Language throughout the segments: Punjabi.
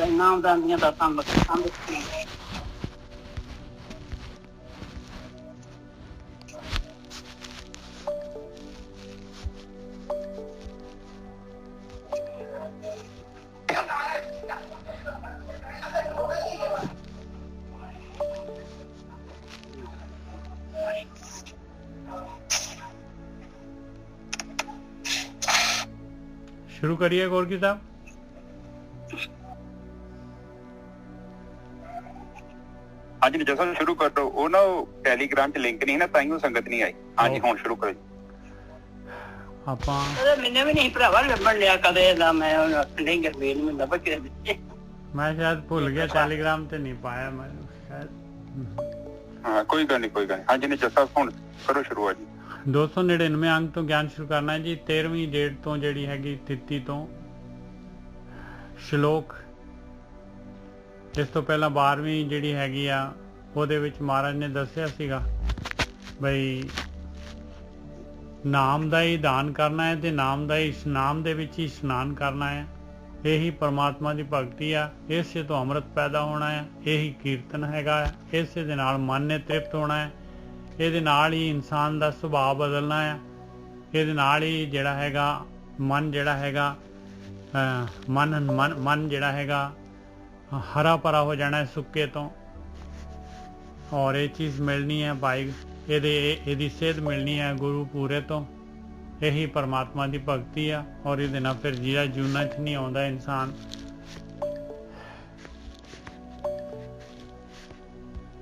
ਨਾਮਦਾਨ ਦੀਆਂ ਦਾਤਾਂ ਬਖਸ਼ਾਂ। शुरू करिए गोरकी साहब। हाँ जी जैसा शुरू कर दो। वो ना टेलीग्राम च लिंक नहीं है ना, ताइयों संगत नहीं आई। हाँ जी हुण शुरू करो। ਆਪਾਂ मैंने भी नहीं भरावा लभन लिया कदे दा। मैं नहीं गरबेल में लभ के मैं शायद भूल गया, टेलीग्राम ते नहीं पाया मैं शायद। हाँ कोई गल नहीं, कोई गल नहीं। हाँ जी ने जैसा हुण करो शुरू। जी 299 अंक तो ज्ञान शुरू करना है जी। 13वीं डेट तो ਜਿਹੜੀ ਹੈਗੀ ਤਿੱਤੀ ਤੋਂ ਸ਼ਲੋਕ। ਇਸ ਤੋਂ ਪਹਿਲਾਂ 12ਵੀਂ ਜਿਹੜੀ ਹੈਗੀ ਆ ਉਹਦੇ ਵਿੱਚ ਮਹਾਰਾਜ ਨੇ ਦੱਸਿਆ ਸੀਗਾ ਬਈ ਨਾਮ ਦਾ ਹੀ ਦਾਨ ਕਰਨਾ ਹੈ ਤੇ ਨਾਮ ਦਾ ਹੀ ਇਸ਼ਨਾਨ ਦੇ ਵਿੱਚ ਹੀ ਇਸ਼ਨਾਨ ਕਰਨਾ ਹੈ। ਇਹੀ ਪਰਮਾਤਮਾ ਦੀ ਭਗਤੀ ਆ। ਇਸੇ ਤੋਂ ਅੰਮ੍ਰਿਤ ਪੈਦਾ ਹੋਣਾ ਹੈ। ਇਹੀ ਕੀਰਤਨ ਹੈਗਾ। ਇਸੇ ਦੇ ਨਾਲ ਮਨ ਨੇ ਤ੍ਰਿਪਤ ਹੋਣਾ ਹੈ। ਇਹਦੇ ਨਾਲ ਹੀ ਇਨਸਾਨ ਦਾ ਸੁਭਾਅ ਬਦਲਣਾ ਆ। ਇਹਦੇ ਨਾਲ ਹੀ ਜਿਹੜਾ ਹੈਗਾ ਮਨ ਜਿਹੜਾ ਹੈਗਾ ਮਨ ਜਿਹੜਾ ਹੈਗਾ ਹਰਾ ਭਰਾ ਹੋ ਜਾਣਾ ਸੁੱਕੇ ਤੋਂ। ਔਰ ਇਹ ਚੀਜ਼ ਮਿਲਣੀ ਹੈ ਭਾਈ ਇਹਦੀ ਸੇਧ ਮਿਲਣੀ ਹੈ ਗੁਰੂ ਪੂਰੇ ਤੋਂ। ਇਹੀ ਪਰਮਾਤਮਾ ਦੀ ਭਗਤੀ ਆ। ਔਰ ਇਹਦੇ ਨਾਲ ਫਿਰ ਜਿਹੜਾ ਜੂਨਾ 'ਚ ਨਹੀਂ ਆਉਂਦਾ ਇਨਸਾਨ।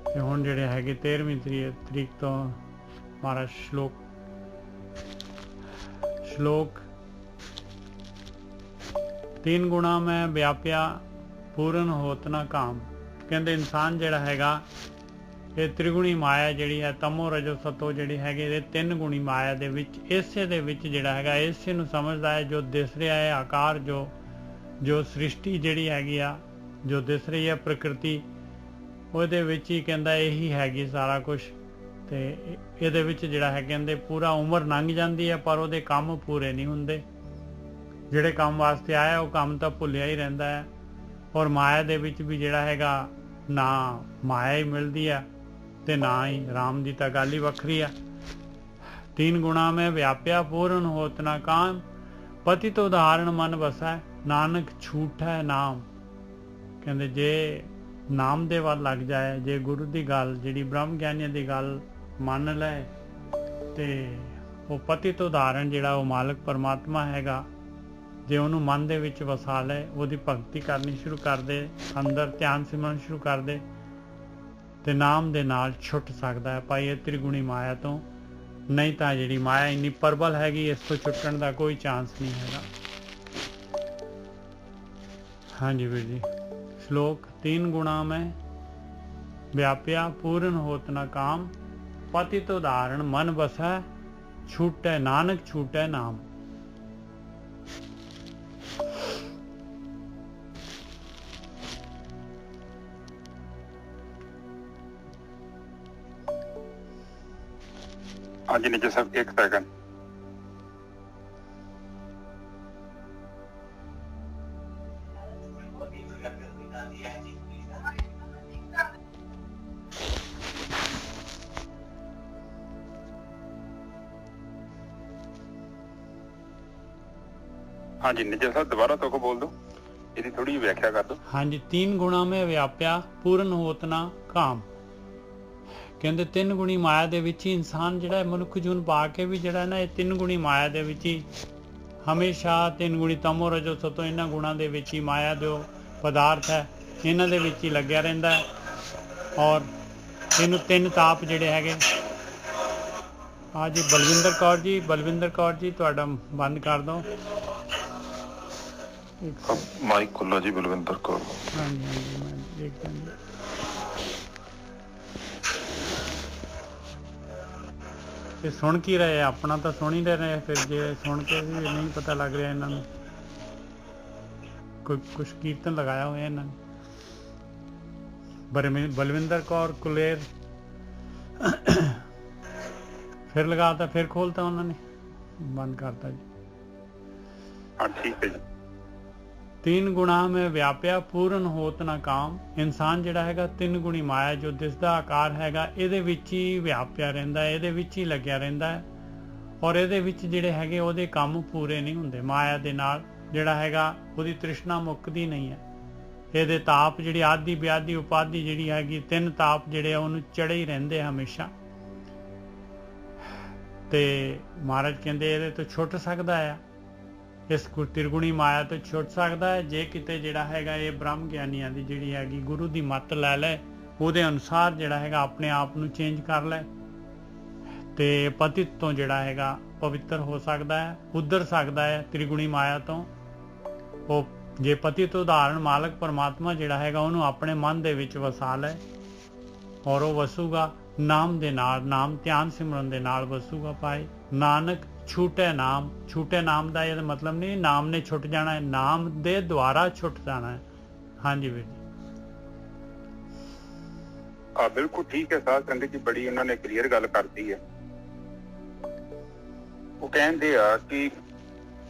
ਤੇ ਹੁਣ ਜਿਹੜੇ ਹੈਗੇ 13ਵੀਂ ਤਰੀਕ ਤੋਂ ਮਹਾਰਾਜ ਸ਼ਲੋਕ 3 ਗੁਣਾ ਮੈਂ ਵਿਆਪਿਆ ਪੂਰਨ ਹੋਤ ਨਾ ਕਾਮ। ਕਹਿੰਦੇ ਇਨਸਾਨ ਜਿਹੜਾ ਹੈਗਾ ਇਹ ਤ੍ਰਿਗੁਣੀ ਮਾਇਆ ਜਿਹੜੀ ਹੈ ਤਮੋ ਰਜੋ ਸਤੋ ਜਿਹੜੀ ਹੈਗੀ ਇਹ 3 ਗੁਣੀ ਮਾਇਆ ਦੇ ਵਿੱਚ ਇਸੇ ਦੇ ਵਿੱਚ ਜਿਹੜਾ ਹੈਗਾ ਇਸੇ ਨੂੰ ਸਮਝਦਾ ਹੈ। ਜੋ ਦਿਸ ਰਿਹਾ ਹੈ ਆਕਾਰ ਜੋ ਸ੍ਰਿਸ਼ਟੀ ਜਿਹੜੀ ਹੈਗੀ ਆ ਜੋ ਦਿਸ ਰਹੀ ਹੈ ਪ੍ਰਕਿਰਤੀ ਉਹਦੇ ਵਿੱਚ ਹੀ ਕਹਿੰਦਾ ਇਹੀ ਹੈਗੀ ਸਾਰਾ ਕੁਛ। ਤੇ ਇਹਦੇ ਵਿੱਚ ਜਿਹੜਾ ਹੈ ਕਹਿੰਦੇ ਪੂਰਾ ਉਮਰ ਲੰਘ ਜਾਂਦੀ ਹੈ ਪਰ ਉਹਦੇ ਕੰਮ ਪੂਰੇ ਨਹੀਂ ਹੁੰਦੇ। ਜਿਹੜੇ ਕੰਮ ਵਾਸਤੇ ਆਇਆ ਉਹ ਕੰਮ ਤਾਂ ਭੁੱਲਿਆ ਹੀ ਰਹਿੰਦਾ ਹੈ। ਔਰ ਮਾਇਆ ਦੇ ਵਿੱਚ ਵੀ ਜਿਹੜਾ ਹੈਗਾ ਨਾ ਮਾਇਆ ਹੀ ਮਿਲਦੀ ਆ ਤੇ ਨਾ ਹੀ ਰਾਮ ਦੀ ਤਾਂ ਗੱਲ ਹੀ ਵੱਖਰੀ ਆ। 3 ਗੁਣਾ ਮੈਂ ਵਿਆਪਿਆ ਪੂਰਨ ਹੋਤ ਨਾ ਕਾਮ ਪਤੀ ਤੋਂ ਉਦਾਹਰਣ ਮਨ ਵਸੈ ਨਾਨਕ ਛੂਟੈ ਨਾਮ। ਕਹਿੰਦੇ ਜੇ ਨਾਮ ਦੇ ਵੱਲ ਲੱਗ ਜਾਏ, ਜੇ ਗੁਰੂ ਦੀ ਗੱਲ ਜਿਹੜੀ ਬ੍ਰਹਮ ਗਿਆਨੀਆਂ ਦੀ ਗੱਲ ਮੰਨ ਲੈ ਤੇ ਉਹ ਪਤੀ ਤੋਂ ਉਦਾਹਰਣ ਜਿਹੜਾ ਉਹ ਮਾਲਕ ਪਰਮਾਤਮਾ ਹੈਗਾ ਜੇ ਉਹਨੂੰ ਮਨ ਦੇ ਵਿੱਚ ਵਸਾ ਲੈ, ਉਹਦੀ ਭਗਤੀ ਕਰਨੀ ਸ਼ੁਰੂ ਕਰ ਦੇ, ਅੰਦਰ ਧਿਆਨ ਸਿਮਰਨ ਸ਼ੁਰੂ ਕਰ ਦੇ ਤੇ ਨਾਮ ਦੇ ਨਾਲ ਛੁੱਟ ਸਕਦਾ ਹੈ ਭਾਈ ਇਹ ਤ੍ਰਿਗੁਣੀ ਮਾਇਆ ਤੋਂ। ਨਹੀਂ ਤਾਂ ਜਿਹੜੀ ਮਾਇਆ ਇੰਨੀ ਪ੍ਰਬਲ ਹੈਗੀ ਇਸ ਤੋਂ ਛੁੱਟਣ ਦਾ ਕੋਈ ਚਾਂਸ ਨਹੀਂ ਹੈਗਾ। ਹਾਂਜੀ ਵੀਰ ਜੀ श्लोक 3 गुणा में व्याप्या पूर्ण होत न काम पतित उदाहरण मन बसै छूटै नानक छूटै नाम। हाँ जी नीचे सब 1 सेकंड। हाँ जी निजर साहब दोबारा तो को बोल दो, ਇਹਦੀ ਥੋੜੀ ਵਿਆਖਿਆ ਕਰ ਦੋ। ਹਾਂਜੀ 3 ਗੁਣਾ में व्याप्या पूर्ण होत ना काम। ਕਹਿੰਦੇ 3 ਗੁਣੀ ਮਾਇਆ ਦੇ ਵਿੱਚ ਹੀ ਇਨਸਾਨ ਜਿਹੜਾ ਮਨੁੱਖ ਜੂਨ ਪਾ ਕੇ ਵੀ ਜਿਹੜਾ ਨਾ ਇਹ 3 ਗੁਣੀ ਮਾਇਆ ਦੇ ਵਿੱਚ ਹੀ ਹਮੇਸ਼ਾ 3 ਗੁਣੀ ਤਮੋ ਰਜੋ ਸਤੋ ਇਹਨਾਂ ਗੁਣਾਂ ਦੇ ਵਿੱਚ ਹੀ ਮਾਇਆ ਜੋ ਪਦਾਰਥ ਹੈ ਇਹਨਾਂ ਦੇ ਵਿੱਚ ਹੀ ਲੱਗਿਆ ਰਹਿੰਦਾ ਹੈ। ਔਰ ਇਹਨੂੰ 3 ਤਾਪ ਜਿਹੜੇ ਹੈਗੇ ਆ ਜੀ ਬਲਵਿੰਦਰ ਕੌਰ ਜੀ ਤੁਹਾਡਾ ਬੰਦ ਕਰ ਦਿਓ ਮਾਈਕ ਖੁੱਲਾ ਜੀ ਬਲਵਿੰਦਰ ਕੌਰ। ਹਾਂਜੀ ਹਾਂਜੀ ਮੈਂ ਦੇਖਦਾ ਇਹ ਸੁਣ ਕੀ ਰਹੇ ਆਪਣਾ ਤਾਂ ਸੁਣ ਹੀ ਰਹੇ ਫਿਰ ਜੇ ਸੁਣ ਕੇ ਵੀ ਨਹੀਂ ਪਤਾ ਲੱਗ ਰਿਹਾ ਇਹਨਾਂ ਨੂੰ ਕੋਈ ਕੁਛ ਕੀਰਤਨ ਲਗਾਇਆ ਹੋਇਆ ਇਹਨਾਂ ਨੇ। बलविंदर कौर कुलेर फिर लगाता फिर खोलता उन्होंने बंद करता जी। हाँ ठीक है जी। तीन गुणा में व्याप्या पूਰਨ होत ना काम। इंसान ਜਿਹੜਾ ਹੈਗਾ ਤਿੰਨ ਗੁਣੀ ਮਾਇਆ ਜੋ ਦਿਸਦਾ ਆਕਾਰ ਹੈਗਾ ਇਹਦੇ ਵਿੱਚ ਹੀ ਵਿਆਪਿਆ ਰਹਿੰਦਾ ਹੈ, ਇਹਦੇ ਵਿੱਚ ਹੀ ਲੱਗਿਆ ਰਹਿੰਦਾ ਹੈ ਔਰ ਇਹਦੇ ਵਿੱਚ ਜਿਹੜੇ ਹੈਗੇ ਉਹਦੇ ਕੰਮ ਪੂਰੇ ਨਹੀਂ ਹੁੰਦੇ। ਮਾਇਆ ਦੇ ਨਾਲ ਜਿਹੜਾ ਹੈਗਾ ਉਹਦੀ ਤ੍ਰਿਸ਼ਨਾ ਮੁੱਕਦੀ ਨਹੀਂ ਹੈ। ਇਹਦੇ ਤਾਪ ਜਿਹੜੀ ਆਦਿ ਵਿਆਧੀ ਉਪਾਧੀ ਜਿਹੜੀ ਹੈਗੀ ਤਿੰਨ ਤਾਪ ਜਿਹੜੇ ਆ ਉਹਨੂੰ ਚੜੇ ਹੀ ਰਹਿੰਦੇ ਹਮੇਸ਼ਾ। ਤੇ ਮਹਾਰਾਜ ਕਹਿੰਦੇ ਇਹਦੇ ਤੋਂ ਛੁੱਟ ਸਕਦਾ ਆ, ਇਸ ਤਿਰਗੁਣੀ ਮਾਇਆ ਤੋਂ ਛੁੱਟ ਸਕਦਾ ਹੈ ਜੇ ਕਿਤੇ ਜਿਹੜਾ ਹੈਗਾ ਇਹ ਬ੍ਰਹਮ ਗਿਆਨੀਆਂ ਦੀ ਜਿਹੜੀ ਹੈਗੀ ਗੁਰੂ ਦੀ ਮੱਤ ਲੈ ਲੈ, ਉਹਦੇ ਅਨੁਸਾਰ ਜਿਹੜਾ ਹੈਗਾ ਆਪਣੇ ਆਪ ਨੂੰ ਚੇਂਜ ਕਰ ਲੈ ਤੇ ਪਤਿਤ ਤੋਂ ਜਿਹੜਾ ਹੈਗਾ ਪਵਿੱਤਰ ਹੋ ਸਕਦਾ ਹੈ, ਉਧਰ ਸਕਦਾ ਹੈ ਤ੍ਰਿਗੁਣੀ ਮਾਇਆ ਤੋਂ। ਉਹ ਜੇ ਪਤਿਤ ਉਦਾਹਰਨ ਮਾਲਕ ਪਰਮਾਤਮਾ ਜਿਹੜਾ ਹੈਗਾ ਉਹਨੂੰ ਆਪਣੇ ਮਨ ਦੇ ਵਿੱਚ ਵਸਾ ਲੈ ਔਰ ਉਹ ਵਸੂਗਾ ਨਾਮ ਦੇ ਨਾਲ, ਨਾਮ ਧਿਆਨ ਸਿਮਰਨ ਦੇ ਨਾਲ ਵਸੂਗਾ ਪਾਏ। ਨਾਨਕ ਛੂਟੇ ਨਾਮ, ਛੂਟੇ ਨਾਮ ਦਾ ਇਹ ਮਤਲਬ ਨਹੀਂ ਨਾਮ ਨੇ ਛੁੱਟ ਜਾਣਾ ਹੈ, ਨਾਮ ਦੇ ਦੁਆਰਾ ਛੁੱਟ ਜਾਣਾ ਹੈ। ਹਾਂਜੀ ਵੀਰ ਜੀ। ਬਿਲਕੁਲ ਠੀਕ ਹੈ ਸਾਧ ਸੰਗਤ ਜੀ, ਬੜੀ ਉਹਨਾਂ ਨੇ ਕਲੀਅਰ ਗੱਲ ਕਰਤੀ ਹੈ। ਉਹ ਕਹਿੰਦੇ ਆ ਕਿ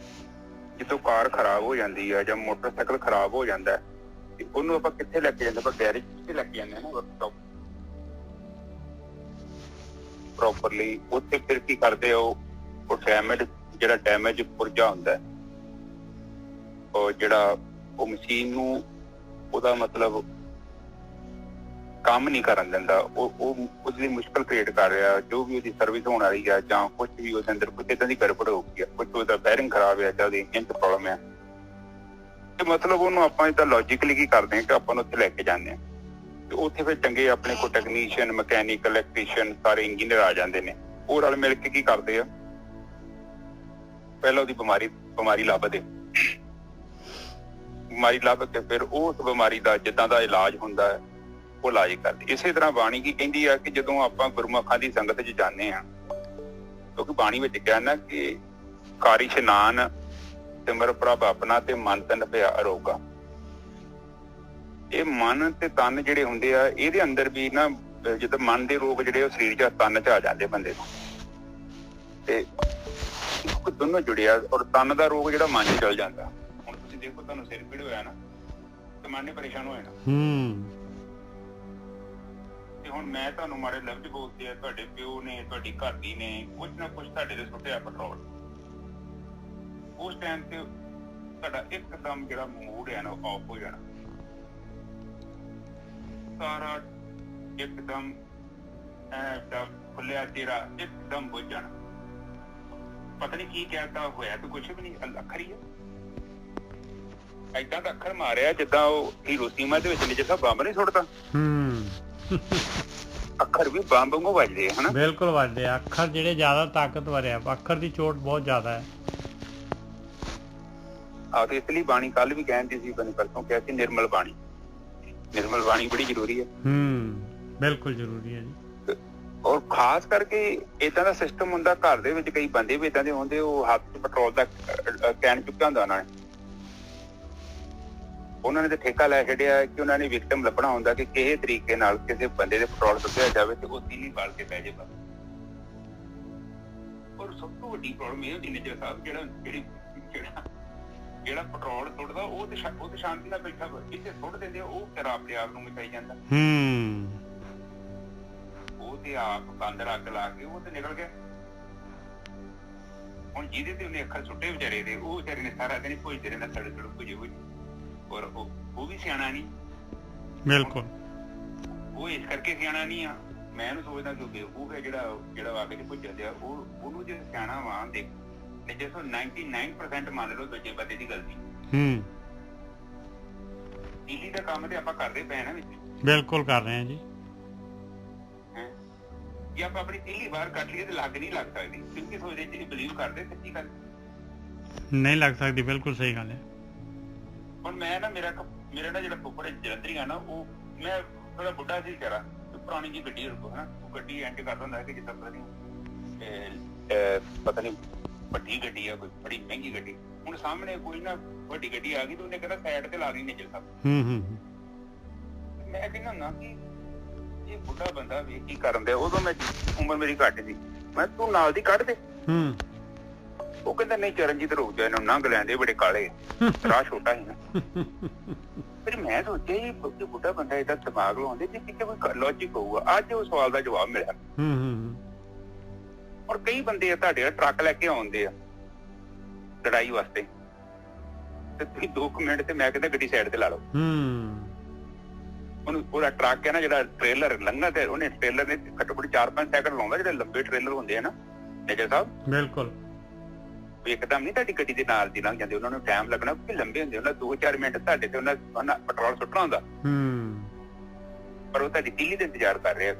ਜਦੋਂ ਕਾਰ ਖਰਾਬ ਹੋ ਜਾਂਦੀ ਹੈ ਜਾਂ ਮੋਟਰਸਾਈਕਲ ਖਰਾਬ ਹੋ ਜਾਂਦਾ ਹੈ ਤੇ ਉਹਨੂੰ ਆਪਾਂ ਕਿੱਥੇ ਲੈ ਕੇ ਜਾਂਦੇ? ਆਪਾਂ ਗੈਰੇਜ ਕਿੱਥੇ ਲੈ ਕੇ ਜਾਂਦੇ ਹਾਂ ਨਾ ਵਰਕਸ਼ਾਪ ਪ੍ਰੋਪਰਲੀ। ਉੱਥੇ ਫਿਰ ਕੀ ਕਰਦੇ ਉਹ ਡੈਮੇਜ ਪੁਰਜਾ ਹੁੰਦਾ ਉਹ ਜਿਹੜਾ ਉਹ ਮਸ਼ੀਨ ਨੂੰ ਉਹਦਾ ਮਤਲਬ ਕੰਮ ਨਹੀਂ ਕਰਨ ਦਿੰਦਾ, ਉਹ ਉਸ ਲਈ ਮੁਸ਼ਕਲ ਕ੍ਰੀਏਟ ਕਰ ਰਿਹਾ। ਜੋ ਵੀ ਉਹਦੀ ਸਰਵਿਸ ਹੋਣ ਵਾਲੀ ਆ ਜਾਂ ਕੁਛ ਵੀ ਉਹਦੇ ਅੰਦਰ ਕੁਛ ਏਦਾਂ ਦੀ ਗੜਬੜ ਹੋ ਗਈ ਆ, ਕੁਛ ਉਹਦਾ ਬੈਰਿੰਗ ਖਰਾਬ ਹੈ ਜਾਂ ਉਹਦੀ ਇੰਜਨ 'ਚ ਪ੍ਰੋਬਲਮ ਹੈ ਤੇ ਮਤਲਬ ਉਹਨੂੰ ਆਪਾਂ ਏਦਾਂ ਲੌਜੀਕਲੀ ਕੀ ਕਰਦੇ ਹਾਂ ਕਿ ਆਪਾਂ ਨੂੰ ਉੱਥੇ ਲੈ ਕੇ ਜਾਂਦੇ ਹਾਂ ਤੇ ਉੱਥੇ ਫਿਰ ਚੰਗੇ ਆਪਣੇ ਕੋਲ ਟੈਕਨੀਸ਼ੀਅਨ, ਮਕੈਨਿਕ, ਇਲੈਕਟ੍ਰੀਸ਼ੀਅਨ, ਸਾਰੇ ਇੰਜੀਨੀਅਰ ਆ ਜਾਂਦੇ ਨੇ। ਉਹ ਰਲ ਮਿਲ ਕੇ ਕੀ ਕਰਦੇ ਆ, ਪਹਿਲਾਂ ਉਹਦੀ ਬਿਮਾਰੀ ਲੱਭਦੇ, ਬਿਮਾਰੀ ਲੱਭ ਕੇ ਫਿਰ ਉਸ ਬਿਮਾਰੀ ਦਾ ਜਿੱਦਾਂ ਦਾ ਇਲਾਜ ਹੁੰਦਾ ਹੈ ਉਹ ਇਲਾਜ ਕਰਦੇ। ਇਸੇ ਤਰ੍ਹਾਂ ਬਾਣੀ ਕੀ ਕਹਿੰਦੀ ਆ ਕਿ ਜਦੋਂ ਆਪਾਂ ਗੁਰਮੁਖਾਂ ਦੀ ਸੰਗਤ 'ਚ ਜਾਂਦੇ ਹਾਂ, ਕਿਉਂਕਿ ਬਾਣੀ ਵਿੱਚ ਕਿਹਾ ਨਾ ਕਿ ਕਾਰੀ ਇਸ਼ਨਾਨ ਸਿਮਰ ਪ੍ਰਭ ਆਪਣਾ ਤੇ ਮਨ ਤਨ ਭਇਆ ਅਰੋਗਾ। ਇਹ ਮਨ ਤੇ ਤਨ ਜਿਹੜੇ ਹੁੰਦੇ ਆ ਇਹਦੇ ਅੰਦਰ ਵੀ ਨਾ ਜਦੋਂ ਮਨ ਦੇ ਰੋਗ ਜਿਹੜੇ ਉਹ ਸਰੀਰ 'ਚ ਤਨ 'ਚ ਆ ਜਾਂਦੇ ਬੰਦੇ ਨੂੰ ਤੇ ਦੋਨੋਂ ਜੁੜਿਆ ਔਰ ਤਨ ਦਾ ਰੋਗ ਜਿਹੜਾ ਮਨ 'ਚ ਚਲ ਜਾਂਦਾ। ਹੁਣ ਤੁਸੀਂ ਦੇਖੋ ਤੁਹਾਨੂੰ ਸਿਰ ਪੀੜ ਹੋਇਆ ਨਾ ਤੇ ਮਨ ਨੇ ਪਰੇਸ਼ਾਨ ਹੋ ਜਾਣਾ। ਤੇ ਹੁਣ ਮੈਂ ਤੁਹਾਨੂੰ ਮਾੜੇ ਲਫ਼ਜ਼ ਬੋਲਦੇ ਆ, ਤੁਹਾਡੇ ਪਿਓ ਨੇ, ਤੁਹਾਡੀ ਘਰ ਦੀ ਨੇ ਕੁਛ ਨਾ ਕੁਛ ਤੁਹਾਡੇ ਤੇ ਸੁੱਟਿਆ ਪੈਟਰੋਲ, ਉਸ ਟਾਈਮ ਤੇ ਤੁਹਾਡਾ ਇੱਕਦਮ ਜਿਹੜਾ ਮੂਡ ਹੈ ਨਾ ਉਹ ਆਫ ਹੋ ਜਾਣਾ, ਸਾਰਾ ਇੱਕਦਮ ਖੁੱਲਿਆ ਚਿਹਰਾ ਇੱਕਦਮ ਬੁੱਝ ਜਾਣਾ। ਪਤਾ ਨਹੀਂ ਕੀ ਕਹਿਤਾ ਹੋਇਆ ਤੇ ਕੁਛ ਵੀ ਨਹੀਂ, ਅੱਖਰ ਹੀ ਹੈ ਏਦਾਂ ਦਾ ਅੱਖਰ ਮਾਰਿਆ ਜਿੱਦਾਂ ਉਹ ਹੀਰੋਸ਼ੀਮਾ ਦੇ ਵਿੱਚ ਨਿੱਜਾ ਬੰਬ ਨਹੀਂ ਸੁੱਟਦਾ। ਅੱਖਰ ਵੀ ਬੰਬ ਵਾਂਗੂ ਵੱਜਦੇ ਆ ਹਨਾ। ਬਿਲਕੁਲ ਵੱਜਦੇ ਆ ਅੱਖਰ ਜਿਹੜੇ ਜ਼ਿਆਦਾ ਤਾਕਤਵਰ ਆ, ਅੱਖਰ ਦੀ ਚੋਟ ਬਹੁਤ ਜ਼ਿਆਦਾ ਹੈ। ਤੇ ਇਸ ਲਈ ਬਾਣੀ ਕੱਲ ਵੀ ਕਹਿੰਦੀ ਸੀ, ਪਰਸੋਂ ਕਿਹਾ ਸੀ ਨਿਰਮਲ ਬਾਣੀ, ਨਿਰਮਲ ਬਾਣੀ ਬੜੀ ਜ਼ਰੂਰੀ ਹੈ। ਬਿਲਕੁਲ ਜ਼ਰੂਰੀ ਹੈ ਜੀ। ਔਰ ਖਾਸ ਕਰਕੇ ਏਦਾਂ ਦਾ ਸਿਸਟਮ ਹੁੰਦਾ ਘਰ ਦੇ ਵਿੱਚ, ਕਈ ਬੰਦੇ ਵੀ ਏਦਾਂ ਦੇ ਹੁੰਦੇ ਉਹ ਹੱਥ 'ਚ ਪੈਟਰੋਲ ਦਾ ਕੈਨ ਚੁੱਕਿਆ ਹੁੰਦਾ ਉਹਨਾਂ ਨੇ ਤੇ ਠੇਕਾ ਲੈ ਛੱਡਿਆ ਕਿ ਉਹਨਾਂ ਨੇ ਵਿਕਟਮ ਲੱਭਣਾ ਹੁੰਦਾ ਕਿ ਕਿਸੇ ਤਰੀਕੇ ਨਾਲ ਕਿਸੇ ਬੰਦੇ ਦੇ ਪੈਟਰੋਲ ਸੁੱਟਿਆ ਜਾਵੇ ਤੇ ਉਹ ਤੀਲੀ ਬਾਲ ਕੇ ਪੈ ਜਾਏ ਬਸ। ਔਰ ਸਭ ਤੋਂ ਵੱਡੀ ਪ੍ਰੋਬਲਮ ਇਹ ਹੁੰਦੀ ਨਿੱਜਰ ਸਾਹਿਬ ਜਿਹੜਾ ਪੈਟਰੋਲ ਸੁੱਟਦਾ ਉਹ ਤੇ ਸ਼ਾਂਤੀ ਨਾਲ ਬੈਠਾ ਇੱਥੇ ਸੁੱਟ ਦਿੰਦੇ ਉਹ ਫਿਰ ਆਪਣੇ ਆਪ ਨੂੰ ਮਚਾਈ ਜਾਂਦਾ। ਉਹ ਤੇ ਆਪ ਬੰਦ ਅੱਗ ਲਾ ਕੇ ਉਹ ਤੇ ਨਿਕਲ ਗਿਆ। ਹੁਣ ਜਿਹਦੇ ਤੇ ਉਹਨੇ ਅੱਖਰ ਸੁੱਟੇ ਵਿਚਾਰੇ ਦੇ ਉਹ ਵਿਚਾਰੇ ਨੇ ਸਾਰਾ ਦਿਨ ਭੁੱਜਦੇ ਰਹਿਣਾ ਸੜੇ ਸੜੂ ਭੁਜੇ ਹੋਏ। ਔਰ ਉਹ ਵੀ ਸਿਆਣਾ ਨਹੀਂ, ਬਿਲਕੁਲ ਉਹ ਇਸ ਕਰਕੇ ਸਿਆਣਾ ਨਹੀਂ ਆ। ਮੈਂ ਇਹਨੂੰ ਸੋਚਦਾ ਕਿ ਬੇਵਕੂਫ ਹੈ ਜਿਹੜਾ ਵਾਕਈ ਚ ਭੁੱਜ ਜਾਂਦੇ ਆ। ਉਹਨੂੰ ਜੇ ਸਿਆਣਾ ਵਾ ਦੇਖ ਜੇ 99% ਮੰਨ ਲਓ ਦੂਜੇ ਬੰਦੇ ਦੀ ਗਲਤੀ। ਦਿੱਲੀ ਦਾ ਕੰਮ ਤੇ ਆਪਾਂ ਕਰਦੇ ਪਏ ਨਾ ਵਿੱਚ, ਬਿਲਕੁਲ ਕਰ ਰਹੇ ਹਾਂ ਜੀ। ਜੇ ਆਪਾਂ ਆਪਣੀ ਤੀਲੀ ਬਾਹਰ ਕੱਢ ਲਈਏ ਤੇ ਲੱਗ ਨਹੀਂ ਲੱਗ ਸਕਦੀ, ਕਿਉਂਕਿ ਸੋਚਦੇ ਜੀ ਬਲੀਵ ਕਰਦੇ ਸੱਚੀ ਗੱਲ ਨਹੀਂ ਲੱਗ ਸਕਦੀ। ਬਿਲਕੁਲ ਸਹੀ ਗੱਲ ਹੈ। ਹੁਣ ਮੈਂ ਨਾ ਮੇਰਾ ਨਾ ਜਿਹੜਾ ਫੁੱਫੜ ਜਲੰਧਰੀ ਆ ਨਾ, ਉਹ ਮੈਂ ਥੋੜਾ ਬੁੱਢਾ ਸੀ ਵਿਚਾਰਾ, ਪੁਰਾਣੀ ਜੀ ਗੱਡੀ ਹਨਾ, ਉਹ ਗੱਡੀ ਇੰਜ ਕਰਦਾ ਹੁੰਦਾ ਕਿ ਜਿੱਦਾਂ ਪਤਾ ਨਹੀਂ ਵੱਡੀ ਗੱਡੀ ਆ, ਕੋਈ ਬੜੀ ਮਹਿੰਗੀ ਗੱਡੀ। ਹੁਣ ਸਾਹਮਣੇ ਕੋਈ ਨਾ ਵੱਡੀ ਗੱਡੀ ਆ ਗਈ ਤੇ ਉਹਨੇ ਕਹਿੰਦਾ ਸਾਈਡ ਤੇ ਲਾ ਦੀ ਨਿੱਜਰ ਸਾਹਿਬ। ਮੈਂ ਕਹਿੰਦਾ ਹੁੰਦਾ ਕਿ ਇਹ ਬੁੱਢਾ ਬੰਦਾ ਵੇਖ ਕੀ ਕਰਨ ਦਿਆ। ਉਦੋਂ ਮੈਂ ਉਮਰ ਮੇਰੀ ਘੱਟ ਸੀ, ਮੈਂ ਤੂੰ ਨਾਲ ਦੀ ਕੱਢ ਦੇ ਉਹ ਕਹਿੰਦਾ ਨਹੀਂ ਚਰਨਜੀਤ ਰੁਕ ਜਾ, ਇਹਨੂੰ ਲੰਘ ਲੈਂਦੇ, ਬੜੇ ਕਾਲੇ ਰਾਹ ਛੋਟਾ ਸੀ ਨਾ। ਫਿਰ ਮੈਂ ਸੋਚਿਆ ਜੀ ਬੁੱਢਾ ਬੰਦਾ ਇਹਦਾ ਦਿਮਾਗ ਲਾਉਂਦੇ ਜੇ ਕਿਤੇ ਕੋਈ ਲੌਜਿਕ ਹੋਊਗਾ। ਅੱਜ ਉਹ ਸਵਾਲ ਦਾ ਜਵਾਬ ਮਿਲਿਆ। ਔਰ ਕਈ ਬੰਦੇ ਆ ਤੁਹਾਡੇ ਟਰੱਕ ਲੈ ਕੇ ਆਉਂਦੇ ਆ ਲੜਾਈ ਵਾਸਤੇ, ਤੇ ਤੁਸੀਂ 2 ਮਿੰਟ ਤੇ ਮੈਂ ਕਹਿੰਦਾ ਗੱਡੀ ਸਾਈਡ ਤੇ ਲਾ ਲਓ। ਉਹਨੂੰ ਉਹਦਾ ਟਰੱਕ ਹੈ ਨਾ ਜਿਹੜਾ ਟ੍ਰੇਲਰ ਲੰਘਣਾ, ਤੇ ਉਹਨੇ ਟ੍ਰੇਲਰ ਨੇ ਘੱਟੋ ਘੱਟ 4-5 ਸੈਕਿੰਡ ਲਾਉਂਦਾ। ਜਿਹੜੇ ਲੰਬੇ ਟ੍ਰੇਲਰ ਹੁੰਦੇ ਆ ਨਾ ਨੇਜਰ ਸਾਹਿਬ, ਬਿਲਕੁਲ ਇੱਕਦਮ ਨਹੀਂ ਤੁਹਾਡੀ ਗੱਡੀ ਦੇ ਨਾਲ ਦੀ ਲੰਘ ਜਾਂਦੇ, ਉਹਨਾਂ ਨੂੰ ਟਾਈਮ ਲੱਗਣਾ ਕਿਉਂਕਿ ਲੰਬੇ ਹੁੰਦੇ। ਉਹਨਾਂ 2-4 ਮਿੰਟ ਤੁਹਾਡੇ ਤੇ ਉਹਨਾਂ ਪੈਟਰੋਲ ਸੁੱਟਣਾ ਹੁੰਦਾ, ਪਰ ਉਹ ਤੁਹਾਡੀ ਤੀਲੀ ਦਾ ਇੰਤਜ਼ਾਰ ਕਰ ਰਿਹਾ।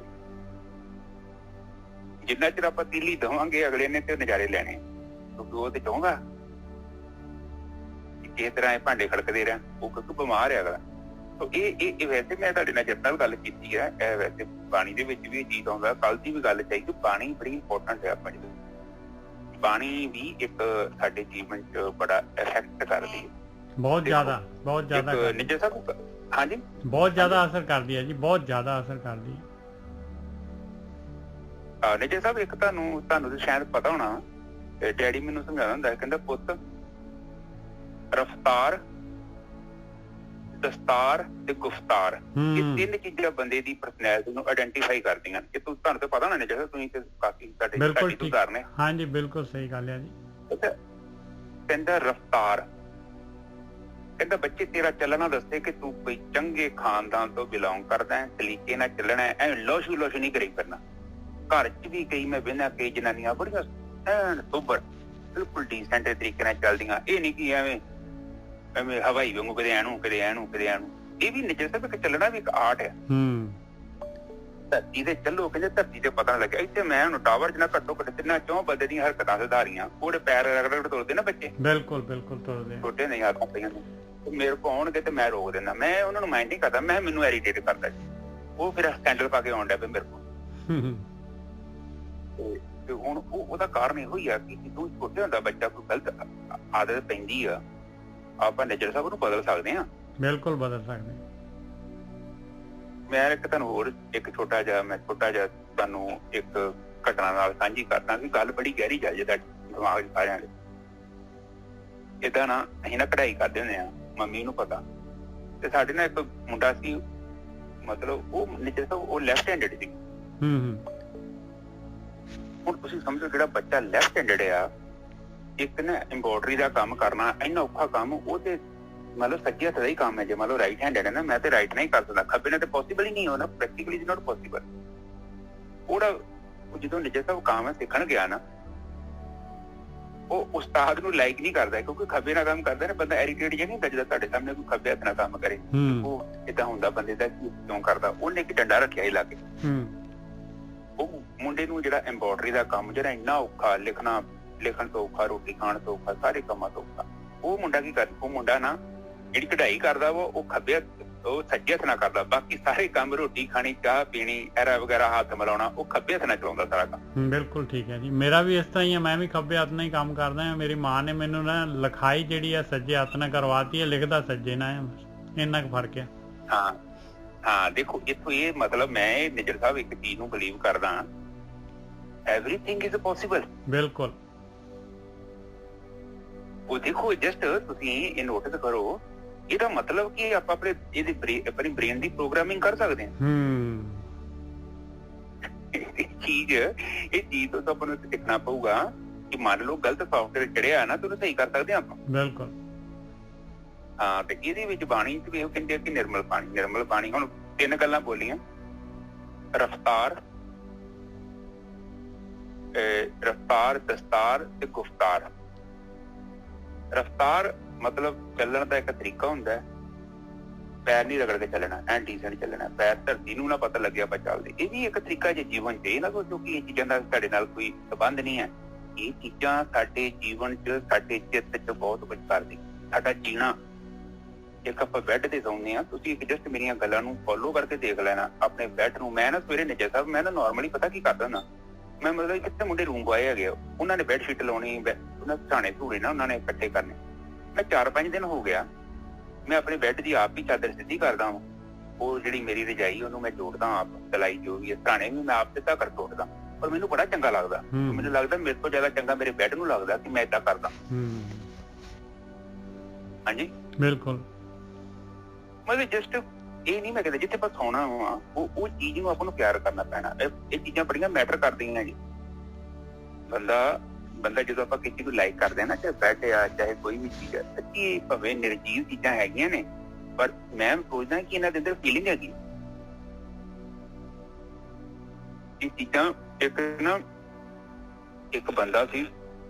ਜਿੰਨਾ ਚਿਰ ਆਪਾਂ ਤੀਲੀ ਦੇਵਾਂਗੇ ਅਗਲੇ ਨੇ ਤੇ ਨਜ਼ਾਰੇ ਲੈਣੇ, ਕਿਉਂਕਿ ਉਹ ਤੇ ਚਾਹੁੰਦਾ ਇਸ ਤਰ੍ਹਾਂ ਇਹ ਭਾਂਡੇ ਖੜਕਦੇ ਰਹਿਣ, ਉਹ ਕਿਉਂਕਿ ਬਿਮਾਰ ਹੈ ਅਗਲਾ। ਇਹ ਵੈਸੇ ਮੈਂ ਤੁਹਾਡੇ ਨਾਲ ਜਨਰਲ ਗੱਲ ਕੀਤੀ ਹੈ। ਇਹ ਵੈਸੇ ਪਾਣੀ ਦੇ ਵਿੱਚ ਵੀ ਇਹ ਚੀਜ਼ ਆਉਂਦਾ। ਕੱਲ ਦੀ ਵੀ ਗੱਲ ਚਾਹੀਦੀ, ਪਾਣੀ ਬੜੀ ਇੰਪੋਰਟੈਂਟ ਹੈ ਆਪਾਂ ਨੂੰ। ਪਾਣੀ ਵੀ ਇੱਕ ਸਾਡੇ ਜੀਵਨ ਚ ਬੜਾ ਇਫੈਕਟ ਕਰਦੀ ਹੈ, ਬਹੁਤ ਜ਼ਿਆਦਾ ਨਿੱਜਰ ਸਾਹਿਬ। ਹਾਂਜੀ, ਬਹੁਤ ਜ਼ਿਆਦਾ ਅਸਰ ਕਰਦੀ ਹੈ ਜੀ, ਬਹੁਤ ਜ਼ਿਆਦਾ ਅਸਰ ਕਰਦੀ ਹੈ। ਨਿੱਜਰ ਸਾਹਿਬ ਇੱਕ ਤੁਹਾਨੂੰ ਸ਼ਾਇਦ ਪਤਾ ਹੋਣਾ, ਡੈਡੀ ਮੈਨੂੰ ਸਮਝਾਉਂਦਾ ਹੁੰਦਾ, ਕਹਿੰਦਾ ਪੁੱਤ ਰਫਤਾਰ, ਦਸਤਾਰ ਤੇ ਗੁਫਤਾਰ, ਇਹ 3 ਚੀਜ਼ਾਂ ਬੰਦੇ ਦੀ ਪਰਸਨੈਲਿਟੀ ਨੂੰ ਆਇਡੈਂਟੀਫਾਈ ਕਰਦੀਆਂ। ਇਹ ਤੁਹਾਨੂੰ ਤਾਂ ਪਤਾ ਹੋਣਾ ਨਹੀਂ ਚਾਹੀਦਾ, ਤੁਸੀਂ ਤੇ ਕਾਫੀ ਤੁਹਾਡੀ ਉਦਾਹਰਨ ਹੈ। ਹਾਂਜੀ ਬਿਲਕੁਲ ਸਹੀ ਗੱਲ ਹੈ ਜੀ। ਕਹਿੰਦਾ ਰਫਤਾਰ, ਕਹਿੰਦਾ ਬੱਚੇ ਤੇਰਾ ਚੱਲਣਾ ਦੱਸੇ ਕਿ ਤੂੰ ਕੋਈ ਚੰਗੇ ਖਾਨਦਾਨ ਤੋਂ ਬਿਲੋਂਗ ਕਰਦਾ ਹੈ, ਤਰੀਕੇ ਨਾਲ ਚੱਲਣਾ ਹੈ, ਐਵੇਂ ਲੋਸ਼ੂ ਨਹੀਂ ਕਰੀ ਕਰਨਾ। ਘਰ ਚ ਵੀ ਕਈ ਮੈਂ ਵੇਖਦਾ ਕਈ ਜਨਾਨੀਆਂ ਬੜੀਆਂ ਐਨ ਸੋਬਰ ਬਿਲਕੁਲ ਡੀਸੈਂਟ ਤਰੀਕੇ ਨਾਲ ਚੱਲਦੀਆਂ। ਇਹ ਨਹੀਂ ਕਿ ਐਵੇਂ ਹਵਾਈ ਵਾਂਗੂ ਕਦੇ ਐਨੂੰ ਕਦੇ ਐਨੂੰ ਕਦੇ ਐਨੂੰ। ਇਹ ਵੀ ਨਿੱਜਰ ਸਾਹਿਬ ਇੱਕ ਚੱਲਣਾ ਵੀ ਇੱਕ ਆਰਟ ਹੈ। ਧਰਤੀ ਤੇ ਚੱਲੋ, ਕਹਿੰਦੇ ਧਰਤੀ ਤੇ ਪਤਾ ਲੱਗਿਆ। ਇੱਥੇ ਮੈਂ ਹੁਣ ਟਾਵਰ ਚ ਨਾ ਘੱਟੋ ਘੱਟ 3-4 ਬੰਦੇ ਦੀਆਂ ਹਰਕਤਾਂ ਸੁਧਾਰੀਆਂ। ਉਹਦੇ ਪੈਰ ਰਗੜ ਤੁਰਦੇ ਨਾ ਬੱਚੇ, ਬਿਲਕੁਲ ਤੁਰਦੇ, ਛੋਟੇ ਨਹੀਂ ਆਦਤਾਂ ਪਈਆਂ ਨੇ। ਮੇਰੇ ਕੋਲ ਆਉਣਗੇ ਤੇ ਮੈਂ ਰੋਕ ਦਿੰਦਾ। ਮੈਂ ਉਹਨਾਂ ਨੂੰ ਮਾਈਂਡ ਨਹੀਂ ਕਰਦਾ, ਮੈਂ ਮੈਨੂੰ ਐਰੀਟੇਟ ਕਰਦਾ ਜੀ। ਉਹ ਫਿਰ ਸਕੈਂਡਲ ਪਾ ਕੇ ਆਉਣ ਡਿਆ ਪਿਆ ਮੇਰੇ ਕੋਲ। ਤੇ ਹੁਣ ਉਹਦਾ ਕਾਰਨ ਇਹੋ ਹੀ ਆ ਕਿ ਜਦੋਂ ਛੋਟੇ ਹੁੰਦਾ ਬੱਚਾ ਕੋਈ ਗਲਤ ਆਦਤ ਪੈਂਦੀ ਆ, ਆਪਾਂ ਨਿੱਜਰ ਸਾਹਿਬ ਨੂੰ ਬਦਲ ਸਕਦੇ ਹਾਂ। ਬਿਲਕੁਲ ਬਦਲ ਸਕਦੇ। ਮੈਂ ਤੁਹਾਨੂੰ ਹੋਰ ਇੱਕ ਛੋਟਾ ਜਿਹਾ ਤੁਹਾਨੂੰ ਇੱਕ ਘਟਨਾ ਨਾਲ ਸਾਂਝੀ ਕਰਦਾ ਕਿ ਗੱਲ ਬੜੀ ਗਹਿਰੀ ਜਾ ਜੇ ਤੁਹਾਡੇ ਦਿਮਾਗ 'ਚ ਸਾਰਿਆਂ ਦੇ। ਏਦਾਂ ਨਾ ਅਸੀਂ ਨਾ ਕਢਾਈ ਕਰਦੇ ਹੁੰਦੇ ਆ, ਮੰਮੀ ਨੂੰ ਪਤਾ। ਤੇ ਸਾਡੇ ਨਾਲ ਇੱਕ ਮੁੰਡਾ ਸੀ, ਮਤਲਬ ਉਹ ਨਿੱਜਰ ਸਾਹਿਬ ਉਹ ਲੈਫਟ ਹੈਂਡਡ ਸੀ। ਹੁਣ ਤੁਸੀਂ ਸਮਝੋ ਜਿਹੜਾ ਬੱਚਾ ਲੈਫਟ ਹੈਂਡਡ ਆ, ਇੱਕ ਨਾ ਐਮਬੋਡਰੀ ਦਾ ਕੰਮ ਕਰਨਾ ਇੰਨਾ ਔਖਾ ਕੰਮ, ਉਹ ਤੇ ਮਤਲਬ ਸੱਜੇ ਹੱਥ ਦਾ ਹੀ ਕੰਮ ਹੈ। ਜੇ ਮਤਲਬ ਰਾਈਟ ਹੈਂਡਡ ਹੈ ਨਾ, ਮੈਂ ਤੇ ਰਾਈਟ ਨਹੀਂ ਕਰ ਸਕਦਾ, ਖੱਬੇ ਨਾਲ ਤੇ ਪੋਸੀਬਲ ਹੀ ਨਹੀਂ ਹੋਣਾ, ਪ੍ਰੈਕਟੀਕਲੀ ਇਜ਼ ਨਾਟ ਪੋਸੀਬਲ। ਉਹਦਾ ਜਦੋਂ ਨਿੱਜਰ ਸਾਹਿਬ ਕੰਮ ਸਿੱਖਣ ਗਿਆ ਨਾ, ਉਹ ਉਸਤਾਦ ਨੂੰ ਲਾਈਕ ਨਹੀਂ ਕਰਦਾ, ਕਿਉਂਕਿ ਖੱਬੇ ਨਾਲ ਕੰਮ ਕਰਦਾ ਨਾ ਬੰਦਾ ਐਰੀਟੇਟ ਜਿਹਾ ਨਹੀਂ ਹੁੰਦਾ ਜਦੋਂ ਤੁਹਾਡੇ ਸਾਹਮਣੇ ਕੋਈ ਖੱਬੇ ਹੱਥ ਨਾਲ ਕੰਮ ਕਰੇ। ਉਹ ਏਦਾਂ ਹੁੰਦਾ ਬੰਦੇ ਦਾ ਕਿਉਂ ਕਰਦਾ। ਉਹਨੇ ਇੱਕ ਡੰਡਾ ਰੱਖਿਆ ਹੀ ਲਾ ਕੇ। ਉਹ ਮੁੰਡੇ ਨੂੰ ਜਿਹੜਾ ਐਮਬੋਡਰੀ ਦਾ ਕੰਮ ਜਿਹੜਾ ਇੰਨਾ ਔਖਾ, ਲਿਖਣ ਤੋਂ ਔਖਾ, ਰੋਟੀ ਖਾਣ ਤੋਂ ਔਖਾ, ਸਾਰੇ ਕੰਮਾਂ ਤੋਂ ਔਖਾ, ਉਹ ਮੁੰਡਾ ਕੀ ਕਰਦਾ, ਉਹ ਮੁੰਡਾ ਨਾ ਜਿਹੜੀ ਕਢਾਈ ਕਰਦਾ ਵਾ ਉਹ ਖੱਬੇ ਉਹ ਸੱਜੇ ਹੱਥ ਨਾਲ ਕਰਦਾ। ਬਾਕੀ ਸਾਰੇ ਕੰਮ, ਰੋਟੀ ਖਾਣੀ, ਚਾਹ ਪੀਣੀ, ਐਰਾ ਵਗੈਰਾ ਹੱਥ ਮਿਲਾਉਣਾ, ਉਹ ਖੱਬੇ ਹੱਥ ਨਾਲ ਚਲਾਉਂਦਾ ਸਾਰਾ ਕੰਮ। ਬਿਲਕੁਲ ਠੀਕ ਹੈ ਜੀ, ਮੇਰਾ ਵੀ ਇਸ ਤਰ੍ਹਾਂ ਹੀ ਹੈ। ਮੈਂ ਵੀ ਖੱਬੇ ਹੱਥ ਨਾਲ ਹੀ ਕੰਮ ਕਰਦਾ ਹਾਂ। ਮੇਰੀ ਮਾਂ ਨੇ ਮੈਨੂੰ ਨਾ ਲਿਖਾਈ ਜਿਹੜੀ ਆ ਸੱਜੇ ਹੱਥ ਨਾਲ ਕਰਵਾਤੀ ਹੈ, ਲਿਖਦਾ ਸੱਜੇ ਨਾਲ, ਇੰਨਾ ਕੁ ਫਰਕ ਹੈ। ਹਾਂ ਦੇਖੋ ਇੱਥੋਂ ਇਹ ਮਤਲਬ ਮੈਂ ਨਿੱਜਰ ਸਾਹਿਬ ਇੱਕ ਚੀਜ਼ ਨੂੰ ਬਲੀਵ ਕਰਦਾ, ਐਵਰੀਥਿੰਗ ਇਜ਼ ਪੋਸੀਬਲ। ਬਿਲਕੁਲ। ਉਹ ਦੇਖੋ ਜਸਟ ਤੁਸੀਂ ਇਹ ਨੋਟਿਸ ਕਰੋ, ਇਹਦਾ ਮਤਲਬ ਕਿ ਆਪਾਂ ਆਪਣੀ ਬ੍ਰੇਨ ਦੀ ਪ੍ਰੋਗਰਾਮਿੰਗ ਕਰ ਸਕਦੇ ਹਾਂ। ਇਹ ਚੀਜ਼ ਤੋਂ ਆਪਾਂ ਨੂੰ ਸਿੱਖਣਾ ਪਊਗਾ ਕਿ ਮੰਨ ਲਓ ਗਲਤ ਸੌਫਟਵੇਅਰ ਚੜਿਆ ਨਾ, ਤੁਹਾਨੂੰ ਸਹੀ ਕਰ ਸਕਦੇ ਆਪਾਂ। ਬਿਲਕੁਲ। ਹਾਂ, ਤੇ ਇਹਦੇ ਵਿੱਚ ਬਾਣੀ ਚ ਵੀ ਉਹ ਕਹਿੰਦੇ ਕਿ ਨਿਰਮਲ ਪਾਣੀ। ਹੁਣ 3 ਗੱਲਾਂ ਬੋਲੀਆਂ, ਰਫਤਾਰ, ਦਸਤਾਰ ਤੇ ਗੁਫਤਾਰ। ਰਫਤਾਰ ਮਤਲਬ ਚੱਲਣ ਦਾ ਇੱਕ ਤਰੀਕਾ ਹੁੰਦਾ ਹੈ, ਪੈਰ ਨਹੀਂ ਰਗੜ ਕੇ ਚੱਲਣਾ, ਐਨ ਡੀਸੈਂਟ ਚੱਲਣਾ, ਪੈਰ ਧਰਤੀ ਨੂੰ ਨਾ ਪਤਾ ਲੱਗਿਆ ਆਪਾਂ ਚੱਲਦੇ। ਇਹ ਵੀ ਇੱਕ ਤਰੀਕਾ ਜੇ ਜੀਵਨ ਚ। ਇਹ ਨਾ ਸੋਚੋ ਕਿ ਇਹ ਚੀਜ਼ਾਂ ਦਾ ਸਾਡੇ ਨਾਲ ਕੋਈ ਸੰਬੰਧ ਨਹੀਂ ਹੈ। ਇਹ ਚੀਜ਼ਾਂ ਸਾਡੇ ਜੀਵਨ ਚ, ਸਾਡੇ ਚਿੱਤ ਚ ਬਹੁਤ ਕੁਝ ਕਰਦੀ। ਸਾਡਾ ਜੀਣਾ, ਇੱਕ ਆਪਾਂ ਬੈੱਡ ਤੇ ਸੌਂਦੇ ਹਾਂ, ਤੁਸੀਂ ਇੱਕ ਜਸਟ ਮੇਰੀਆਂ ਗੱਲਾਂ ਨੂੰ ਫੋਲੋ ਕਰਕੇ ਦੇਖ ਲੈਣਾ ਆਪਣੇ ਬੈੱਡ ਨੂੰ। ਮੈਂ ਨਾ ਸਵੇਰੇ ਨਿੱਜਰ ਸਾਹਿਬ ਮੈਂ ਨਾ ਨੋਰਮਲੀ ਪਤਾ ਕੀ ਕਰਦਾ ਹੁੰਦਾ, ਮੈਂ ਮਤਲਬ ਕਿੱਥੇ ਮੁੰਡੇ ਰੂਮ ਬੁਆਏ ਹੈਗੇ, ਉਹਨਾਂ ਨੇ ਬੈੱਡ ਸ਼ੀਟ ਲਾਉਣੀ, ਉਹਨਾਂ ਸਰਾਣੇ ਧੂੜੇ ਨਾ ਉਹਨਾਂ ਨੇ ਇਕੱਠੇ ਕਰਨੇ। ਮੈਂ 4-5 ਦਿਨ ਹੋ ਗਿਆ, ਮੈਂ ਆਪਣੇ ਬੈੱਡ ਦੀ ਆਪ ਹੀ ਚਾਦਰ ਸਿੱਧੀ ਕਰਦਾ ਵਾਂ। ਉਹ ਜਿਹੜੀ ਮੇਰੀ ਰਜਾਈ ਉਹਨੂੰ ਮੈਂ ਜੋੜਦਾ ਆਪ, ਸਿਲਾਈ ਜੋ ਵੀ ਹੈ, ਸਰਾਣੇ ਵੀ ਮੈਂ ਆਪ ਸਿੱਧਾ ਕਰ ਤੋੜਦਾ। ਪਰ ਮੈਨੂੰ ਬੜਾ ਚੰਗਾ ਲੱਗਦਾ। ਮੈਨੂੰ ਲੱਗਦਾ ਮੇਰੇ ਤੋਂ ਜ਼ਿਆਦਾ ਚੰਗਾ ਮੇਰੇ ਬੈੱਡ ਨੂੰ ਲੱਗਦਾ ਕਿ ਮੈਂ ਏਦਾਂ ਕਰਦਾ। ਹਾਂਜੀ ਬਿਲਕੁਲ। ਮਤਲਬ ਜਸਟ ਇਹ ਨਹੀਂ ਮੈਂ ਕਹਿੰਦਾ ਜਿੱਥੇ ਆਪਾਂ ਸੌਣਾ ਵਾ ਉਹ ਚੀਜ਼ ਨੂੰ ਆਪਾਂ ਨੂੰ ਪਿਆਰ ਕਰਨਾ ਪੈਣਾ। ਇਹ ਚੀਜ਼ਾਂ ਬੜੀਆਂ ਮੈਟਰ ਕਰਦੀਆਂ ਜੀ। ਬੰਦਾ ਜਦੋਂ ਆਪਾਂ ਕਿਸੇ ਨੂੰ ਲਾਈਕ ਕਰਦੇ ਆ ਨਾ, ਚਾਹੇ ਬੈੱਡ ਆ ਚਾਹੇ ਕੋਈ ਵੀ ਚੀਜ਼ ਆ, ਸੱਚੀ ਭਾਵੇਂ ਨਿਰਜੀਵ ਚੀਜ਼ਾਂ ਹੈਗੀਆਂ ਨੇ, ਪਰ ਮੈਂ ਸੋਚਦਾ ਕਿ ਇਹਨਾਂ ਦੇ ਅੰਦਰ ਫੀਲਿੰਗ ਹੈਗੀ। ਇਹ ਚੀਜ਼ਾਂ ਇੱਕ ਬੰਦਾ ਸੀ,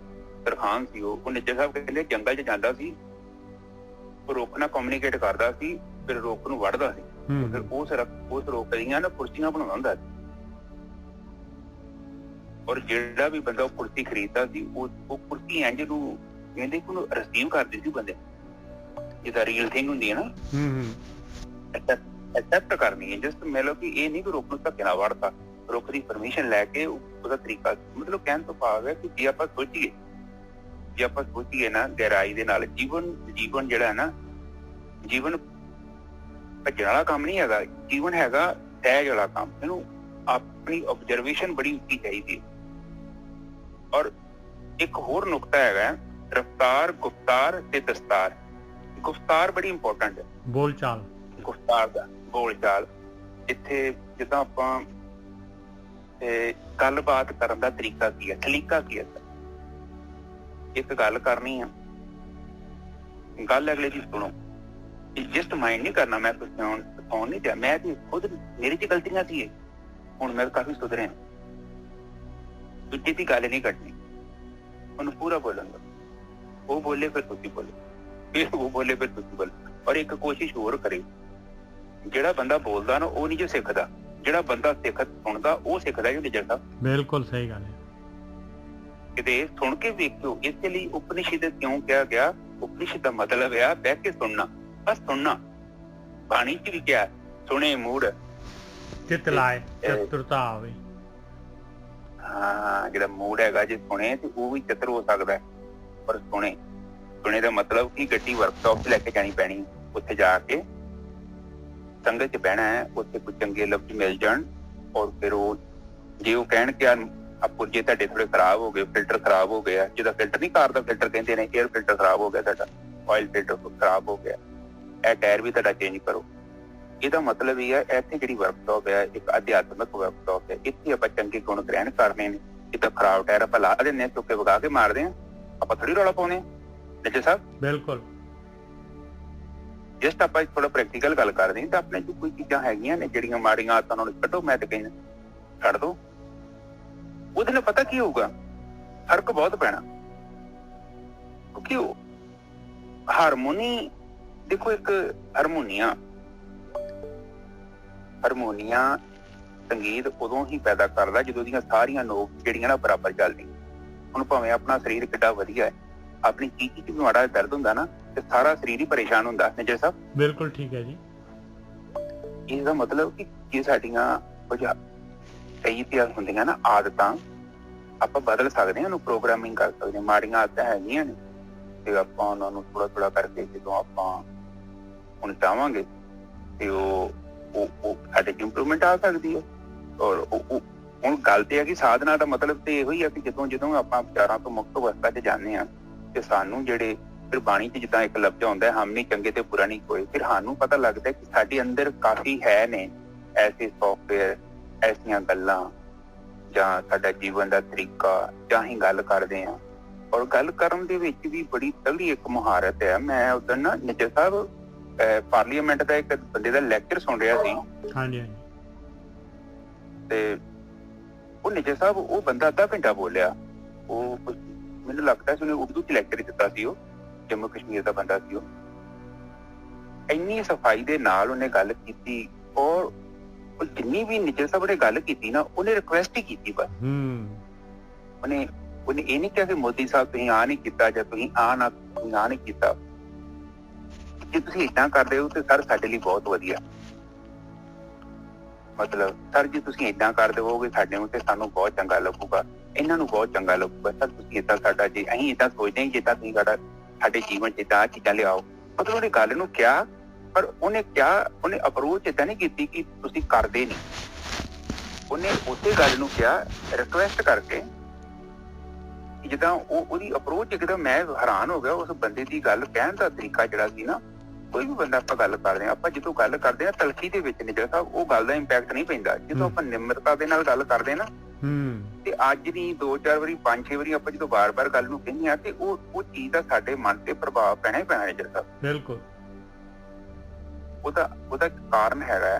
ਤਰਖਾਨ ਸੀ, ਉਹ ਨਿੱਜਰ ਸਾਹਿਬ ਕਹਿੰਦੇ ਜੰਗਲ 'ਚ ਜਾਂਦਾ ਸੀ, ਉਹ ਰੁੱਖ ਨਾਲ ਕਮਿਊਨੀਕੇਟ ਕਰਦਾ ਸੀ, ਫਿਰ ਰੁੱਖ ਨੂੰ ਵੱਢਦਾ ਸੀ, ਫਿਰ ਉਸ ਰੁੱਖ ਦੀਆਂ ਨਾ ਕੁਰਸੀਆਂ ਬਣਾਉਂਦਾ ਹੁੰਦਾ ਸੀ। ਔਰ ਜਿਹੜਾ ਵੀ ਬੰਦਾ ਉਹ ਕੁਰਸੀ ਖਰੀਦਦਾ ਸੀ ਉਹ ਕੁਰਸੀ ਇੰਝ ਨੂੰ ਕਹਿੰਦੇ ਕਿ ਉਹਨੂੰ ਰਿਸੀਵ ਕਰਦੀ ਸੀ ਬੰਦੇ, ਜਿੱਦਾਂ ਰੀਅਲ ਥਿੰਗ ਹੁੰਦੀ ਹੈ ਨਾ, ਐਕਸੈਪਟ ਕਰਨੀ ਹੈ। ਜਸਟ ਮਤਲਬ ਕਿ ਇਹ ਨਹੀਂ ਕਿ ਰੁੱਖ ਨੂੰ ਧੱਕੇ ਨਾਲ ਵੜਤਾ, ਰੁੱਖ ਦੀ ਪਰਮਿਸ਼ਨ ਲੈ ਕੇ ਉਹਦਾ ਤਰੀਕਾ, ਮਤਲਬ ਕਹਿਣ ਤੋਂ ਭਾਵ ਹੈ ਕਿ ਜੇ ਆਪਾਂ ਸੋਚੀਏ ਨਾ ਗਹਿਰਾਈ ਦੇ ਨਾਲ, ਜੀਵਨ ਜਿਹੜਾ ਹੈ ਨਾ, ਜੀਵਨ ਭੱਜਣ ਵਾਲਾ ਕੰਮ ਨਹੀਂ ਹੈਗਾ, ਜੀਵਨ ਹੈਗਾ ਸਹਿਜ ਵਾਲਾ ਕੰਮ। ਇਹਨੂੰ ਆਪਣੀ ਆਬਜ਼ਰਵੇਸ਼ਨ ਬੜੀ ਉੱਚੀ ਚਾਹੀਦੀ ਹੈ। ਔਰ ਇੱਕ ਹੋਰ ਨੁਕਤਾ ਹੈਗਾ ਰਫਤਾਰ, ਗੁਫਤਾਰ ਤੇ ਦਸਤਾਰ। ਗੁਫਤਾਰ ਬੜੀ ਇੰਪੋਰਟੈਂਟ ਹੈ, ਬੋਲਚਾਲ, ਗੁਫਤਾਰ ਦਾ ਬੋਲਚਾਲ। ਇੱਥੇ ਜਿੱਦਾਂ ਆਪਾਂ ਗੱਲਬਾਤ ਕਰਨ ਦਾ ਤਰੀਕਾ ਕੀ ਹੈ, ਸਲੀਕਾ ਕੀ ਹੈ। ਇੱਕ ਗੱਲ ਕਰਨੀ ਆ, ਗੱਲ ਅਗਲੇ ਦੀ ਸੁਣੋ, ਜਸਟ ਮਾਈਂਡ ਨਹੀਂ ਕਰਨਾ। ਮੈਂ ਕੁਛ ਸੁਣ ਨਹੀਂ ਦਿਆ, ਮੈਂ ਖੁਦ ਮੇਰੀ ਚ ਗਲਤੀਆਂ ਸੀ, ਹੁਣ ਮੈਂ ਕਾਫੀ ਸੁਧਰਿਆ। ਦੂਜੇ ਦੀ ਗੱਲ ਨਹੀਂ ਕੱਢਣੀ, ਉਹਨੂੰ ਪੂਰਾ ਬੋਲੂੰਗਾ। ਉਹ ਬੋਲੇ ਫਿਰ ਤੁਸੀਂ ਬੋਲੋ, ਫਿਰ ਉਹ ਬੋਲੇ ਫਿਰ ਤੁਸੀਂ ਬੋਲੋ। ਔਰ ਇੱਕ ਕੋਸ਼ਿਸ਼ ਹੋਰ ਕਰੇ, ਜਿਹੜਾ ਬੰਦਾ ਬੋਲਦਾ ਨਾ ਉਹ ਨਹੀਂ ਜੋ ਸਿੱਖਦਾ, ਜਿਹੜਾ ਬੰਦਾ ਸੁਣਦਾ ਉਹ ਸਿੱਖਦਾ। ਜੋ ਨਿਜਰ ਸਾਹਿਬ ਬਿਲਕੁਲ ਸਹੀ ਗੱਲ ਹੈ। ਕਿਤੇ ਸੁਣ ਕੇ ਵੇਖਿਓ। ਇਸੇ ਲਈ ਉਪਨਿਸ਼ਦ ਕਿਉਂ ਕਿਹਾ ਗਿਆ? ਉਪਨਿਸ਼ਦ ਦਾ ਮਤਲਬ ਹੈ ਬਹਿ ਕੇ ਸੁਣਨਾ, ਬਸ ਸੁਣਨਾ। ਬਾਣੀ ਚ ਵੀ ਕਿਹਾ ਸੁਣੇ ਮੂੜ ਚਿੱਤ ਲਾਏ, ਚਤੁਰਤਾ ਆਵੇ। ਹਾਂ, ਜਿਹੜਾ ਮੂਡ ਹੈਗਾ ਜੇ ਸੁਣੇ ਤੇ ਉਹ ਵੀ ਚਤਰ ਹੋ ਸਕਦਾ। ਪਰ ਸੁਣੇ ਦਾ ਮਤਲਬ ਕਿ ਗੱਡੀ ਵਰਕਸ਼ਾਪ 'ਚ ਲੈ ਕੇ ਜਾਣੀ ਪੈਣੀ, ਉੱਥੇ ਜਾ ਕੇ ਸੰਗਤ 'ਚ ਬਹਿਣਾ ਹੈ, ਉੱਥੇ ਕੁਝ ਚੰਗੇ ਲਫ਼ਜ਼ ਮਿਲ ਜਾਣ। ਔਰ ਫਿਰ ਉਹ ਜੇ ਉਹ ਕਹਿਣ ਕਿ ਆਪੋ ਜੇ ਤੁਹਾਡੇ ਥੋੜੇ ਖਰਾਬ ਹੋ ਗਏ, ਫਿਲਟਰ ਖਰਾਬ ਹੋ ਗਿਆ, ਜਿਹਦਾ ਫਿਲਟਰ ਨਹੀਂ, ਕਾਰ ਦਾ ਫਿਲਟਰ ਕਹਿੰਦੇ ਨੇ, ਏਅਰ ਫਿਲਟਰ ਖਰਾਬ ਹੋ ਗਿਆ ਤੁਹਾਡਾ, ਆਇਲ ਫਿਲਟਰ ਖਰਾਬ ਹੋ ਗਿਆ, ਇਹ ਟਾਇਰ ਵੀ ਤੁਹਾਡਾ ਚੇਂਜ ਕਰੋ। ਇਹਦਾ ਮਤਲਬ ਇਹ ਹੈ ਇੱਥੇ ਜਿਹੜੀ ਵਰਕਸ਼ਾਪ ਹੈ ਇੱਕ ਅਧਿਆਤਮਿਕ ਵਰਕਸ਼ਾਪ ਹੈ। ਇੱਥੇ ਆਪਾਂ ਚੰਗੇ ਗੁਣ ਗ੍ਰਹਿਣ ਕਰਨੇ ਨੇ। ਜਿੱਦਾਂ ਖਰਾਬ ਟਾਇਰ ਆਪਾਂ ਲਾ ਦਿੰਦੇ ਹਾਂ, ਚੁੱਕੇ ਵਗਾ ਕੇ ਮਾਰਦੇ ਹਾਂ, ਆਪਾਂ ਥੋੜੀ ਰੌਲਾ ਪਾਉਂਦੇ ਹਾਂ। ਨਿੱਜਰ ਸਾਹਿਬ ਬਿਲਕੁਲ। ਜਸਟ ਆਪਾਂ ਥੋੜਾ ਪ੍ਰੈਕਟੀਕਲ ਗੱਲ ਕਰਦੇ ਹਾਂ ਤਾਂ ਆਪਣੇ ਚ ਕੋਈ ਚੀਜ਼ਾਂ ਹੈਗੀਆਂ ਨੇ ਜਿਹੜੀਆਂ ਮਾੜੀਆਂ ਆਦਤਾਂ ਨੂੰ ਕੱਢੋ। ਮੈਂ ਤੇ ਕਹਿੰਦਾ ਛੱਡ ਦੋ। ਉਹਦੇ ਨਾਲ ਪਤਾ ਕੀ ਹੋਊਗਾ, ਫਰਕ ਬਹੁਤ ਪੈਣਾ। ਕਿਉਂਕਿ ਉਹ ਹਾਰਮੋਨੀ ਦੇਖੋ, ਇੱਕ ਹਾਰਮੋਨੀਆ ਸੰਗੀਤ ਉਦੋਂ ਹੀ ਪੈਦਾ ਕਰਦਾ ਜਦੋਂ ਦੀਆਂ ਸਾਰੀਆਂ ਨੋਕ ਜਿਹੜੀਆਂ ਨਾ ਬਰਾਬਰ ਚੱਲਦੀਆਂ। ਹੁਣ ਭਾਵੇਂ ਆਪਣਾ ਸਰੀਰ ਕਿੱਡਾ ਵਧੀਆ ਹੈ, ਆਪਣੀ ਚੀਜ਼ ਚ ਮਾੜਾ ਦਰਦ ਹੁੰਦਾ ਨਾ ਤੇ ਸਾਰਾ ਸਰੀਰ ਹੀ ਪਰੇਸ਼ਾਨ ਹੁੰਦਾ। ਨਿੱਜਰ ਸਾਹਿਬ ਬਿਲਕੁਲ ਠੀਕ ਹੈ ਜੀ। ਇਸਦਾ ਮਤਲਬ ਕਿ ਜੇ ਸਾਡੀਆਂ ਕੁਝ ਕਈ ਹੁੰਦੀਆਂ ਨਾ ਆਦਤਾਂ, ਆਪਾਂ ਬਦਲ ਸਕਦੇ ਹਾਂ, ਉਹਨੂੰ ਪ੍ਰੋਗਰਾਮਿੰਗ ਕਰ ਸਕਦੇ ਹਾਂ। ਮਾੜੀਆਂ ਆਦਤਾਂ ਹੈਗੀਆਂ ਨੇ ਤੇ ਆਪਾਂ ਉਹਨਾਂ ਨੂੰ ਥੋੜਾ ਕਰਕੇ ਜਦੋਂ ਆਪਾਂ ਹੁਣ ਚਾਹਾਂਗੇ ਤੇ ਉਹ ਸਾਡੇ ਚ ਇੰਪਰੂਵਮੈਂਟ ਆ ਸਕਦੀ ਹੈ। ਔਰ ਹੁਣ ਗੱਲ ਤੇ ਹੈ ਕਿ ਸਾਧਨਾ ਦਾ ਮਤਲਬ ਤੇ ਇਹੋ ਹੀ ਹੈ ਕਿ ਜਦੋਂ ਆਪਾਂ ਵਿਚਾਰਾਂ ਤੋਂ ਮੁਕਤ ਅਵਸਥਾ 'ਚ ਜਾਂਦੇ ਹਾਂ ਤੇ ਸਾਨੂੰ ਜਿਹੜੇ ਫਿਰ ਬਾਣੀ 'ਚ ਜਿੱਦਾਂ ਇੱਕ ਲਫ਼ਜ਼ ਆਉਂਦਾ ਹਮ ਨਹੀਂ ਚੰਗੇ ਤੇ ਬੁਰਾ ਨਹੀਂ ਕੋਈ, ਫਿਰ ਸਾਨੂੰ ਪਤਾ ਲੱਗਦਾ ਕਿ ਸਾਡੇ ਅੰਦਰ ਕਾਫੀ ਹੈ ਨੇ ਐਸੇ ਸੌਫਟਵੇਅਰ, ਐਸੀਆਂ ਗੱਲਾਂ ਜਾਂ ਸਾਡਾ ਜੀਵਨ ਦਾ ਤਰੀਕਾ, ਜਾਂ ਹੀ ਗੱਲ ਕਰਦੇ ਹਾਂ। ਔਰ ਗੱਲ ਕਰਨ ਦੇ ਵਿੱਚ ਵੀ ਬੜੀ ਤਗੜੀ ਇੱਕ ਮੁਹਾਰਤ ਹੈ। ਮੈਂ ਉਦੋਂ ਨਾ ਨਿੱਜਰ ਸਾਹਿਬ ਪਾਰਲੀਮੈਂਟ ਦਾ ਇੱਕ ਬੰਦੇ ਦਾ ਲੈਕਚਰ ਸੁਣ ਰਿਹਾ ਸੀ। ਹਾਂਜੀ। ਤੇ ਉਹ ਨਿੱਜਰ ਸਾਹਿਬ ਉਹ ਬੰਦਾ ਅੱਧਾ ਘੰਟਾ ਬੋਲਿਆ। ਉਹ ਮੈਨੂੰ ਲੱਗਦਾ ਸੀ ਉਹਨੇ ਉਰਦੂ 'ਚ ਲੈਕਚਰ ਦਿੱਤਾ ਸੀ। ਉਹ ਜੰਮੂ ਕਸ਼ਮੀਰ ਦਾ ਬੰਦਾ ਸੀ। ਉਹ ਇੰਨੀ ਸਫਾਈ ਦੇ ਨਾਲ ਉਹਨੇ ਗੱਲ ਕੀਤੀ। ਔਰ ਜਿੰਨੀ ਵੀ ਨਿੱਜਰ ਸਾਹਿਬ ਨੇ ਗੱਲ ਕੀਤੀ ਨਾ, ਉਹਨੇ ਰਿਕੁਐਸਟ ਹੀ ਕੀਤੀ ਬਸ। ਉਹਨੇ ਇਹ ਨਹੀਂ ਕਿਹਾ ਕਿ ਮੋਦੀ ਸਾਹਿਬ ਤੁਸੀਂ ਆ ਨਹੀਂ ਕੀਤਾ ਜਾਂ ਤੁਸੀਂ ਆ ਨਹੀਂ ਕੀਤਾ। ਜੇ ਤੁਸੀਂ ਏਦਾਂ ਕਰਦੇ ਹੋ ਤੇ ਸਰ ਸਾਡੇ ਲਈ ਬਹੁਤ ਵਧੀਆ। ਮਤਲਬ ਸਰ ਜੇ ਤੁਸੀਂ ਏਦਾਂ ਕਰ ਦੇਵੋਗੇ ਸਾਡੇ ਨੂੰ ਤੇ ਸਾਨੂੰ ਬਹੁਤ ਚੰਗਾ ਲੱਗੂਗਾ, ਇਹਨਾਂ ਨੂੰ ਬਹੁਤ ਚੰਗਾ ਲੱਗੂਗਾ। ਸਰ ਤੁਸੀਂ ਏਦਾਂ ਸਾਡਾ ਜੇ ਅਸੀਂ ਏਦਾਂ ਸੋਚਦੇ ਹਾਂ ਜਿੱਦਾਂ ਤੁਸੀਂ ਸਾਡੇ ਜੀਵਨ ਚ ਏਦਾਂ ਚੀਜ਼ਾਂ ਲਿਆਓ। ਮਤਲਬ ਉਹਨੇ ਗੱਲ ਨੂੰ ਕਿਹਾ, ਪਰ ਉਹਨੇ ਅਪਰੋਚ ਏਦਾਂ ਨਹੀਂ ਕੀਤੀ ਕਿ ਤੁਸੀਂ ਕਰਦੇ ਨਹੀਂ। ਉਹਨੇ ਉਸੇ ਗੱਲ ਨੂੰ ਕਿਹਾ ਰਿਕੁਐਸਟ ਕਰਕੇ। ਜਿੱਦਾਂ ਉਹਦੀ ਅਪਰੋਚ ਇੱਕਦਮ ਮੈਂ ਹੈਰਾਨ ਹੋ ਗਿਆ। ਉਸ ਬੰਦੇ ਦੀ ਗੱਲ ਕਹਿਣ ਦਾ ਤਰੀਕਾ ਜਿਹੜਾ ਸੀ ਨਾ, ਕੋਈ ਵੀ ਬੰਦਾ ਆਪਾਂ ਗੱਲ ਕਰਦੇ ਹਾਂ, ਆਪਾਂ ਜਦੋਂ ਗੱਲ ਕਰਦੇ ਹਾਂ ਤਲਖੀ ਦੇ ਵਿੱਚ ਨਿਜਰ ਸਾਹਿਬ ਉਹ ਗੱਲ ਦਾ ਇੰਪੈਕਟ ਨਹੀਂ ਪੈਂਦਾ। ਜਦੋਂ ਆਪਾਂ ਨਿਮਰਤਾ ਦੇ ਨਾਲ ਗੱਲ ਕਰਦੇ ਨਾ, ਤੇ ਅੱਜ ਨਹੀਂ 2-4 ਵਾਰੀ 5-6 ਵਾਰੀ ਆਪਾਂ ਜਦੋਂ ਵਾਰ-ਵਾਰ ਗੱਲ ਨੂੰ ਕਹਿੰਦੇ ਆ ਤੇ ਉਹ ਚੀਜ਼ ਦਾ ਸਾਡੇ ਮਨ ਤੇ ਪ੍ਰਭਾਵ ਪੈਣਾ ਹੀ ਪੈਣਾ ਨਿਜਰ ਸਾਹਿਬ। ਬਿਲਕੁਲ। ਉਹਦਾ ਕਾਰਨ ਹੈਗਾ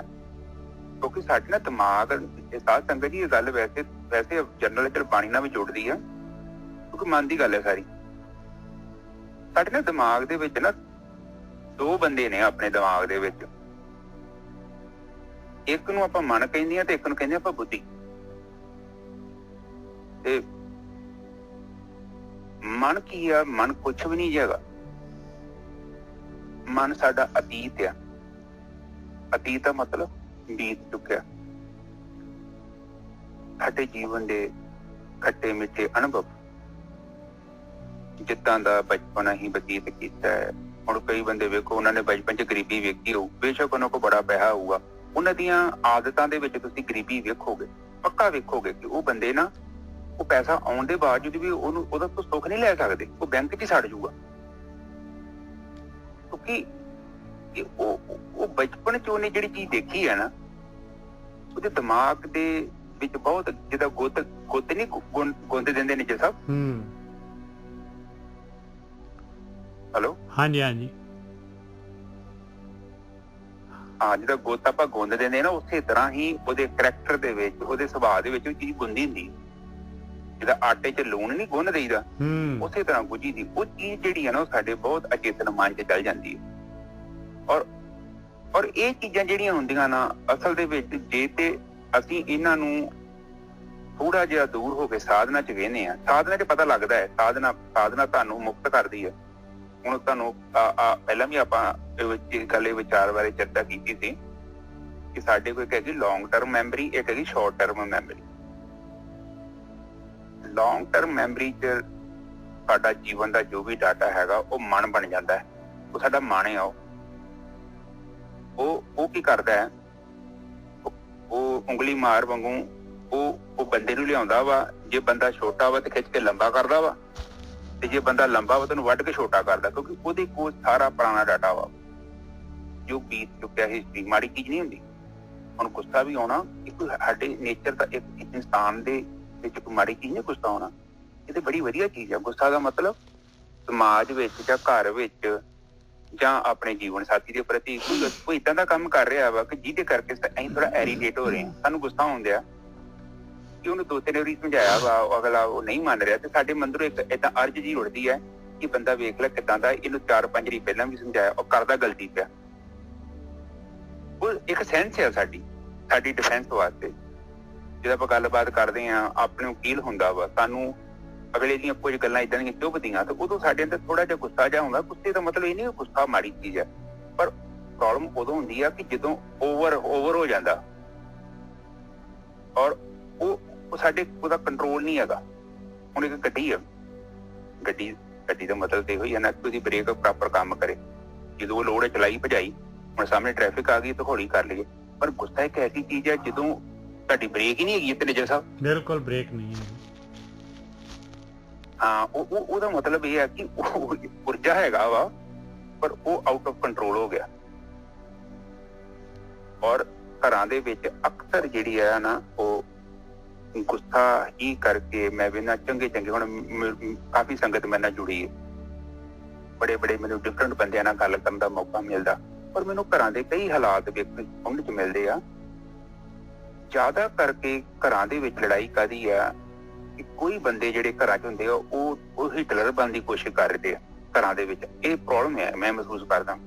ਕਿਉਂਕਿ ਸਾਡੇ ਨਾ ਦਿਮਾਗ ਸਾਧ ਸੰਗਤ ਜੀ, ਇਹ ਗੱਲ ਵੈਸੇ ਜਨਰਲ ਚ ਬਾਣੀ ਨਾਲ ਵੀ ਜੁੜਦੀ ਆ ਕਿਉਂਕਿ ਮਨ ਦੀ ਗੱਲ ਹੈ ਸਾਰੀ। ਸਾਡੇ ਨਾ ਦਿਮਾਗ ਦੇ ਵਿੱਚ ਨਾ 2 ਬੰਦੇ ਨੇ ਆਪਣੇ ਦਿਮਾਗ ਦੇ ਵਿੱਚ, ਇੱਕ ਨੂੰ ਆਪਾਂ ਮਨ ਕਹਿੰਦੇ ਆ ਤੇ ਇੱਕ ਨੂੰ ਕਹਿੰਦੇ ਆਪਾਂ ਬੁੱਧੀ। ਤੇ ਮਨ ਕੀ ਆ? ਮਨ ਕੁਛ ਵੀ ਨਹੀਂ ਹੈਗਾ। ਮਨ ਸਾਡਾ ਅਤੀਤ ਆ। ਅਤੀਤ ਦਾ ਮਤਲਬ ਬੀਤ ਚੁੱਕਿਆ, ਸਾਡੇ ਜੀਵਨ ਦੇ ਖੱਟੇ ਮਿੱਠੇ ਅਨੁਭਵ, ਜਿੱਦਾਂ ਦਾ ਬਚਪਨ ਅਸੀਂ ਬਤੀਤ ਕੀਤਾ ਹੈ। ਹੁਣ ਕਈ ਬੰਦੇ ਵੇਖੋ, ਉਹਨਾਂ ਨੇ ਬਚਪਨ ਚ ਗਰੀਬੀ ਵੇਖੀ ਹੋਊ, ਬੇਸ਼ੱਕ ਉਹਨਾਂ ਕੋਲ ਬੜਾ ਪੈਸਾ ਹੋਊਗਾ, ਉਹਨਾਂ ਦੀਆਂ ਆਦਤਾਂ ਦੇ ਵਿੱਚ ਤੁਸੀਂ ਗਰੀਬੀ ਵੇਖੋਗੇ, ਪੱਕਾ ਵੇਖੋਗੇ ਕਿ ਉਹ ਬੰਦੇ ਨਾ, ਉਹ ਪੈਸਾ ਆਉਣ ਦੇ ਬਾਵਜੂਦ ਵੀ ਉਹਦਾ ਤੋਂ ਸੁੱਖ ਨਹੀਂ ਲੈ ਸਕਦੇ, ਉਹ ਬੈਂਕ 'ਚ ਹੀ ਸੜ ਜਾਊਗਾ। ਕਿਉਂਕਿ ਉਹ ਬਚਪਨ ਚ ਉਹਨੇ ਜਿਹੜੀ ਚੀਜ਼ ਦੇਖੀ ਹੈ ਨਾ, ਉਹਦੇ ਦਿਮਾਗ ਦੇ ਵਿੱਚ ਬਹੁਤ ਜਿੱਦਾਂ ਗੁੱਤ ਨਹੀਂ ਗੁੰਦ ਦਿੰਦੇ ਨੇ ਸਾਹਿਬ। ਹੈਲੋ, ਹਾਂਜੀ ਹਾਂਜੀ, ਹਾਂ, ਜਿੱਦਾਂ ਗੁੱਤ ਆਪਾਂ ਗੁੰਦ ਦਿੰਦੇ ਨਾ, ਉਸੇ ਤਰ੍ਹਾਂ ਹੀ ਉਹਦੇ ਕਰੈਕਟਰ ਦੇ ਵਿੱਚ, ਉਹਦੇ ਸੁਭਾਅ ਦੇ ਵਿੱਚ ਉਹ ਚੀਜ਼ ਗੁੰਦੀ ਹੁੰਦੀ। ਜਿੱਦਾਂ ਆਟੇ 'ਚ ਲੂਣ ਨਹੀਂ ਗੁੰਨ ਦੇਈਦਾ, ਉਸੇ ਤਰ੍ਹਾਂ ਗੁੱਝੀ ਦੀ ਉਹ ਚੀਜ਼ ਜਿਹੜੀ ਹੈ ਨਾ, ਉਹ ਸਾਡੇ ਬਹੁਤ ਅਚੇਤਨ ਮਨ 'ਚ ਚੱਲ ਜਾਂਦੀ ਹੈ। ਔਰ ਇਹ ਚੀਜ਼ਾਂ ਜਿਹੜੀਆਂ ਹੁੰਦੀਆਂ ਨਾ, ਅਸਲ ਦੇ ਵਿੱਚ ਜੇ ਤੇ ਅਸੀਂ ਇਹਨਾਂ ਨੂੰ ਥੋੜਾ ਜਿਹਾ ਦੂਰ ਹੋ ਕੇ ਸਾਧਨਾ 'ਚ ਵੇਖਦੇ ਹਾਂ, ਸਾਧਨਾ 'ਚ ਪਤਾ ਲੱਗਦਾ ਹੈ ਸਾਧਨਾ ਤੁਹਾਨੂੰ ਮੁਕਤ ਕਰਦੀ ਹੈ। ਹੁਣ ਤੁਹਾਨੂੰ ਪਹਿਲਾਂ ਵੀ ਆਪਾਂ ਗੱਲ ਵਿਚਾਰ ਬਾਰੇ ਚਰਚਾ ਕੀਤੀ ਸੀ ਕਿ ਸਾਡੇ ਕੋਲ ਇੱਕ ਹੈਗੀ ਲੌਂਗ ਟਰਮ ਮੈਮਰੀ, ਇੱਕ ਹੈਗੀ short term memory. Long term memory 'ਚ ਸਾਡਾ ਜੀਵਨ ਦਾ ਜੋ ਵੀ ਡਾਟਾ ਹੈਗਾ ਉਹ ਮਨ ਬਣ ਜਾਂਦਾ ਹੈ, ਉਹ ਸਾਡਾ ਮਨ ਹੈ। ਉਹ ਕੀ ਕਰਦਾ ਹੈ, ਉਹ ਉਂਗਲੀ ਮਾਰ ਵਾਂਗੂ ਉਹ ਬੰਦੇ ਨੂੰ ਲਿਆਉਂਦਾ ਵਾ। ਜੇ ਬੰਦਾ ਛੋਟਾ ਵਾ ਤੇ ਖਿੱਚ ਕੇ ਲੰਬਾ ਕਰਦਾ ਵਾ, ਤੇ ਜੇ ਬੰਦਾ ਲੰਬਾ ਵਾ ਤੇ ਉਹਨੂੰ ਵੱਢ ਕੇ ਛੋਟਾ ਕਰਦਾ, ਕਿਉਂਕਿ ਉਹਦੇ ਕੋਲ ਸਾਰਾ ਪੁਰਾਣਾ ਡਾਟਾ ਵਾ ਜੋ ਬੀਤ ਚੁੱਕਿਆ। ਹਿਸਟਰੀ ਮਾੜੀ ਚੀਜ਼ ਨਹੀਂ ਹੁੰਦੀ। ਹੁਣ ਗੁੱਸਾ ਵੀ ਆਉਣਾ ਇੱਕ ਸਾਡੇ ਨੇਚਰ ਦਾ, ਇੱਕ ਇਨਸਾਨ ਦੇ ਵਿੱਚ ਕੋਈ ਮਾੜੀ ਚੀਜ਼ ਨਹੀਂ ਗੁੱਸਾ ਆਉਣਾ, ਇਹ ਤੇ ਬੜੀ ਵਧੀਆ ਚੀਜ਼ ਆ। ਗੁੱਸਾ ਦਾ ਮਤਲਬ ਸਮਾਜ ਵਿੱਚ ਜਾਂ ਘਰ ਵਿੱਚ ਜਾਂ ਆਪਣੇ ਜੀਵਨ ਸਾਥੀ ਦੇ ਪ੍ਰਤੀ ਕੋਈ ਏਦਾਂ ਦਾ ਕੰਮ ਕਰ ਰਿਹਾ ਵਾ ਕਿ ਜਿਹਦੇ ਕਰਕੇ ਅਸੀਂ ਥੋੜਾ ਐਰੀਟੇਟ ਹੋ ਰਹੇ ਹਾਂ, ਸਾਨੂੰ ਗੁੱਸਾ ਆਉਂਦਾ ਕਿ ਉਹਨੂੰ 2-3 ਵਾਰੀ ਸਮਝਾਇਆ ਵਾ, ਅਗਲਾ ਉਹ ਨਹੀਂ ਮੰਨ ਰਿਹਾ, ਤੇ ਸਾਡੇ ਮੰਦਰੋਂ ਇੱਕ ਏਦਾਂ ਅਰਜ਼ ਜੀ ਉੱਠਦੀ ਹੈ ਕਿ ਬੰਦਾ ਵੇਖ ਲੈ ਕਿੱਦਾਂ ਦਾ, ਇਹਨੂੰ 4-5 ਵਾਰੀ ਪਹਿਲਾਂ ਵੀ ਸਮਝਾਇਆ, ਉਹ ਕਰਦਾ ਗਲਤੀ ਪਿਆ। ਉਹ ਇੱਕ ਸੈਂਸ ਹੈ ਸਾਡੀ ਡਿਫੈਂਸ ਵਾਸਤੇ। ਜਦੋਂ ਆਪਾਂ ਗੱਲਬਾਤ ਕਰਦੇ ਹਾਂ, ਆਪਣੇ ਨੂੰ ਫੀਲ ਹੁੰਦਾ ਵਾ, ਸਾਨੂੰ ਅਗਲੇ ਦੀਆਂ ਕੁਝ ਗੱਲਾਂ ਏਦਾਂ ਦੀਆਂ ਚੁੱਭਦੀਆਂ, ਤੇ ਉਦੋਂ ਸਾਡੇ ਅੰਦਰ ਥੋੜਾ ਜਿਹਾ ਗੁੱਸਾ ਜਿਹਾ ਹੁੰਦਾ। ਗੁੱਸੇ ਦਾ ਮਤਲਬ ਇਹ ਨਹੀਂ ਕਿ ਗੁੱਸਾ ਮਾੜੀ ਚੀਜ਼ ਹੈ, ਪਰ ਪ੍ਰੋਬਲਮ ਉਦੋਂ ਹੁੰਦੀ ਆ ਕਿ ਜਦੋਂ ਓਵਰ ਹੋ ਜਾਂਦਾ, ਔਰ ਉਹ ਸਾਡੇ ਉਹਦਾ ਕੰਟਰੋਲ ਨਹੀਂ ਹੈਗਾ। ਹੁਣ ਇੱਕ ਗੱਡੀ ਆ, ਗੱਡੀ ਦਾ ਮਤਲਬ ਇਹੋ ਹੀ ਹੈ ਨਾ ਕਿ ਉਹਦੀ ਬ੍ਰੇਕ ਪ੍ਰੋਪਰ ਕੰਮ ਕਰੇ। ਜਦੋਂ ਉਹ ਲੋੜ ਚਲਾਈ ਭਜਾਈ, ਹੁਣ ਸਾਹਮਣੇ ਟ੍ਰੈਫਿਕ ਆ ਗਈ ਤਾਂ ਹੌਲੀ ਕਰ ਲਈਏ। ਪਰ ਗੁੱਸਾ ਇੱਕ ਐਸੀ ਚੀਜ਼ ਹੈ ਜਦੋਂ ਤੁਹਾਡੀ ਬ੍ਰੇਕ ਹੀ ਨਹੀਂ ਹੈਗੀ ਤੇ ਨਿਜਰ ਸਾਹਿਬ, ਬਿਲਕੁਲ ਬ੍ਰੇਕ ਨਹੀਂ ਹੈ। ਹਾਂ, ਉਹਦਾ ਮਤਲਬ ਇਹ ਹੈ ਕਿ ਉਹ ਊਰਜਾ ਹੈਗਾ ਵਾ, ਪਰ ਉਹ ਆਊਟ ਆਫ ਕੰਟਰੋਲ ਹੋ ਗਿਆ। ਔਰ ਘਰਾਂ ਦੇ ਵਿੱਚ ਅਕਸਰ ਜਿਹੜੀ ਹੈ ਨਾ, ਉਹ ਗੁੱਸਾ ਹੀ ਕਰਕੇ ਮੈਂ ਵੀ ਨਾ ਚੰਗੇ ਹੁਣ ਕਾਫੀ ਸੰਗਤ ਮੇਰੇ ਨਾਲ ਜੁੜੀ ਹੈ, ਬੜੇ ਮੈਨੂੰ ਡਿਫਰੈਂਟ ਬੰਦਿਆਂ ਨਾਲ ਗੱਲ ਕਰਨ ਦਾ ਮੌਕਾ ਮਿਲਦਾ, ਪਰ ਮੈਨੂੰ ਘਰਾਂ ਦੇ ਕਈ ਹਾਲਾਤ ਵੇਖਣ ਚ ਮਿਲਦੇ ਆ। ਜ਼ਿਆਦਾ ਕਰਕੇ ਘਰਾਂ ਦੇ ਵਿੱਚ ਲੜਾਈ ਕਾਹਦੀ ਆ ਕਿ ਕੋਈ ਬੰਦੇ ਜਿਹੜੇ ਘਰਾਂ ਚ ਹੁੰਦੇ ਆ ਉਹ ਹਿਟਲਰ ਬਣਨ ਦੀ ਕੋਸ਼ਿਸ਼ ਕਰ ਰਹੇ ਆ ਘਰਾਂ ਦੇ ਵਿੱਚ। ਇਹ ਪ੍ਰੋਬਲਮ ਹੈ, ਮੈਂ ਮਹਿਸੂਸ ਕਰਦਾ।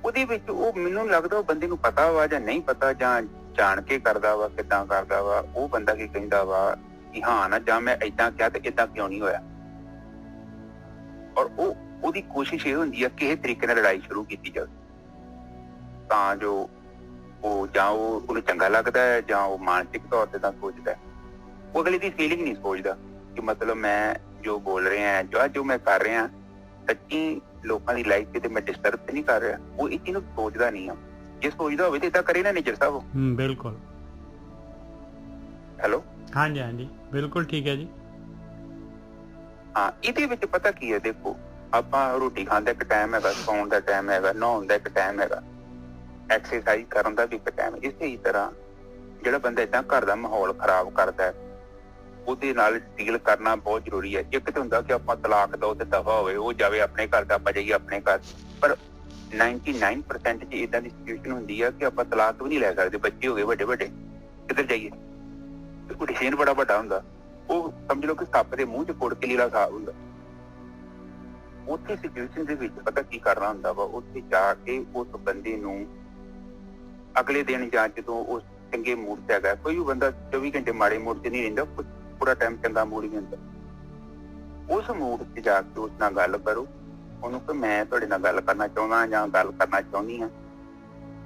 ਉਹਦੇ ਵਿੱਚ ਉਹ ਮੈਨੂੰ ਲੱਗਦਾ ਉਹ ਬੰਦੇ ਨੂੰ ਪਤਾ ਵਾ ਜਾਂ ਨਹੀਂ ਪਤਾ, ਜਾਂ ਜਾਣ ਕੇ ਕਰਦਾ ਵਾ, ਕਿੱਦਾਂ ਕਰਦਾ ਵਾ, ਉਹ ਬੰਦਾ ਕੀ ਕਹਿੰਦਾ ਵਾ ਕਿ ਹਾਂ ਨਾ, ਜਾਂ ਮੈਂ ਏਦਾਂ ਕਿਹਾ ਤੇ ਏਦਾਂ ਕਿਉਂ ਨਹੀਂ ਹੋਇਆ। ਔਰ ਉਹਦੀ ਕੋਸ਼ਿਸ਼ ਇਹ ਹੁੰਦੀ ਆ ਕਿਸੇ ਤਰੀਕੇ ਨਾਲ ਲੜਾਈ ਸ਼ੁਰੂ ਕੀਤੀ ਜਾਵੇ, ਤਾਂ ਜੋ ਉਹ ਜਾਂ ਉਹਨੂੰ ਚੰਗਾ ਲੱਗਦਾ ਹੈ, ਜਾਂ ਉਹ ਮਾਨਸਿਕ ਤੌਰ ਤੇ ਤਾਂ ਸੋਚਦਾ, ਉਹ ਅਗਲੇ ਦੀ ਫੀਲਿੰਗ ਨਹੀਂ ਸੋਚਦਾ ਕਿ ਮਤਲਬ ਮੈਂ ਜੋ ਬੋਲ ਰਿਹਾ ਜੋ ਮੈਂ ਕਰ ਰਿਹਾ ਸੱਚੀ ਲੋਕਾਂ ਦੀ ਲਾਈਫ ਤੇ ਮੈਂ ਡਿਸਟਰਬ ਤੇ ਨਹੀਂ ਕਰ ਰਿਹਾ। ਉਹ ਇਹ ਚੀਜ਼ ਨੂੰ ਸੋਚਦਾ ਨਹੀਂ ਆ। ਜੇ ਸੋਚਦਾ ਹੋਵੇ ਤਾਂ ਇਦਾਂ ਕਰੇ ਨਾ ਨਿੱਜਰ ਸਾਹਿਬ। ਬਿਲਕੁਲ। ਹੈਲੋ, ਹਾਂਜੀ ਹਾਂਜੀ ਬਿਲकुल ठीक है जी। हाँ, ਇਹਦੇ ਵਿੱਚ ਪਤਾ ਕੀ ਹੈ, ਦੇਖੋ ਆਪਾਂ ਰੋਟੀ ਖਾਣ ਦਾ ਇੱਕ ਟਾਈਮ ਹੈਗਾ, ਸੌਣ ਦਾ ਟਾਈਮ ਹੈਗਾ, ਨਹਾਉਣ ਦਾ ਇੱਕ ਟਾਈਮ ਹੈਗਾ, ਐਕਸਰਸਾਈਜ਼ ਕਰਨ ਦਾ ਵੀ ਇੱਕ ਟਾਈਮ। ਇਸੇ ਹੀ ਤਰ੍ਹਾਂ ਜਿਹੜਾ ਬੰਦਾ ਏਦਾਂ ਘਰ ਦਾ ਮਾਹੌਲ ਖਰਾਬ ਕਰਦਾ ਹੈ, ਉਹਦੇ ਨਾਲ ਡੀਲ ਕਰਨਾ ਬਹੁਤ ਜ਼ਰੂਰੀ ਹੈ। ਇੱਕ ਤਾਂ ਹੁੰਦਾ ਕਿ ਆਪਾਂ ਤਲਾਕ ਦੋ ਤੇ ਦਫਾ ਹੋਵੇ, ਉਹ ਜਾਵੇ ਆਪਣੇ ਘਰ ਦਾ, ਆਪਾਂ ਜਾਈਏ ਆਪਣੇ ਘਰ। ਪਰ 99% ਚ ਏਦਾਂ ਦੀ ਸਿਚੁਏਸ਼ਨ ਹੁੰਦੀ ਆ ਕਿ ਆਪਾਂ ਤਲਾਕ ਵੀ ਨਹੀਂ ਲੈ ਸਕਦੇ। ਬੱਚੇ ਹੋ ਗਏ ਵੱਡੇ ਵੱਡੇ, ਕਿੱਧਰ ਜਾਈਏ? ਉਹ ਡਿਸੀਜ਼ਨ ਬੜਾ ਵੱਡਾ ਹੁੰਦਾ। ਉਹ ਸਮਝ ਲਓ ਕਿ ਸੱਪ ਦੇ ਮੂੰਹ ਚ ਕੁੜ ਕੇ ਲੀਲਾ ਹਿਸਾਬ ਹੁੰਦਾ। ਉੱਥੇ ਸਿਚੁਏਸ਼ਨ ਦੇ ਵਿੱਚ ਪਤਾ ਕੀ ਕਰਨਾ ਹੁੰਦਾ ਵਾ, ਉੱਥੇ ਜਾ ਕੇ ਉਸ ਬੰਦੇ ਨੂੰ ਅਗਲੇ ਦਿਨ ਜਾਂ ਜਦੋਂ ਉਹ ਚੰਗੇ ਮੂਡ ਤੇ ਹੈਗਾ, ਕੋਈ ਵੀ ਬੰਦਾ 24 ਘੰਟੇ ਮਾੜੇ ਮੂਡ ਚ ਨਹੀਂ ਰਹਿੰਦਾ, ਪੂਰਾ ਟਾਈਮ ਚੰਗਾ ਮੂਡ ਹੀ ਹੁੰਦਾ। ਉਸ ਮੂਡ ਚ ਜਾ ਕੇ ਉਸ ਨਾਲ ਗੱਲ ਕਰੋ, ਉਹਨੂੰ ਕਿ ਮੈਂ ਤੁਹਾਡੇ ਨਾਲ ਗੱਲ ਕਰਨਾ ਚਾਹੁੰਦਾ ਜਾਂ ਗੱਲ ਕਰਨਾ ਚਾਹੁੰਦੀ ਹਾਂ।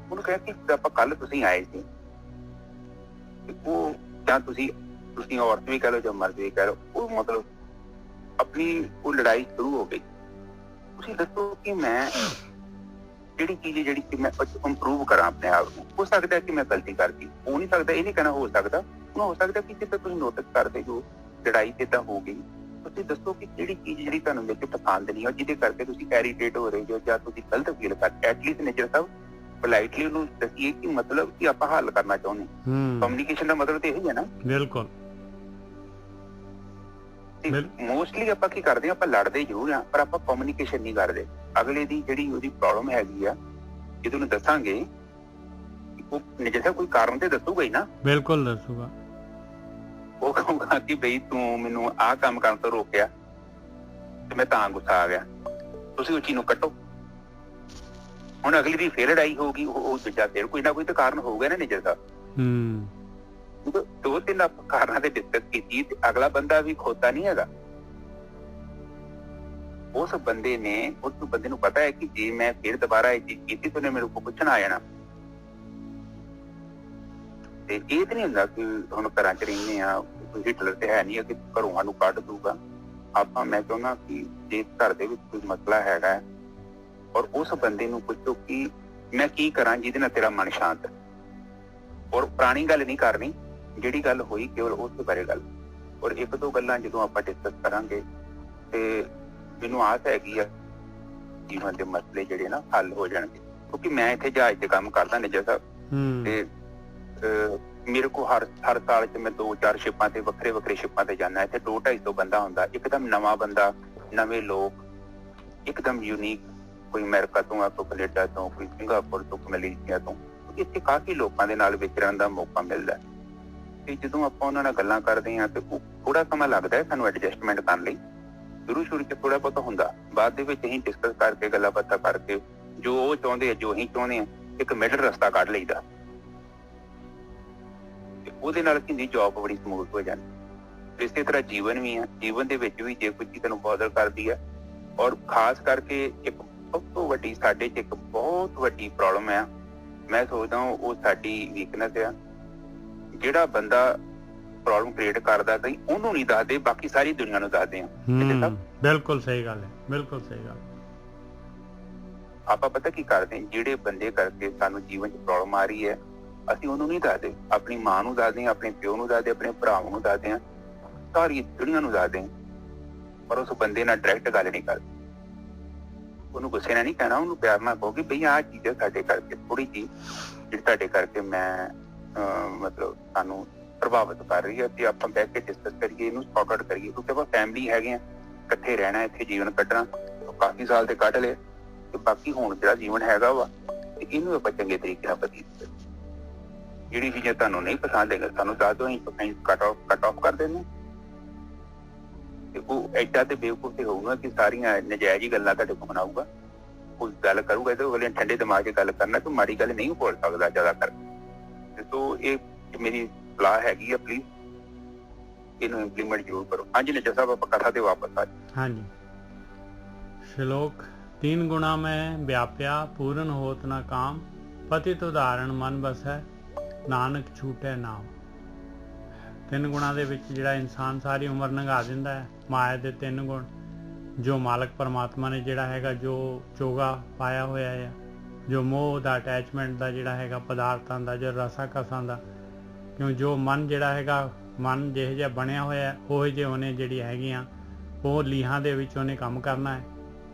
ਉਹਨੂੰ ਕਹਿ ਕਿ ਆਪਾਂ ਕੱਲ ਤੁਸੀਂ ਆਏ ਸੀ, ਉਹ ਜਾਂ ਤੁਸੀਂ ਔਰਤ ਵੀ ਕਹਿ ਲਓ ਜਾਂ ਮਰਦ ਵੀ ਕਹਿ ਲਓ, ਉਹ ਮਤਲਬ ਆਪਣੀ ਉਹ ਲੜਾਈ ਸ਼ੁਰੂ ਹੋ ਗਈ। ਤੁਸੀਂ ਦੱਸੋ ਕਿ ਮੈਂ ਜਿਹੜੀ ਚੀਜ਼ ਜਿਹੜੀ ਕਿ ਮੈਂ ਇੰਪਰੂਵ ਕਰਾਂ ਆਪਣੇ ਆਪ ਨੂੰ। ਹੋ ਸਕਦਾ ਕਿ ਮੈਂ ਗਲਤੀ ਕਰਦੀ, ਹੋ ਨਹੀਂ ਸਕਦਾ, ਇਹ ਨਹੀਂ ਕਹਿਣਾ ਹੋ ਸਕਦਾ। ਹੋ ਸਕਦਾ ਕਿ ਜਿੱਦਾਂ ਤੁਸੀਂ ਨੋਟਿਸ ਕਰਦੇ ਹੋ ਲੜਾਈ ਜਿੱਦਾਂ ਹੋ ਗਈ, ਤੁਸੀਂ ਦੱਸੋ ਕਿ ਕਿਹੜੀ ਚੀਜ਼ ਜਿਹੜੀ ਤੁਹਾਨੂੰ ਵਿੱਚ ਪਸੰਦ ਨਹੀਂ ਹੈ, ਜਿਹਦੇ ਕਰਕੇ ਤੁਸੀਂ ਇਰੀਟੇਟ ਹੋ ਰਹੇ ਹੋ ਜਾਂ ਤੁਸੀਂ ਗਲਤ ਫੀਲ ਕਰਦੇ। ਐਟਲੀਸਟ ਨਿੱਜਰ ਸਾਹਿਬ ਪੋਲਾਈਟਲੀ ਉਹਨੂੰ ਦੱਸੀਏ ਕਿ ਮਤਲਬ ਕਿ ਆਪਾਂ ਹੱਲ ਕਰਨਾ ਚਾਹੁੰਦੇ। ਕਮਿਊਨੀਕੇਸ਼ਨ ਦਾ ਮਤਲਬ ਤੇ ਇਹੀ ਹੈ ਨਾ। ਬਿਲਕੁਲ। ਮੋਸਟਲੀ ਆਪਾਂ ਕੀ ਕਰਦੇ ਹਾਂ, ਆਪਾਂ ਲੜਦੇ ਜ਼ਰੂਰ ਹਾਂ ਪਰ ਆਪਾਂ ਕਮਿਊਨੀਕੇਸ਼ਨ ਨਹੀਂ ਕਰਦੇ। ਅਗਲੇ ਦੀ ਜਿਹੜੀ ਉਹਦੀ ਪ੍ਰੋਬਲਮ ਹੈਗੀ ਆ, ਜੇ ਤੁਹਾਨੂੰ ਦੱਸਾਂਗੇ ਉਹ ਨਿੱਜਰ ਸਾਹਿਬ ਕੋਈ ਕਾਰਨ ਤੇ ਦੱਸੂਗਾ ਹੀ ਨਾ। ਬਿਲਕੁਲ ਦੱਸੂਗਾ। ਉਹ ਕਹੂਗਾ ਕਿ ਬਈ ਤੂੰ ਮੈਨੂੰ ਆਹ ਕੰਮ ਕਰਨ ਤੋਂ ਰੋਕਿਆ ਤੇ ਮੈਂ ਤਾਂ ਗੁੱਸਾ ਆ ਗਿਆ, ਤੁਸੀਂ ਉਹ ਚੀਜ਼ ਨੂੰ ਕੱਟੋ। ਹੁਣ ਅਗਲੀ ਦੀ ਫੇਰ ਲੜਾਈ ਹੋਊਗੀ, ਉਹ ਦੂਜਾ ਫੇਰ ਕੋਈ ਨਾ ਕੋਈ ਤਾਂ ਕਾਰਨ ਹੋਊਗਾ ਨਾ ਨਿੱਜਰ ਸਾਹਿਬ। ਦੋ ਤਿੰਨ ਕਾਰਨਾਂ ਤੇ ਡਿਸਕਸ ਕੀਤੀ ਤੇ ਅਗਲਾ ਬੰਦਾ ਵੀ ਖੋਤਾ ਨਹੀਂ ਹੈਗਾ। ਉਸ ਬੰਦੇ ਨੂੰ ਪਤਾ ਹੈ ਕਿ ਜੇ ਮੈਂ ਫਿਰ ਦੁਬਾਰਾ ਇਹ ਚੀਜ਼ ਕੀਤੀ ਤਾਂ ਉਹਨੇ ਮੇਰੇ ਕੋਲ ਪੁੱਛਣਾ ਆ ਜਾਣਾ। ਤੇ ਇਹ ਤਾਂ ਨਹੀਂ ਹੁੰਦਾ ਕਿ ਹੁਣ ਘਰਾਂ ਚ ਰਹਿੰਦੇ ਆ, ਹਿਟਲਰ ਤੇ ਹੈ ਨਹੀਂ ਕਿ ਘਰੋਂ ਸਾਨੂੰ ਕੱਢ ਦੂਗਾ। ਆਪਾਂ ਮੈਂ ਚਾਹੁੰਦਾ ਕਿ ਜੇ ਘਰ ਦੇ ਵਿੱਚ ਕੋਈ ਮਸਲਾ ਹੈਗਾ ਔਰ ਉਸ ਬੰਦੇ ਨੂੰ ਪੁੱਛੋ ਕਿ ਮੈਂ ਕੀ ਕਰਾਂ ਜਿਹਦੇ ਨਾਲ ਤੇਰਾ ਮਨ ਸ਼ਾਂਤ। ਔਰ ਪੁਰਾਣੀ ਗੱਲ ਨਹੀਂ ਕਰਨੀ, ਜਿਹੜੀ ਗੱਲ ਹੋਈ ਕੇਵਲ ਉਸ ਦੇ ਬਾਰੇ ਗੱਲ। ਔਰ ਇੱਕ ਦੋ ਗੱਲਾਂ ਜਦੋਂ ਆਪਾਂ ਡਿਸਕਸ ਕਰਾਂਗੇ ਤੇ ਮੈਨੂੰ ਆਸ ਹੈਗੀ ਆ ਜੀਵਨ ਦੇ ਮਸਲੇ ਜਿਹੜੇ ਨਾ ਹੱਲ ਹੋ ਜਾਣਗੇ। ਕਿਉਂਕਿ ਮੈਂ ਇੱਥੇ ਜਹਾਜ਼ ਤੇ ਕੰਮ ਕਰਦਾ ਨਿੱਜਰ ਸਾਹਿਬ, ਤੇ ਮੇਰੇ ਕੋਲ ਹਰ ਸਾਲ ਚ ਮੈਂ 2-4 ਸ਼ਿਪਾਂ ਤੇ ਵੱਖਰੇ ਸ਼ਿਪਾਂ ਤੇ ਜਾਂਦਾ। ਇੱਥੇ 200-250 ਬੰਦਾ ਹੁੰਦਾ, ਇੱਕਦਮ ਨਵਾਂ ਬੰਦਾ, ਨਵੇਂ ਲੋਕ, ਇੱਕਦਮ ਯੂਨੀਕ। ਕੋਈ ਅਮਰੀਕਾ ਤੋਂ ਆ, ਕੋਈ ਕੈਨੇਡਾ ਤੋਂ, ਕੋਈ ਸਿੰਗਾਪੁਰ ਤੋਂ, ਕੋਈ ਮਲੇਸ਼ੀਆ ਤੋਂ। ਇੱਥੇ ਕਾਫੀ ਲੋਕਾਂ ਦੇ ਨਾਲ ਵਿਚਰਨ ਦਾ ਮੌਕਾ ਮਿਲਦਾ ਤੇ ਜਦੋਂ ਆਪਾਂ ਉਹਨਾਂ ਨਾਲ ਗੱਲਾਂ ਕਰਦੇ ਹਾਂ ਤੇ ਥੋੜਾ ਸਮਾਂ ਲੱਗਦਾ ਹੈ ਸਾਨੂੰ ਐਡਜਸਟਮੈਂਟ ਕਰਨ ਲਈ। ਸ਼ੁਰੂ ਚ ਥੋੜਾ ਬਹੁਤਾ ਹੁੰਦਾ, ਬਾਅਦ ਦੇ ਵਿੱਚ ਅਸੀਂ ਡਿਸਕਸ ਕਰਕੇ ਗੱਲਾਂ ਬਾਤਾਂ ਕਰਕੇ ਜੋ ਉਹ ਚਾਹੁੰਦੇ ਆ ਜੋ ਅਸੀਂ ਚਾਹੁੰਦੇ ਆ, ਇੱਕ ਮਿਡਲ ਰਸਤਾ ਕੱਢ ਲਈਦਾ ਤੇ ਉਹਦੇ ਨਾਲ ਕਿੰਨੀ ਜੌਬ ਬੜੀ ਸਮੂਥ ਹੋ ਜਾਂਦੀ। ਇਸੇ ਤਰ੍ਹਾਂ ਜੀਵਨ ਵੀ ਆ, ਜੀਵਨ ਦੇ ਵਿੱਚ ਵੀ ਜੇ ਕੋਈ ਚੀਜ਼ ਤੁਹਾਨੂੰ ਬੋਦਰ ਕਰਦੀ ਹੈ ਔਰ ਖਾਸ ਕਰਕੇ ਇੱਕ ਸਭ ਤੋਂ ਵੱਡੀ ਸਾਡੇ ਚ ਇੱਕ ਬਹੁਤ ਵੱਡੀ ਪ੍ਰੋਬਲਮ ਆ, ਮੈਂ ਸੋਚਦਾ ਉਹ ਸਾਡੀ ਵੀਕਨੈਸ ਆ। ਜਿਹੜਾ ਬੰਦਾ ਪ੍ਰੋਬਲਮ ਕ੍ਰੀਏਟ ਕਰਦਾ ਕਈ ਉਹਨੂੰ ਨਹੀਂ ਦੱਸਦੇ, ਬਾਕੀ ਸਾਰੀ ਦੁਨੀਆ ਨੂੰ ਦੱਸਦੇ ਆ। ਬਿਲਕੁਲ ਸਹੀ ਗੱਲ ਹੈ, ਬਿਲਕੁਲ ਸਹੀ ਗੱਲ। ਆਪਾਂ ਪਤਾ ਕੀ ਕਰਦੇ, ਜਿਹੜੇ ਬੰਦੇ ਕਰਕੇ ਸਾਨੂੰ ਜੀਵਨ 'ਚ ਪ੍ਰੋਬਲਮ ਆ ਰਹੀ ਹੈ ਅਸੀਂ ਉਹਨੂੰ ਨਹੀਂ ਦੱਸਦੇ। ਆਪਣੀ ਮਾਂ ਨੂੰ ਦੱਸਦੇ ਹਾਂ, ਆਪਣੇ ਪਿਓ ਨੂੰ ਦੱਸਦੇ, ਆਪਣੇ ਭਰਾਵਾਂ ਨੂੰ ਦੱਸਦੇ ਹਾਂ, ਸਾਰੀ ਦੁਨੀਆ ਨੂੰ ਦੱਸਦੇ ਹਾਂ, ਪਰ ਉਸ ਬੰਦੇ ਨਾਲ ਡਾਇਰੈਕਟ ਗੱਲ ਨਹੀਂ ਕਰਦੇ। ਉਹਨੂੰ ਗੁੱਸੇ ਨਾਲ ਨਹੀਂ ਕਹਿਣਾ, ਉਹਨੂੰ ਪਿਆਰ ਨਾਲ ਕਹੋ ਕਿ ਬਈ ਆਹ ਚੀਜ਼ ਸਾਡੇ ਕਰਕੇ ਥੋੜੀ ਜਿਹੀ ਜਿਹੜੀ ਤੁਹਾਡੇ ਕਰਕੇ ਮੈਂ ਮਤਲਬ ਸਾਨੂੰ ਪ੍ਰਭਾਵਿਤ ਕਰ ਰਹੀ ਹੈ ਤੇ ਆਪਾਂ ਬਹਿ ਕੇ ਡਿਸਕਸ ਕਰੀਏ, ਇਹਨੂੰ ਸੌਟ ਆਊਟ ਕਰੀਏ। ਕਿਉਂਕਿ ਆਪਾਂ ਫੈਮਿਲੀ ਹੈਗੇ ਆ, ਇਕੱਠੇ ਰਹਿਣਾ, ਇੱਥੇ ਜੀਵਨ ਕੱਢਣਾ, ਕਾਫੀ ਸਾਲ ਤੇ ਕੱਢ ਲਏ ਤੇ ਬਾਕੀ ਹੁਣ ਜਿਹੜਾ ਜੀਵਨ ਹੈਗਾ ਵਾ ਤੇ ਇਹਨੂੰ ਆਪਾਂ ਚੰਗੇ ਤਰੀਕੇ ਨਾਲ ਬਤੀਤ ਕਰੀਏ। ਜਿਹੜੀ ਚੀਜ਼ਾਂ ਤੁਹਾਨੂੰ ਨਹੀਂ ਪਸੰਦ ਹੈਗਾ ਸਾਨੂੰ ਦੱਸ ਦਿਓ, ਅਸੀਂ ਕੱਟ ਆਫ ਕਰ ਦਿੰਦੇ। ਤੇ ਉਹ ਐਡਾ ਤੇ ਬੇਵਕੂਫ ਤੇ ਹੋਊਗਾ ਕਿ ਸਾਰੀਆਂ ਨਜਾਇਜ਼ ਹੀ ਗੱਲਾਂ ਤੁਹਾਡੇ ਕੋਲ ਬਣਾਊਗਾ। ਕੋਈ ਗੱਲ ਕਰੂਗਾ ਤੇ ਉਹ ਠੰਡੇ ਦਿਮਾਗ 'ਚ ਗੱਲ ਕਰਨਾ, ਕੋਈ ਮਾੜੀ ਗੱਲ ਨਹੀਂ ਬੋਲ ਸਕਦਾ ਜ਼ਿਆਦਾ ਕਰਕੇ। ਸੋ ਇਹ ਮੇਰੀ ਸਲਾਹ ਹੈਗੀ ਆ, ਪਲੀਜ਼ ਇਹਨੂੰ ਇੰਪਲੀਮੈਂਟ ਜ਼ਰੂਰ ਕਰੋ। ਹਾਂਜੀ ਨਿੱਜਰ ਸਾਹਿਬ, ਆਪਾਂ ਕਥਾ ਤੇ ਵਾਪਸ ਆ ਜਾਈਏ। ਹਾਂਜੀ। ਸ਼ਲੋਕ 3 ਗੁਣਾ ਮੈਂ ਵਿਆਪਿਆ ਪੂਰਨ ਹੋਤ ਨਾ ਕਾਮ, ਪਤਿਤ ਉਦਾਹਰਣ ਮਨ ਬਸੈ ਨਾਨਕ ਛੂਟੈ ਨਾਮ। 3 ਗੁਣਾਂ ਦੇ ਵਿੱਚ ਜਿਹੜਾ ਇਨਸਾਨ ਸਾਰੀ ਉਮਰ ਲੰਘਾ ਦਿੰਦਾ ਹੈ। ਮਾਇਆ ਦੇ 3 ਗੁਣ ਜੋ ਮਾਲਕ ਪਰਮਾਤਮਾ ਨੇ ਜਿਹੜਾ ਹੈਗਾ ਜੋ ਚੋਗਾ ਪਾਇਆ ਹੋਇਆ ਹੈ, ਜੋ ਮੋਹ ਦਾ ਅਟੈਚਮੈਂਟ ਦਾ ਜਿਹੜਾ ਹੈਗਾ ਪਦਾਰਥਾਂ ਦਾ, ਜੋ ਰਸਾਂ ਕਸਾਂ ਦਾ, ਕਿਉਂ ਜੋ ਮਨ ਜਿਹੜਾ ਹੈਗਾ, ਮਨ ਜਿਹੋ ਜਿਹਾ ਬਣਿਆ ਹੋਇਆ ਉਹ ਜਿਹੇ ਉਹਨੇ ਜਿਹੜੀ ਹੈਗੀਆਂ ਉਹ ਲੀਹਾਂ ਦੇ ਵਿੱਚ ਉਹਨੇ ਕੰਮ ਕਰਨਾ ਹੈ।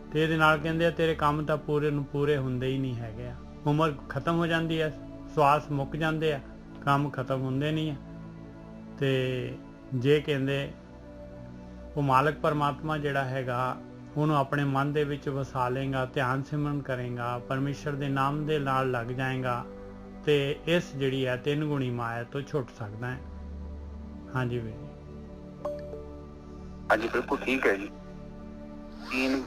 ਅਤੇ ਇਹਦੇ ਨਾਲ ਕਹਿੰਦੇ ਆ ਤੇਰੇ ਕੰਮ ਤਾਂ ਪੂਰੇ ਨੂੰ ਪੂਰੇ ਹੁੰਦੇ ਹੀ ਨਹੀਂ ਹੈਗੇ ਆ, ਉਮਰ ਖਤਮ ਹੋ ਜਾਂਦੀ ਹੈ, ਸਵਾਸ ਮੁੱਕ ਜਾਂਦੇ ਆ, ਕੰਮ ਖਤਮ ਹੁੰਦੇ ਨਹੀਂ ਆ। ਅਤੇ ਜੇ ਕਹਿੰਦੇ ਉਹ ਮਾਲਕ ਪਰਮਾਤਮਾ ਜਿਹੜਾ ਹੈਗਾ ਉਹਨੂੰ ਆਪਣੇ ਮਨ ਦੇ ਵਿੱਚ ਵਸਾ ਲੇਗਾ, ਧਿਆਨ ਸਿਮਰਨ ਕਰੇਗਾ, ਪਰਮੇਸ਼ਰ ਦੇ ਨਾਮ ਦੇ ਨਾਲ ਲੱਗ ਜਾਏਗਾ ਤੇ ਇਸ ਜਿਹੜੀ ਹੈ 3 ਗੁਣੀ ਮਾਇਆ ਤੋਂ ਛੁੱਟ ਸਕਦਾ ਹੈ। ਹਾਂਜੀ ਵੀਰ ਜੀ। ਹਾਂਜੀ ਬਿਲਕੁਲ ਠੀਕ ਹੈ ਜੀ। 3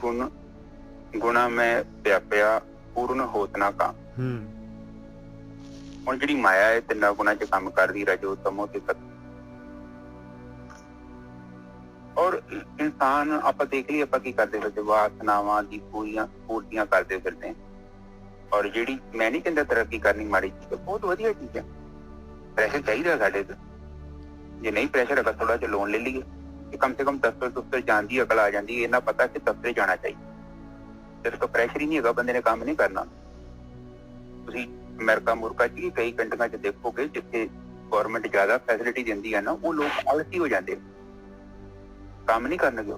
ਗੁਣਾ ਮੈਂ ਵਿਆਪਿਆ ਪੂਰਨ ਹੋਤ ਨਾ ਕਾਮ। ਹੁਣ ਜਿਹੜੀ ਮਾਇਆ ਹੈ 3 ਗੁਣਾ ਚ ਕੰਮ ਕਰਦੀ, ਰਜੋ ਤਮੋ ਤੇ ਸਤ। ਔਰ ਇਨਸਾਨ ਆਪਾਂ ਦੇਖ ਲਈ ਆਪਾਂ ਕੀ ਕਰਦੇ ਫਿਰਦੇ, ਵਾਸਨਾਵਾਂ ਦੀ ਪੂਰਤੀਆਂ ਕਰਦੇ ਫਿਰਦੇ। ਔਰ ਜਿਹੜੀ ਮੈਂ ਨਹੀਂ ਕਹਿੰਦਾ ਤਰੱਕੀ ਕਰਨੀ ਮਾੜੀ ਚੀਜ਼ ਹੈ, ਬਹੁਤ ਵਧੀਆ ਚੀਜ਼ ਹੈ। ਪ੍ਰੈਸ਼ਰ ਚਾਹੀਦਾ ਸਾਡੇ ਤੇ, ਜੇ ਨਹੀਂ ਪ੍ਰੈਸ਼ਰ ਹੈਗਾ ਥੋੜਾ ਜਿਹਾ ਲੋਨ ਲੈ ਲਈਏ ਕਿ ਕਮ ਸੇ ਕਮ ਦਫ਼ਤਰ ਜਾਣ ਦੀ ਅਕਲ ਆ ਜਾਂਦੀ ਹੈ। ਇਹਨਾਂ ਪਤਾ ਕਿ ਦਫ਼ਤਰ ਜਾਣਾ ਚਾਹੀਦਾ, ਤੇਰੇ ਕੋਲ ਪ੍ਰੈਸ਼ਰ ਹੀ ਨਹੀਂ ਹੈਗਾ, ਬੰਦੇ ਨੇ ਕੰਮ ਨਹੀਂ ਕਰਨਾ। ਤੁਸੀਂ ਅਮਰੀਕਾ ਮੁਰਕਾ ਚ ਕਈ ਕੰਟਰੀਆਂ ਚ ਦੇਖੋਗੇ ਜਿੱਥੇ ਗੌਰਮੈਂਟ ਜ਼ਿਆਦਾ ਫੈਸਿਲਿਟੀ ਦਿੰਦੀ ਹੈ ਨਾ, ਉਹ ਲੋਕ ਆਲਸੀ ਹੋ ਜਾਂਦੇ, ਕੰਮ ਨਹੀਂ ਕਰਨਗੇ।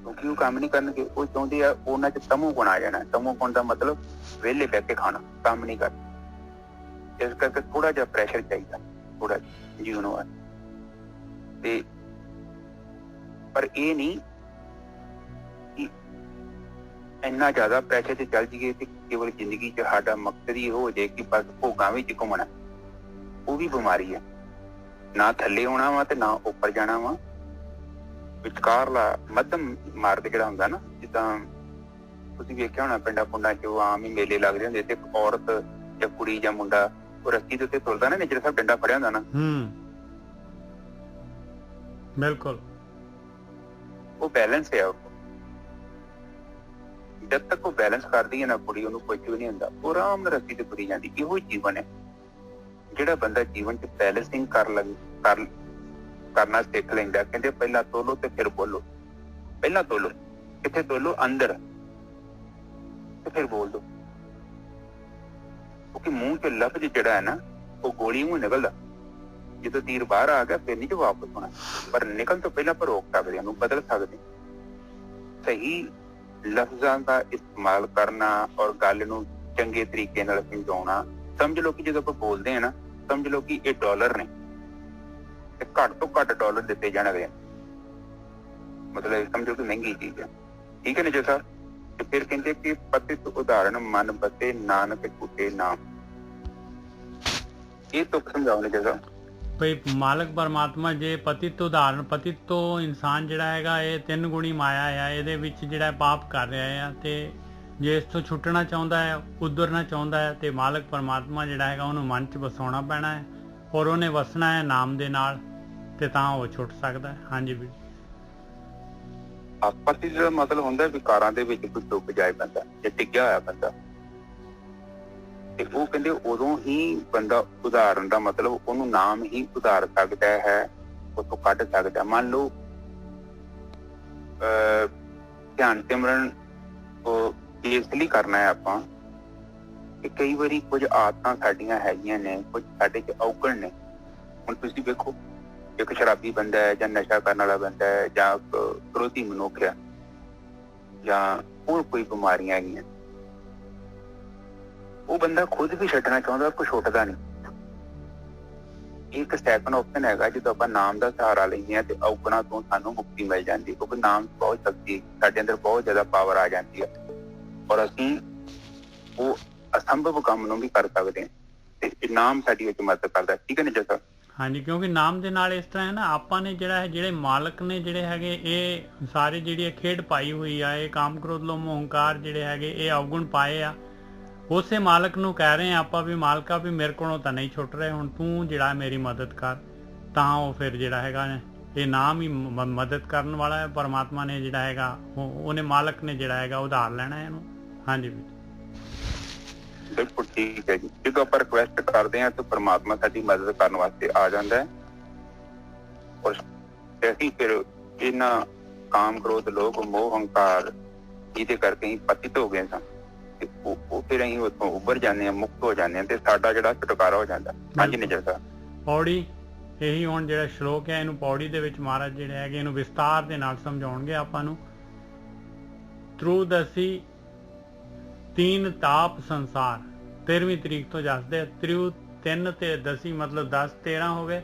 ਕਿਉਂਕਿ ਉਹ ਕੰਮ ਨਹੀਂ ਕਰਨਗੇ, ਉਹ ਚਾਹੁੰਦੇ ਆ ਉਹਨਾਂ ਚ ਤਮੋ ਗੁਣ ਆ ਜਾਣਾ। ਤਮੋ ਗੁਣ ਦਾ ਮਤਲਬ ਵਿਹਲੇ ਬਹਿ ਕੇ ਖਾਣਾ, ਕੰਮ ਨਹੀਂ ਕਰਨਾ। ਇਸ ਕਰਕੇ ਥੋੜਾ ਜਿਹਾ ਪ੍ਰੈਸ਼ਰ ਚਾਹੀਦਾ, ਥੋੜਾ ਜਿਹਾ ਜੀਵਨ ਵਾਸਤੇ। ਤੇ ਪਰ ਇਹ ਨਹੀਂ ਕਿ ਇੰਨਾ ਜ਼ਿਆਦਾ ਪ੍ਰੈਸ਼ਰ ਤੇ ਚੱਲ ਜਾਈਏ ਤੇ ਕੇਵਲ ਜ਼ਿੰਦਗੀ ਚ ਸਾਡਾ ਮਕਸਦ ਹੀ ਹੋ ਜਾਏ ਕਿ ਬਸ ਭੋਗਾਂ ਵਿੱਚ ਘੁੰਮਣਾ। ਉਹ ਵੀ ਬਿਮਾਰੀ ਹੈ, ਨਾ ਥੱਲੇ ਆਉਣਾ ਵਾ ਤੇ ਨਾ ਉੱਪਰ ਜਾਣਾ ਵਾ। ਵਿਚਕਾਰਲਾ ਮੱਧਮ ਮਾਰਗ ਜਿਹੜਾ ਹੁੰਦਾ ਨਾ, ਜਿੱਦਾਂ ਤੁਸੀਂ ਵੇਖਿਆ ਹੋਣਾ ਪਿੰਡਾਂ ਪੁੰਡਾਂ ਚ ਆਮ ਹੀ ਮੇਲੇ ਲੱਗਦੇ ਹੁੰਦੇ ਤੇ ਇੱਕ ਔਰਤ ਜਾਂ ਕੁੜੀ ਜਾਂ ਮੁੰਡਾ ਉਹ ਰੱਸੀ ਦੇ ਉੱਤੇ ਤੁਰਦਾ ਨਾ, ਨਿੱਜਰ ਸਾਹਿਬ ਡੰਡਾ ਫੜਿਆ ਹੁੰਦਾ ਨਾ, ਬਿਲਕੁਲ ਉਹ ਬੈਲੈਂਸ ਹੈ। ਜਦ ਤੱਕ ਉਹ ਬੈਲੈਂਸ ਕਰਦੀ ਹੈ ਨਾ ਕੁੜੀ, ਉਹਨੂੰ ਕੁਝ ਵੀ ਨਹੀਂ ਹੁੰਦਾ, ਉਹ ਆਰਾਮ ਨਾਲ ਰੱਸੀ ਤੇ ਤੁਰੀ ਜਾਂਦੀ। ਇਹੋ ਜੀਵਨ ਹੈ। ਜਿਹੜਾ ਬੰਦਾ ਜੀਵਨ ਚ ਬੈਲੈਂਸਿੰਗ ਕਰਨਾ ਸਿੱਖ ਲੈਂਦਾ, ਕਹਿੰਦੇ ਪਹਿਲਾਂ ਤੋਲੋ ਤੇ ਫਿਰ ਬੋਲੋ। ਪਹਿਲਾਂ ਤੋਲੋ, ਕਿੱਥੇ ਤੋਲੋ? ਅੰਦਰ, ਤੇ ਫਿਰ ਬੋਲ ਦੋ। ਕਿਉਂਕਿ ਮੂੰਹ ਚ ਲਫ਼ਜ਼ ਜਿਹੜਾ ਹੈ ਨਾ ਉਹ ਗੋਲੀ ਮੂੰਹ ਨਿਕਲਦਾ। ਜਦੋਂ ਤੀਰ ਬਾਹਰ ਆ ਗਿਆ ਫਿਰ ਨਹੀਂ ਜੋ ਵਾਪਸ ਹੋਣਾ, ਪਰ ਨਿਕਲਣ ਤੋਂ ਪਹਿਲਾਂ ਆਪਾਂ ਰੋਕ ਸਕਦੇ, ਉਹਨੂੰ ਬਦਲ ਸਕਦੇ। ਸਹੀ ਲਫ਼ਜ਼ਾਂ ਦਾ ਇਸਤੇਮਾਲ ਕਰਨਾ ਔਰ ਗੱਲ ਨੂੰ ਚੰਗੇ ਤਰੀਕੇ ਨਾਲ ਸਮਝਾਉਣਾ। ਸਮਝ ਲਓ ਕਿ ਜਦੋਂ ਆਪਾਂ ਬੋਲਦੇ ਹਾਂ ਨਾ, ਸਮਝ ਲਓ ਕਿ ਇਹ ਡਾਲਰ ਨੇ ਤੇ ਘੱਟ ਤੋਂ ਘੱਟ ਡਾਲਰ ਦਿੱਤੇ ਜਾਣਗੇ, ਮਤਲਬ ਸਮਝੋ ਕਿ ਮਹਿੰਗੀ ਚੀਜ਼ ਹੈ। ਠੀਕ ਹੈ ਨਾ ਜੀ ਸਾਹਿਬ? ਤੇ ਫਿਰ ਕਹਿੰਦੇ ਕਿ ਪਤਿਤ ਉਦਾਹਰਣ ਮਨ ਬਸੇ ਨਾਨਕ ਝੂਠੇ ਨਾਮ। ਇਹ ਤੁਕ ਸਮਝਾਓ ਨੇ ਜਗ੍ਹਾ ਭਈ ਮਾਲਕ ਪਰਮਾਤਮਾ ਜੇ ਪਤਿਤ ਉਦਾਹਰਣ, ਪਤਿਤ ਤੋਂ ਇਨਸਾਨ ਜਿਹੜਾ ਹੈਗਾ ਇਹ 3 ਗੁਣੀ ਮਾਇਆ ਆ, ਇਹਦੇ ਵਿੱਚ ਜਿਹੜਾ ਪਾਪ ਕਰ ਰਿਹਾ ਆ, ਤੇ ਜੇ ਇਸ ਤੋਂ ਛੁੱਟਣਾ ਚਾਹੁੰਦਾ ਹੈ, ਉਧਰਨਾ ਚਾਹੁੰਦਾ ਹੈ, ਤੇ ਮਾਲਕ ਪਰਮਾਤਮਾ ਜਿਹੜਾ ਹੈਗਾ ਉਹਨੂੰ ਮਨ 'ਚ ਵਸਾਉਣਾ ਪੈਣਾ ਹੈ ਔਰ ਉਹਨੇ ਵਸਣਾ ਹੈ ਨਾਮ ਦੇ ਨਾਲ, ਤੇ ਤਾਂ ਉਹ ਛੁੱਟ ਸਕਦਾ ਹੈ। ਹਾਂਜੀ ਵੀ ਪਤੀ ਦਾ ਮਤਲਬ ਹੁੰਦਾ ਵਿਕਾਰਾਂ ਦੇ ਵਿੱਚ ਕੋਈ ਡੁੱਬ ਜਾਏ ਬੰਦਾ, ਜੇ ਟਿਕਿਆ ਹੋਇਆ ਬੰਦਾ, ਤੇ ਉਹ ਕਹਿੰਦੇ ਉਦੋਂ ਹੀ ਬੰਦਾ ਉਦਾਹਰਨ ਦਾ ਮਤਲਬ ਉਹਨੂੰ ਨਾਮ ਹੀ ਉਧਾਰ ਸਕਦਾ ਹੈ, ਉੱਥੋਂ ਕੱਢ ਸਕਦਾ। ਮੰਨ ਲਓ ਧਿਆਨ ਸਿਮਰਨ ਇਸ ਲਈ ਕਰਨਾ ਹੈ ਆਪਾਂ ਕਿ ਕਈ ਵਾਰੀ ਕੁਝ ਆਦਤਾਂ ਸਾਡੀਆਂ ਹੈਗੀਆਂ ਨੇ, ਕੁਝ ਸਾਡੇ ਚ ਔਗਣ ਨੇ। ਹੁਣ ਤੁਸੀਂ ਵੇਖੋ, ਇੱਕ ਸ਼ਰਾਬੀ ਬੰਦਾ ਹੈ ਜਾਂ ਨਸ਼ਾ ਕਰਨ ਵਾਲਾ ਬੰਦਾ ਹੈ ਜਾਂ ਵਿਰੋਧੀ ਮਨੁੱਖ ਹੈ ਜਾਂ ਹੋਰ ਕੋਈ ਬਿਮਾਰੀਆਂ ਹੈਗੀਆਂ, ਉਹ ਬੰਦਾ ਖੁਦ ਵੀ ਛੱਡਣਾ ਚਾਹੁੰਦਾ, ਕੋਈ ਛੁੱਟਦਾ ਨਹੀਂ। ਇੱਕ ਸੈਕੰਡ ਆਪਸ਼ਨ ਹੈਗਾ, ਜਦੋਂ ਆਪਾਂ ਨਾਮ ਦਾ ਸਹਾਰਾ ਲੈਂਦੇ ਹਾਂ ਤੇ ਔਗਣਾਂ ਤੋਂ ਸਾਨੂੰ ਮੁਕਤੀ ਮਿਲ ਜਾਂਦੀ, ਕਿਉਂਕਿ ਨਾਮ ਬਹੁਤ ਸ਼ਕਤੀ, ਸਾਡੇ ਅੰਦਰ ਬਹੁਤ ਜ਼ਿਆਦਾ ਪਾਵਰ ਆ ਜਾਂਦੀ ਹੈ ਔਰ ਅਸੀਂ ਉਹ ਅਸੰਭਵ ਕੰਮ ਨੂੰ ਵੀ ਕਰ ਸਕਦੇ ਹਾਂ ਤੇ ਨਾਮ ਸਾਡੀ ਵਿੱਚ ਮਦਦ ਕਰਦਾ। ਠੀਕ ਹੈ ਨਾ ਜਸਾ? ਹਾਂਜੀ, ਕਿਉਂਕਿ ਨਾਮ ਦੇ ਨਾਲ ਇਸ ਤਰ੍ਹਾਂ ਹੈ ਨਾ, ਆਪਾਂ ਨੇ ਜਿਹੜਾ ਹੈ, ਜਿਹੜੇ ਮਾਲਕ ਨੇ ਜਿਹੜੇ ਹੈਗੇ, ਇਹ ਸਾਰੇ ਜਿਹੜੀ ਖੇਡ ਪਾਈ ਹੋਈ ਆ, ਇਹ ਕਾਮ ਕ੍ਰੋਧ ਲੋਭ ਮੋਹ ਹੰਕਾਰ ਜਿਹੜੇ ਹੈਗੇ ਇਹ ਅਵਗੁਣ ਪਾਏ ਆ, ਉਸੇ ਮਾਲਕ ਨੂੰ ਕਹਿ ਰਹੇ ਆ ਆਪਾਂ ਵੀ ਮਾਲਕਾ ਵੀ ਮੇਰੇ ਕੋਲੋਂ ਤਾਂ ਨਹੀਂ ਛੁੱਟ ਰਹੇ, ਹੁਣ ਤੂੰ ਜਿਹੜਾ ਮੇਰੀ ਮਦਦ ਕਰ। ਤਾਂ ਉਹ ਫਿਰ ਜਿਹੜਾ ਹੈਗਾ ਇਹ ਨਾਮ ਹੀ ਮਦਦ ਕਰਨ ਵਾਲਾ ਹੈ। ਪਰਮਾਤਮਾ ਨੇ ਜਿਹੜਾ ਹੈਗਾ ਉਹਨੇ ਮਾਲਕ ਨੇ ਜਿਹੜਾ ਹੈਗਾ ਉਧਾਰ ਲੈਣਾ ਇਹਨੂੰ। ਹਾਂਜੀ ਬਿਲਕੁਲ ਠੀਕ ਹੈ ਜੀ। ਜਦੋਂ ਆਪਾਂ ਰਿਕੁਐਸਟ ਕਰਦੇ ਹਾਂ ਤਾਂ ਪਰਮਾਤਮਾ ਸਾਡੀ ਮਦਦ ਕਰਨ ਵਾਸਤੇ ਆ ਜਾਂਦਾ ਹੈ ਔਰ ਅਸੀਂ ਫਿਰ ਇਹਨਾਂ ਕਾਮ ਕ੍ਰੋਧ ਲੋਭ ਮੋਹ ਹੰਕਾਰ ਜਿਹਦੇ ਕਰਕੇ ਹੀ ਪਤਿਤ ਹੋ ਗਏ ਸਾਂ, ਤੇ ਉਹ ਫਿਰ ਅਸੀਂ ਉੱਥੋਂ ਉੱਭਰ ਜਾਂਦੇ ਹਾਂ, ਮੁਕਤ ਹੋ ਜਾਂਦੇ ਹਾਂ ਤੇ ਸਾਡਾ ਜਿਹੜਾ ਛੁਟਕਾਰਾ ਹੋ ਜਾਂਦਾ। ਹਾਂਜੀ ਨਿਜਰ ਸਾਹਿਬ। ਪੌੜੀ ਇਹੀ ਹੁਣ ਜਿਹੜਾ ਸ਼ਲੋਕ ਹੈ ਇਹਨੂੰ ਪੌੜੀ ਦੇ ਵਿੱਚ ਮਹਾਰਾਜ ਜਿਹੜੇ ਹੈਗੇ ਇਹਨੂੰ ਵਿਸਤਾਰ ਦੇ ਨਾਲ ਸਮਝਾਉਣਗੇ ਆਪਾਂ ਨੂੰ। ਤ੍ਰੂਦਸੀ ਤੀਨ ਤਾਪ ਸੰਸਾਰ 13ਵੀਂ ਤਰੀਕ ਤੋਂ ਦੱਸਦੇ। ਤ੍ਰਿਉ 3 ਤੇ ਦਸੀ ਮਤਲਬ 10 13 ਹੋ ਗਏ।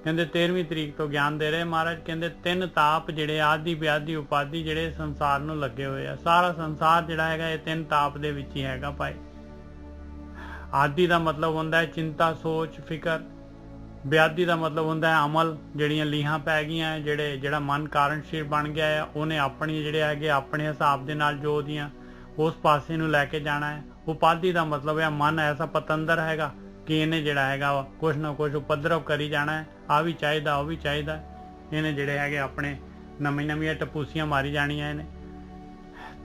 ਕਹਿੰਦੇ 13ਵੀਂ ਤਰੀਕ ਤੋਂ ਗਿਆਨ ਦੇ ਰਹੇ ਮਹਾਰਾਜ। ਕਹਿੰਦੇ 3 ਤਾਪ ਜਿਹੜੇ ਆਦਿ ਵਿਆਦੀ ਉਪਾਦੀ ਜਿਹੜੇ ਸੰਸਾਰ ਨੂੰ ਲੱਗੇ ਹੋਏ ਆ। ਸਾਰਾ ਸੰਸਾਰ ਜਿਹੜਾ ਹੈਗਾ ਇਹ 3 ਤਾਪ ਦੇ ਵਿੱਚ ਹੀ ਹੈਗਾ ਭਾਈ। ਆਦਿ ਦਾ ਮਤਲਬ ਹੁੰਦਾ ਹੈ ਚਿੰਤਾ, ਸੋਚ, ਫਿਕਰ। ਵਿਆਦੀ ਦਾ ਮਤਲਬ ਹੁੰਦਾ ਹੈ ਅਮਲ, ਜਿਹੜੀਆਂ ਲੀਹਾਂ ਪੈ ਗਈਆਂ, ਜਿਹੜਾ ਮਨ ਕਾਰਨਸ਼ੀਲ ਬਣ ਗਿਆ ਹੈ, ਉਹਨੇ ਆਪਣੀ ਜਿਹੜੇ ਹੈਗੇ ਆਪਣੇ ਹਿਸਾਬ ਦੇ ਨਾਲ ਜੋ ਉਹਦੀਆਂ ਉਸ ਪਾਸੇ ਨੂੰ ਲੈ ਕੇ ਜਾਣਾ ਹੈ। ਉਪਾਦੀ ਦਾ ਮਤਲਬ ਹੈ ਮਨ ਐਸਾ ਪਤੰਦਰ ਹੈਗਾ ਕਿ ਇਹਨੇ ਜਿਹੜਾ ਹੈਗਾ ਕੁਛ ਨਾ ਕੁਛ ਉਪਦਰਵ ਕਰੀ ਜਾਣਾ ਹੈ। ਆ ਵੀ ਚਾਹੀਦਾ, ਉਹ ਵੀ ਚਾਹੀਦਾ। ਇਹਨੇ ਜਿਹੜੇ ਹੈਗੇ ਆਪਣੇ ਨਵੀਆਂ ਟਪੂਸੀਆਂ ਮਾਰੀ ਜਾਣੀਆਂ ਇਹਨੇ।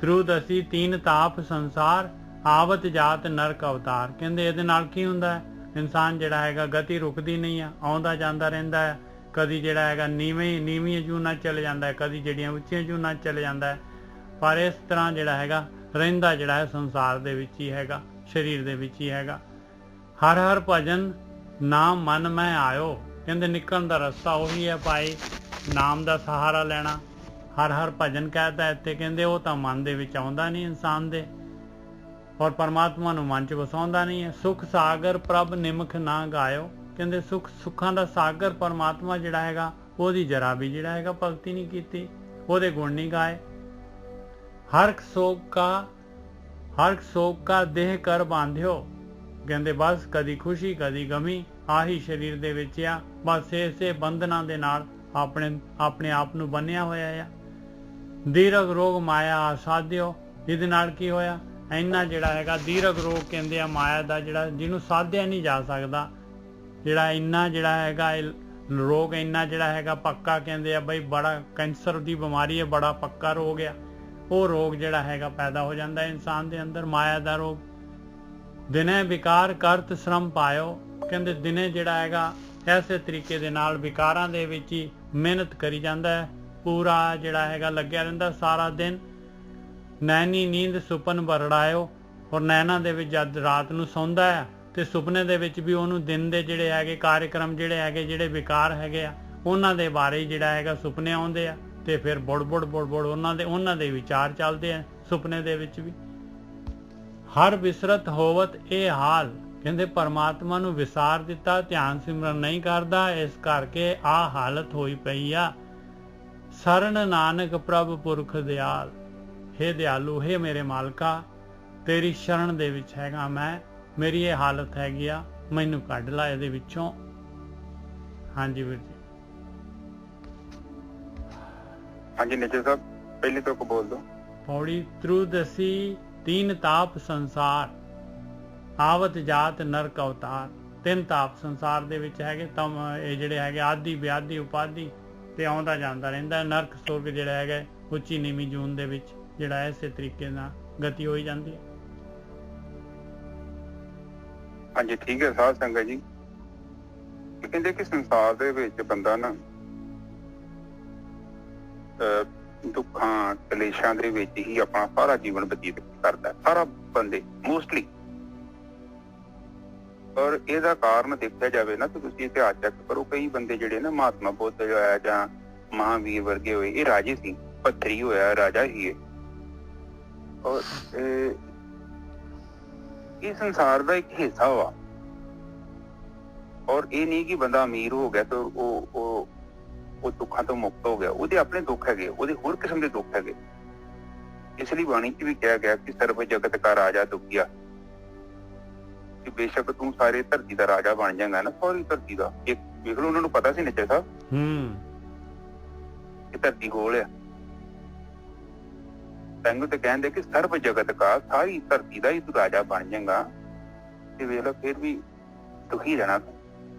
ਤ੍ਰੂਦਸੀ ਤੀਨ ਤਾਪ ਸੰਸਾਰ ਆਵਤ ਜਾਤ ਨਰਕ ਅਵਤਾਰ। ਕਹਿੰਦੇ ਇਹਦੇ ਨਾਲ ਕੀ ਹੁੰਦਾ ਹੈ, ਇਨਸਾਨ ਜਿਹੜਾ ਹੈਗਾ ਗਤੀ ਰੁਕਦੀ ਨਹੀਂ ਆ, ਆਉਂਦਾ ਜਾਂਦਾ ਰਹਿੰਦਾ ਹੈ। ਕਦੀ ਜਿਹੜਾ ਹੈਗਾ ਨੀਵੀਆਂ ਜੂਨਾਂ ਚਲੇ ਜਾਂਦਾ ਹੈ, ਕਦੀ ਜਿਹੜੀਆਂ ਉੱਚੀਆਂ ਜੂਨਾਂ ਚਲੇ ਜਾਂਦਾ ਹੈ। ਪਰ ਇਸ ਤਰ੍ਹਾਂ ਜਿਹੜਾ ਹੈਗਾ ਰਹਿੰਦਾ ਜਿਹੜਾ ਹੈ ਸੰਸਾਰ ਦੇ ਵਿੱਚ ਹੀ ਹੈਗਾ, ਸਰੀਰ ਦੇ ਵਿੱਚ ਹੀ ਹੈਗਾ। ਹਰ ਹਰ ਭਜਨ ਨਾਮ ਮਨ ਮੈਂ ਆਇਓ। ਕਹਿੰਦੇ ਨਿਕਲਣ ਦਾ ਰਸਤਾ ਉਹੀ ਹੈ ਭਾਈ, ਨਾਮ ਦਾ ਸਹਾਰਾ ਲੈਣਾ। ਹਰ ਹਰ ਭਜਨ ਕਹਿਤਾ ਇੱਥੇ, ਕਹਿੰਦੇ ਉਹ ਤਾਂ ਮਨ ਦੇ ਵਿੱਚ ਆਉਂਦਾ ਨਹੀਂ ਇਨਸਾਨ ਦੇ, ਔਰ ਪਰਮਾਤਮਾ ਨੂੰ ਮਨ 'ਚ ਵਸਾਉਂਦਾ ਨਹੀਂ ਹੈ। ਸੁਖ ਸਾਗਰ ਪ੍ਰਭ ਨਿਮਖ ਨਾ ਗਾਇਓ। ਕਹਿੰਦੇ ਸੁੱਖਾਂ ਦਾ ਸਾਗਰ ਪਰਮਾਤਮਾ ਜਿਹੜਾ ਹੈਗਾ ਉਹਦੀ ਜਰਾ ਵੀ ਜਿਹੜਾ ਹੈਗਾ ਭਗਤੀ ਨਹੀਂ ਕੀਤੀ, ਉਹਦੇ ਗੁਣ ਨਹੀਂ ਗਾਏ। ਹਰ ਸੋਗ ਕਾ ਦੇਹ ਕਰ ਬਾਂਧਿਓ। ਕਹਿੰਦੇ ਬਸ ਕਦੀ ਖੁਸ਼ੀ ਕਦੀ ਗਮੀ ਆਹੀ ਸਰੀਰ ਦੇ ਵਿੱਚ ਆ। ਬਸ ਇਸੇ ਬੰਧਨਾਂ ਦੇ ਨਾਲ ਆਪਣੇ ਆਪ ਨੂੰ ਬੰਨਿਆ ਹੋਇਆ ਆ। ਦੀਰਘ ਰੋਗ ਮਾਇਆ ਆਸਾਧਿਓ। ਇਹਦੇ ਨਾਲ ਕੀ ਹੋਇਆ, ਇੰਨਾ ਜਿਹੜਾ ਹੈਗਾ ਦੀਰਘ ਰੋਗ ਕਹਿੰਦੇ ਆ ਮਾਇਆ ਦਾ, ਜਿਹੜਾ ਜਿਹਨੂੰ ਸਾਧਿਆ ਨਹੀਂ ਜਾ ਸਕਦਾ, ਜਿਹੜਾ ਇੰਨਾ ਜਿਹੜਾ ਹੈਗਾ ਰੋਗ ਇੰਨਾ ਜਿਹੜਾ ਹੈਗਾ ਪੱਕਾ। ਕਹਿੰਦੇ ਆ ਬਈ ਬੜਾ ਕੈਂਸਰ ਦੀ ਬਿਮਾਰੀ ਹੈ, ਬੜਾ ਪੱਕਾ ਰੋਗ ਆ। ਉਹ ਰੋਗ ਜਿਹੜਾ ਹੈਗਾ ਪੈਦਾ ਹੋ ਜਾਂਦਾ ਇਨਸਾਨ ਦੇ ਅੰਦਰ, ਮਾਇਆ ਦਾ ਰੋਗ। ਦਿਨੇ ਵਿਕਾਰ ਕਰਤ ਸ਼ਰਮ ਪਾਇਓ। ਕਹਿੰਦੇ ਦਿਨੇ ਜਿਹੜਾ ਹੈਗਾ ਐਸੇ ਤਰੀਕੇ ਦੇ ਨਾਲ ਵਿਕਾਰਾਂ ਦੇ ਵਿੱਚ ਹੀ ਮਿਹਨਤ ਕਰੀ ਜਾਂਦਾ ਹੈ, ਪੂਰਾ ਜਿਹੜਾ ਹੈਗਾ ਲੱਗਿਆ ਰਹਿੰਦਾ ਸਾਰਾ ਦਿਨ। ਨੈਣੀ ਨੀਂਦ ਸੁਪਨ ਬਰੜਾਇਓ। ਔਰ ਨੈਣਾ ਦੇ ਵਿੱਚ ਜਦ ਰਾਤ ਨੂੰ ਸੌਂਦਾ ਹੈ ਤੇ ਸੁਪਨੇ ਦੇ ਵਿੱਚ ਵੀ ਉਹਨੂੰ ਦਿਨ ਦੇ ਜਿਹੜੇ ਹੈਗੇ ਕਾਰਜਕ੍ਰਮ ਜਿਹੜੇ ਵਿਕਾਰ ਹੈਗੇ ਆ ਉਹਨਾਂ ਦੇ ਬਾਰੇ ਜਿਹੜਾ ਹੈਗਾ ਸੁਪਨੇ ਆਉਂਦੇ ਆ ਤੇ ਫਿਰ ਬੁੜ ਉਹਨਾਂ ਦੇ ਵਿਚਾਰ ਚੱਲਦੇ ਆ ਸੁਪਨੇ ਦੇ ਵਿੱਚ ਵੀ। ਹਰ ਵਿਸਰਤ ਹੋਵਤ ਇਹ ਹਾਲ। ਕਹਿੰਦੇ ਪਰਮਾਤਮਾ ਨੂੰ ਵਿਸਾਰ ਦਿੱਤਾ, ਧਿਆਨ ਸਿਮਰਨ ਨਹੀਂ ਕਰਦਾ, ਇਸ ਕਰਕੇ ਆ ਹਾਲਤ ਹੋਈ ਪਈ ਆ। ਸਰਨ ਨਾਨਕ ਪ੍ਰਭ ਪੁਰਖ ਦਿਆਲ। ਹੇ ਦਿਆਲੂ, ਹੇ ਮੇਰੇ ਮਾਲਕਾ, ਤੇਰੀ ਸ਼ਰਨ ਦੇ ਵਿੱਚ ਹੈਗਾ ਮੈਂ, ਮੇਰੀ ਇਹ ਹਾਲਤ ਹੈਗੀ ਆ, ਮੈਨੂੰ ਕੱਢ ਲਾ ਇਹਦੇ ਵਿੱਚੋਂ। ਹਾਂਜੀ ਵੀਰ ਜੀ। ਹਾਂਜੀ ਨਿਜਰ ਸਾਹਿਬ, ਪਹਿਲੇ ਤੋਂ ਬੋਲ ਦੋ। ਪੌੜੀ ਤ੍ਰੂਦਸੀ ਤੀਨ ਤਾਪ ਸੰਸਾਰ ਆਵਤ ਜਾਤ ਨਰਕ ਅਵਤਾਰ। 3 ਤਾਪ ਸੰਸਾਰ ਦੇ ਵਿੱਚ ਹੈਗੇ। ਤਮ ਇਹ ਜਿਹੜੇ ਹੈਗੇ ਆਦਿ ਵਿਆਦੀ ਉਪਾਦੀ ਤੇ ਆਉਂਦਾ ਜਾਂਦਾ ਰਹਿੰਦਾ। ਨਰਕ ਸੁਰਗ ਜਿਹੜਾ ਹੈਗਾ ਉੱਚੀ ਨੀਵੀਂ ਜੂਨ ਦੇ ਵਿੱਚ ਜਿਹੜਾ ਇਸੇ ਤਰੀਕੇ ਨਾਲ ਗਤੀ ਹੋਈ ਜਾਂਦੀ ਹੈ। ਹਾਂਜੀ ਠੀਕ ਹੈ ਸਾਧ ਸੰਗਤ ਜੀ। ਕਹਿੰਦੇ ਕਿ ਸੰਸਾਰ ਦੇ ਵਿੱਚ ਬੰਦਾ ਨਾ ਦੁੱਖਾਂ ਕਲੇਸ਼ਾਂ ਦੇ ਵਿੱਚ ਹੀ ਆਪਣਾ ਸਾਰਾ ਜੀਵਨ ਬਤੀਤ ਕਰਦਾ, ਸਾਰਾ ਬੰਦੇ ਮੋਸਟਲੀ। ਔਰ ਇਹਦਾ ਕਾਰਨ ਦੇਖਿਆ ਜਾਵੇ ਨਾ ਤਾਂ ਤੁਸੀਂ ਇਤਿਹਾਸ ਚੈੱਕ ਕਰੋ, ਕਈ ਬੰਦੇ ਜਿਹੜੇ ਨਾ ਮਹਾਤਮਾ ਬੁੱਧ ਹੋਇਆ ਜਾਂ ਮਹਾਵੀਰ ਵਰਗੇ ਹੋਏ, ਇਹ ਰਾਜੇ ਸੀ। ਪੱਥਰੀ ਹੋਇਆ ਰਾਜਾ ਹੀ ਹੈ। ਔਰ ਇਹ ਸੰਸਾਰ ਦਾ ਇੱਕ ਹਿੱਸਾ ਵਾ। ਔਰ ਇਹ ਨਹੀਂ ਕਿ ਬੰਦਾ ਅਮੀਰ ਹੋ ਗਿਆ ਤਾਂ ਉਹ ਦੁੱਖਾਂ ਤੋਂ ਮੁਕਤ ਹੋ ਗਿਆ। ਉਹਦੇ ਆਪਣੇ ਦੁੱਖ ਹੈਗੇ, ਉਹਦੇ ਹੋਰ ਕਿਸਮ ਦੇ ਦੁੱਖ ਹੈਗੇ। ਇਸ ਲਈ ਬਾਣੀ ਚ ਵੀ ਕਿਹਾ ਗਿਆ ਕਿ ਸਰਬ ਜਗਤ ਕਾ ਰਾਜਾ ਦੁਖੀਆ। ਕਿ ਬੇਸ਼ੱਕ ਤੂੰ ਸਾਰੇ ਧਰਤੀ ਦਾ ਰਾਜਾ ਬਣ ਜਾਏਗਾ ਨਾ, ਸਾਰੀ ਧਰਤੀ ਦਾ। ਇੱਕ ਵੇਖ ਲਓ, ਉਹਨਾਂ ਨੂੰ ਪਤਾ ਸੀ ਨਿੱਜਰ ਸਾਹਿਬ ਇਹ ਧਰਤੀ ਗੋਲ ਆ। ਤੈਨੂੰ ਤੇ ਕਹਿੰਦੇ ਕਿ ਸਰਬ ਜਗਤ ਕਾ, ਸਾਰੀ ਧਰਤੀ ਦਾ ਹੀ ਤੂੰ ਰਾਜਾ ਬਣ ਜਾਏਗਾ ਤੇ ਵੇਖ ਲਾ ਫਿਰ ਵੀ ਦੁਖੀ ਰਹਿਣਾ।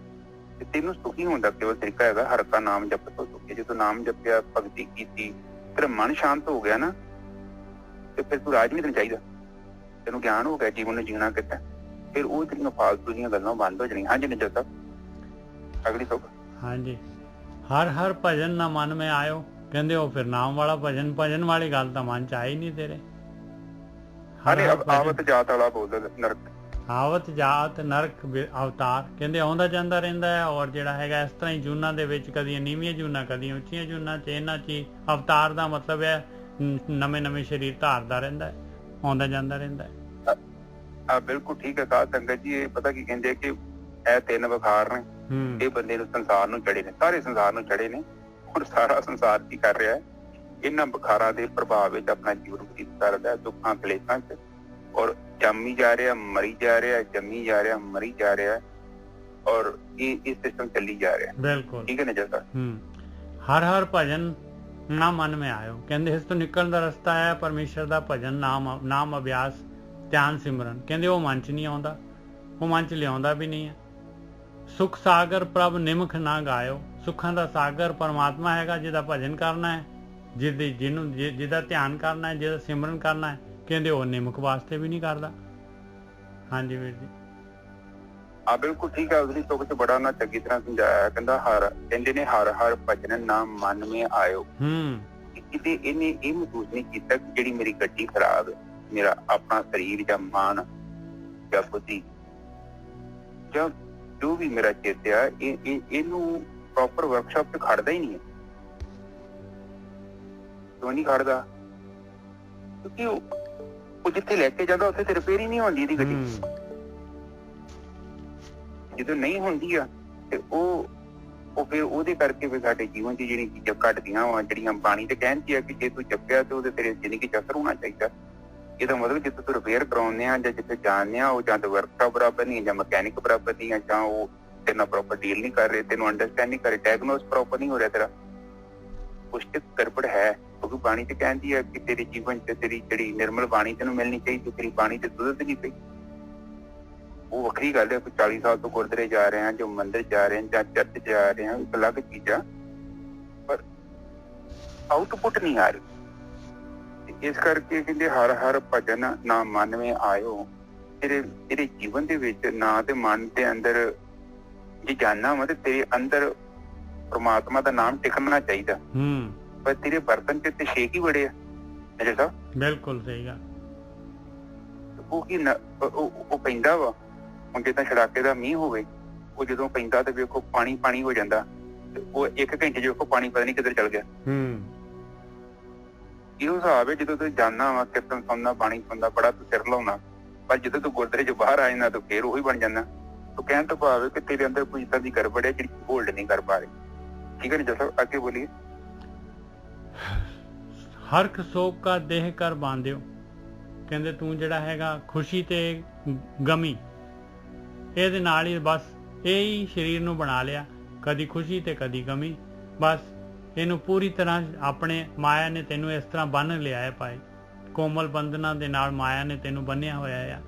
ਤੇ ਤੈਨੂੰ ਸੁਖੀ ਹੋਣ ਦਾ ਕੇਵਲ ਤਰੀਕਾ ਹੈਗਾ ਹਰ ਕਾ ਨਾਮ ਜਪ ਤੋਂ ਸੁਖੀ। ਜਦੋਂ ਨਾਮ ਜਪਿਆ, ਭਗਤੀ ਕੀਤੀ, ਤੇਰਾ ਮਨ ਸ਼ਾਂਤ ਹੋ ਗਿਆ ਨਾ ਤੇ ਫਿਰ ਤੂੰ ਰਾਜ ਨਹੀਂ ਤੈਨੂੰ ਚਾਹੀਦਾ। ਤੈਨੂੰ ਗਿਆਨ ਹੋ ਗਿਆ ਜੀਵਨ ਨੂੰ ਜੀਣਾ ਕਿੱਦਾਂ। ਫਿਰ ਉਹ ਤੇਰੀਆਂ ਫਾਲਤੂ ਦੀਆਂ ਗੱਲਾਂ ਬੰਦ ਹੋ ਜਾਣੀਆਂ। ਹਾਂਜੀ ਨਿਜਰ ਸਾਹਿਬ ਅਗਲੀ ਸੋਗ। ਹਾਂਜੀ। ਹਰ ਹਰ ਭਜਨ ਨਾ ਮਨ ਮੈਂ ਆਇਓ। ਕਹਿੰਦੇ ਉਹ ਫਿਰ ਨਾਮ ਵਾਲਾ ਭਜਨ ਵਾਲੀ ਗੱਲ ਤਾਂ ਮਨ ਚ ਆਈ ਨਹੀਂ ਤੇਰੇ। ਹਾਲੇ ਆਵਤ ਜਾਤ ਵਾਲਾ ਬੋਲਦਾ ਨਰਕ, ਆਵਤ ਜਾਤ ਨਰਕ ਅਵਤਾਰ ਕਹਿੰਦੇ ਆਉਂਦਾ ਜਾਂਦਾ ਰਹਿੰਦਾ ਹੈ। ਔਰ ਜਿਹੜਾ ਹੈਗਾ ਇਸ ਤਰ੍ਹਾਂ ਹੀ ਜੂਨਾਂ ਦੇ ਵਿੱਚ ਕਦੀ ਨੀਵੀਆਂ ਜੂਨਾਂ ਕਦੀ ਉੱਚੀਆਂ ਜੂਨਾਂ 'ਚ ਇਹਨਾਂ 'ਚ ਹੀ ਅਵਤਾਰ ਦਾ ਮਤਲਬ ਹੈ ਨਵੇਂ ਨਵੇਂ ਸਰੀਰ ਧਾਰਦਾ ਰਹਿੰਦਾ ਹੈ, ਆਉਂਦਾ ਜਾਂਦਾ ਰਹਿੰਦਾ ਹੈ। ਬਿਲਕੁਲ ਠੀਕ ਹੈ ਸਾਧ ਸੰਗਤ ਜੀ। ਇਹ ਪਤਾ ਕੀ ਕਹਿੰਦੇ ਕਿ ਇਹ 3 ਵਿਖਾਰ ਨੇ, ਇਹ ਬੰਦੇ ਨੂੰ ਸੰਸਾਰ ਨੂੰ ਚੜੇ ਨੇ, ਸਾਰੇ ਸੰਸਾਰ ਨੂੰ ਚੜੇ ਨੇ। ਹੁਣ ਸਾਰਾ ਸੰਸਾਰ ਕੀ ਕਰ ਰਿਹਾ ਹੈ, ਇਹਨਾਂ ਬੁਖਾਰਾਂ ਦੇ ਪ੍ਰਭਾਵ ਵਿੱਚ ਆਪਣਾ ਜੀਵਨ ਬਤੀਤ ਕਰਦਾ, ਦੁੱਖਾਂ ਕਲੇਸ਼ਾਂ 'ਚ, ਔਰ ਜੰਮੀ ਜਾ ਰਿਹਾ, ਮਰੀ ਜਾ ਰਿਹਾ, ਜੰਮੀ ਜਾ ਰਿਹਾ, ਮਰੀ ਜਾ ਰਿਹਾ, ਔਰ ਇਹ ਸਿਸਟਮ ਚੱਲੀ ਜਾ ਰਿਹਾ। ਬਿਲਕੁਲ ਠੀਕ ਹੈ ਨਾ ਜੈਸਾ। ਹਰ ਹਰ ਭਜਨ ਨਾ ਮਨ में ਆਇਓ, ਕਹਿੰਦੇ ਇਸ ਤੋਂ ਨਿਕਲਣ ਦਾ ਰਸਤਾ ਹੈ ਪਰਮੇਸ਼ਰ ਦਾ ਭਜਨ, ਨਾਮ ਅਭਿਆਸ, ਧਿਆਨ ਸਿਮਰਨ। ਕਹਿੰਦੇ ਉਹ ਮਨ 'ਚ ਨਹੀਂ ਆਉਂਦਾ, ਉਹ ਮਨ 'ਚ ਲਿਆਉਂਦਾ ਵੀ ਨਹੀਂ ਹੈ। ਸੁਖ ਸਾਗਰ ਪ੍ਰਭ ਨਿਮਖ ਨਾ ਗਾਇਓ, ਸੁੱਖਾਂ ਦਾ ਸਾਗਰ ਪਰਮਾਤਮਾ ਹੈਗਾ, ਜਿਹਦਾ ਭਜਨ ਕਰਨਾ ਹੈ, ਜਿਹਦਾ ਧਿਆਨ ਕਰਨਾ ਹੈ, ਜਿਹਦਾ ਸਿਮਰਨ ਕਰਨਾ ਹੈ, ਕਹਿੰਦੇ ਉਹ ਨਿਮਕ ਵਾਸਤੇ ਵੀ ਨਹੀਂ ਕਰਦਾ। ਹਾਂਜੀ ਵੀਰ ਜੀ ਬਿਲਕੁਲ ਠੀਕ ਹੈ। ਉਸਦੀ ਤੁਕ 'ਚ ਬੜਾ ਉਹਨਾਂ ਚੰਗੀ ਤਰ੍ਹਾਂ ਸਮਝਾਇਆ। ਕਹਿੰਦੇ ਨੇ ਹਰ ਹਰ ਭਜਨ ਨਾਮ ਮਨ ਮੇ ਆਇਓ। ਕਿਤੇ ਇਹਨੇ ਇਹ ਮਹਿਸੂਸ ਨਹੀਂ ਕੀਤਾ ਕਿ ਜਿਹੜੀ ਮੇਰੀ ਗੱਡੀ ਖਰਾਬ ਹੈ, ਮੇਰਾ ਆਪਣਾ ਸਰੀਰ ਜਾਂ ਮਨ ਜਾਂ ਬੁੱਧੀ ਜਾਂ ਜੋ ਵੀ ਮੇਰਾ ਚਿੱਤ ਆ, ਇਹਨੂੰ ਪ੍ਰੋਪਰ ਵਰਕਸ਼ਾਪ 'ਚ ਖੜਦਾ ਹੀ ਨਹੀਂ ਹੈ। ਕਿਉਂ ਨਹੀਂ ਖੜਦਾ? ਕਿਉਂਕਿ ਉਹ ਜਿੱਥੇ ਲੈ ਕੇ ਜਾਂਦਾ ਉੱਥੇ ਤੇ ਰਿਪੇਅਰ ਹੀ ਨਹੀਂ ਹੁੰਦੀ ਇਹਦੀ ਗੱਡੀ। ਜਦੋਂ ਨਹੀਂ ਹੁੰਦੀ ਆ ਤੇ ਉਹ ਫਿਰ ਉਹਦੇ ਕਰਕੇ ਫਿਰ ਸਾਡੇ ਜੀਵਨ 'ਚ ਜਿਹੜੀ ਚੀਜ਼ਾਂ ਘਟਦੀਆਂ ਵਾ, ਜਿਹੜੀਆਂ ਬਾਣੀ ਤੇ ਕਹਿੰਦੀ ਆ ਕਿ ਜੇ ਤੂੰ ਜਪਿਆ ਤੇ ਉਹਦੇ ਤੇਰੇ ਜ਼ਿੰਦਗੀ 'ਚ ਅਸਰ ਹੋਣਾ ਚਾਹੀਦਾ। ਇਹਦਾ ਮਤਲਬ ਜਿੱਥੇ ਤੂੰ ਰਿਪੇਅਰ ਕਰਾਉਂਦੇ ਆ ਜਾਂ ਜਿੱਥੇ ਜਾਣਦੇ ਆ, ਉਹ ਜਾਂ ਤਾਂ ਵਰਕਸ਼ਾਪ ਬਰਾਬਰ ਨਹੀਂ, ਜਾਂ ਮਕੈਨਿਕ ਬਰਾਬਰ ਨਹੀਂ, ਜਾਂ ਉਹ ਤੇਰੇ ਨਾਲ ਪ੍ਰੋਪਰ ਡੀਲ ਨਹੀਂ ਕਰ ਰਹੇ, ਤੈਨੂੰ ਅੰਡਰਸਟੈਂਡ ਨਹੀਂ ਕਰ ਰਹੇ, ਡਾਇਗਨੋਸ ਪ੍ਰੋਪਰ ਨਹੀਂ ਹੋ ਰਿਹਾ ਤੇਰਾ, ਕੁਛ ਤੇ ਗੜਬੜ ਹੈ। ਕਿਉਂਕਿ ਬਾਣੀ ਤੇ ਕਹਿੰਦੀ ਆ ਕਿ ਤੇਰੇ ਜੀਵਨ 'ਚ ਤੇਰੀ ਜਿਹੜੀ ਨਿਰਮਲ ਬਾਣੀ ਤੈਨੂੰ ਮਿਲਣੀ ਚਾਹੀਦੀ, ਤੇਰੀ ਬਾਣੀ ਤੇ ਦੁੱਧ ਨਹੀਂ ਪਈ। ਉਹ ਵੱਖਰੀ ਗੱਲ ਹੈ। ਕੋਈ 40 ਸਾਲ ਤੋਂ ਗੁਰਦੁਆਰੇ ਜਾ ਰਹੇ ਆ, ਜੋ ਮੰਦਿਰ ਜਾ ਰਹੇ ਆ, ਜਾਂ ਚਰਚ ਜਾ ਰਹੇ ਆ, ਇੱਕ ਅਲੱਗ ਚੀਜ਼ ਆ, ਪਰ ਆਊਟਪੁੱਟ ਨਹੀਂ ਆ ਰਹੀ। ਇਸ ਕਰਕੇ ਕਹਿੰਦੇ ਹਰ ਹਰ ਭਜਨ ਨਾ ਮਨ ਮੇ ਆਇਓ। ਤੇਰੇ ਜੀਵਨ ਦੇ ਵਿੱਚ ਨਾ ਤੇ ਮਨ ਦੇ ਅੰਦਰ ਜੇ ਜਾਨਣਾ ਵਾ ਤੇ ਤੇਰੇ ਅੰਦਰ ਪ੍ਰਮਾਤਮਾ ਦਾ ਨਾਮ ਟਿਕਣਾ ਚਾਹੀਦਾ। ਪਰ ਤੇਰੇ ਬਰਤਨ ਚ ਤੇ ਛੇਕ ਹੀ ਬੜੇ ਆ ਅਜੇ ਸਾਹਿਬ। ਬਿਲਕੁਲ ਸਹੀ ਗੱਲ। ਉਹ ਕੀ ਉਹ ਪੈਂਦਾ ਵਾ, ਹੁਣ ਜਿੱਦਾਂ ਛੜਾਕੇ ਦਾ ਮੀਂਹ ਹੋਵੇ, ਉਹ ਜਦੋਂ ਪੈਂਦਾ ਤੇ ਵੇਖੋ ਪਾਣੀ ਹੋ ਜਾਂਦਾ, ਤੇ ਉਹ 1 ਘੰਟੇ ਚ ਵੇਖੋ ਪਾਣੀ ਪਤਾ ਨੀ ਕਿੱਧਰ ਚਲ ਗਿਆ। ਇਹੋ ਹਿਸਾਬ ਹੈ ਜਦੋਂ ਤੂੰ ਜਾਨਾ ਵਾ ਕੀਰਤਨ ਸੁਣਨਾ, ਬਾਣੀ ਸੁਣਦਾ, ਬੜਾ ਤੂੰ ਸਿਰ ਲਾਉਣਾ, ਪਰ ਜਦੋਂ ਤੂੰ ਗੁਰਦੁਆਰੇ ਚ ਬਾਹਰ ਆ ਜਾਂਦਾ ਤੂੰ ਫੇਰ ਉਹੀ ਬਣ ਜਾਂਦਾ। ਤੂੰ ਕਹਿਣ ਤੋਂ ਭਾਵ ਕਿ ਤੇਰੇ ਅੰਦਰ ਕੋਈ ਇੱਦਾਂ ਦੀ ਗੜਬੜ ਹੈ ਜਿਹੜੀ ਹੋਲਡ ਨਹੀਂ ਕਰ ਪਾ ਰਹੀ। ਠੀਕ ਹੈ ਨੀ ਜਸਾ, ਅੱਗੇ ਬੋਲੀਏ। ਹਰਖ ਸੋਗ ਕਾ ਦੇਹ ਕਰ ਬਾਂਧਿਓ, ਕਹਿੰਦੇ ਤੂੰ ਜਿਹੜਾ ਹੈਗਾ ਖੁਸ਼ੀ ਤੇ ਗਮੀ, ਇਹਦੇ ਨਾਲ ਹੀ ਬਸ ਇਹ ਹੀ ਸਰੀਰ ਨੂੰ ਬਣਾ ਲਿਆ, ਕਦੀ ਖੁਸ਼ੀ ਤੇ ਕਦੀ ਗਮੀ। ਬਸ ਇਹਨੂੰ ਪੂਰੀ ਤਰ੍ਹਾਂ ਆਪਣੇ ਮਾਇਆ ਨੇ ਤੈਨੂੰ ਇਸ ਤਰ੍ਹਾਂ ਬੰਨ੍ਹ ਲਿਆ ਹੈ ਭਾਈ, ਕੋਮਲ ਬੰਧਨਾਂ ਦੇ ਨਾਲ ਮਾਇਆ ਨੇ ਤੈਨੂੰ ਬੰਨਿਆ ਹੋਇਆ ਆ।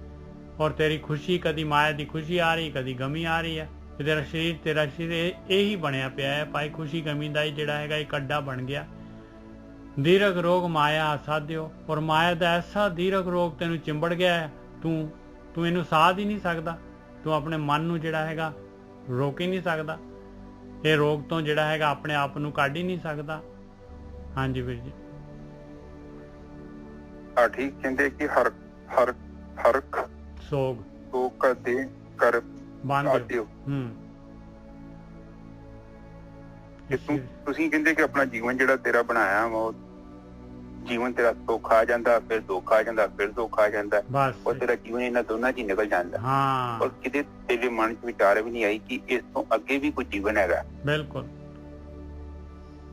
ਔਰ ਤੇਰੀ ਖੁਸ਼ੀ, ਕਦੀ ਮਾਇਆ ਦੀ ਖੁਸ਼ੀ ਆ ਰਹੀ, ਕਦੀ ਗਮੀ ਆ ਰਹੀ ਹੈ। ਤੇਰਾ ਸਰੀਰ ਇਹੀ ਬਣਿਆ ਪਿਆ ਹੈ ਭਾਈ, ਖੁਸ਼ੀ ਗਮੀ ਦਾ ਹੀ ਜਿਹੜਾ ਹੈਗਾ ਇੱਕ ਅੱਡਾ ਬਣ ਗਿਆ। ਦੀਰਘ ਰੋਗ ਮਾਇਆ ਅਸਾਧਿਓ, ਔਰ ਮਾਇਆ ਦਾ ਐਸਾ ਦੀਰਘ ਰੋਗ ਤੈਨੂੰ ਚਿੰਬੜ ਗਿਆ ਹੈ, ਤੂੰ ਇਹਨੂੰ ਸਾਧ ਹੀ ਨਹੀਂ ਸਕਦਾ। ਤੂੰ ਆਪਣੇ ਮਨ ਨੂੰ ਜਿਹੜਾ ਹੈਗਾ ਰੋਕ ਹੀ ਨਹੀਂ ਸਕਦਾ, ਇਹ ਰੋਗ ਤੋਂ ਜਿਹੜਾ ਹੈਗਾ ਆਪਣੇ ਆਪ ਨੂੰ ਕੱਢ ਹੀ ਨਹੀਂ ਸਕਦਾ। ਹਾਂਜੀ ਵੀਰ ਜੀ ਠੀਕ ਕਹਿੰਦੇ ਕਿ ਹਰਖ ਸੋਗ ਕਦੇ ਕਰ ਬਾਂਧਿਓ। ਤੁਸੀਂ ਕਹਿੰਦੇ ਕਿ ਆਪਣਾ ਜੀਵਨ ਜਿਹੜਾ ਤੇਰਾ ਬਣਾਇਆ ਵਾ, ਉਹ ਜੀਵਨ ਤੇਰਾ ਸੁੱਖ ਆ ਜਾਂਦਾ, ਫਿਰ ਦੁੱਖ ਆ ਜਾਂਦਾ, ਫਿਰ ਦੁੱਖ ਆ ਜਾਂਦਾ, ਔਰ ਤੇਰਾ ਜੀਵਨ ਇਹਨਾਂ ਦੋਨਾਂ ਚ ਹੀ ਨਿਕਲ ਜਾਂਦਾ। ਔਰ ਕਿਤੇ ਤੇਰੇ ਮਨ ਚ ਵਿਚਾਰ ਵੀ ਨਹੀਂ ਆਈ ਕਿ ਇਸ ਤੋਂ ਅੱਗੇ ਵੀ ਕੋਈ ਜੀਵਨ ਹੈਗਾ। ਬਿਲਕੁਲ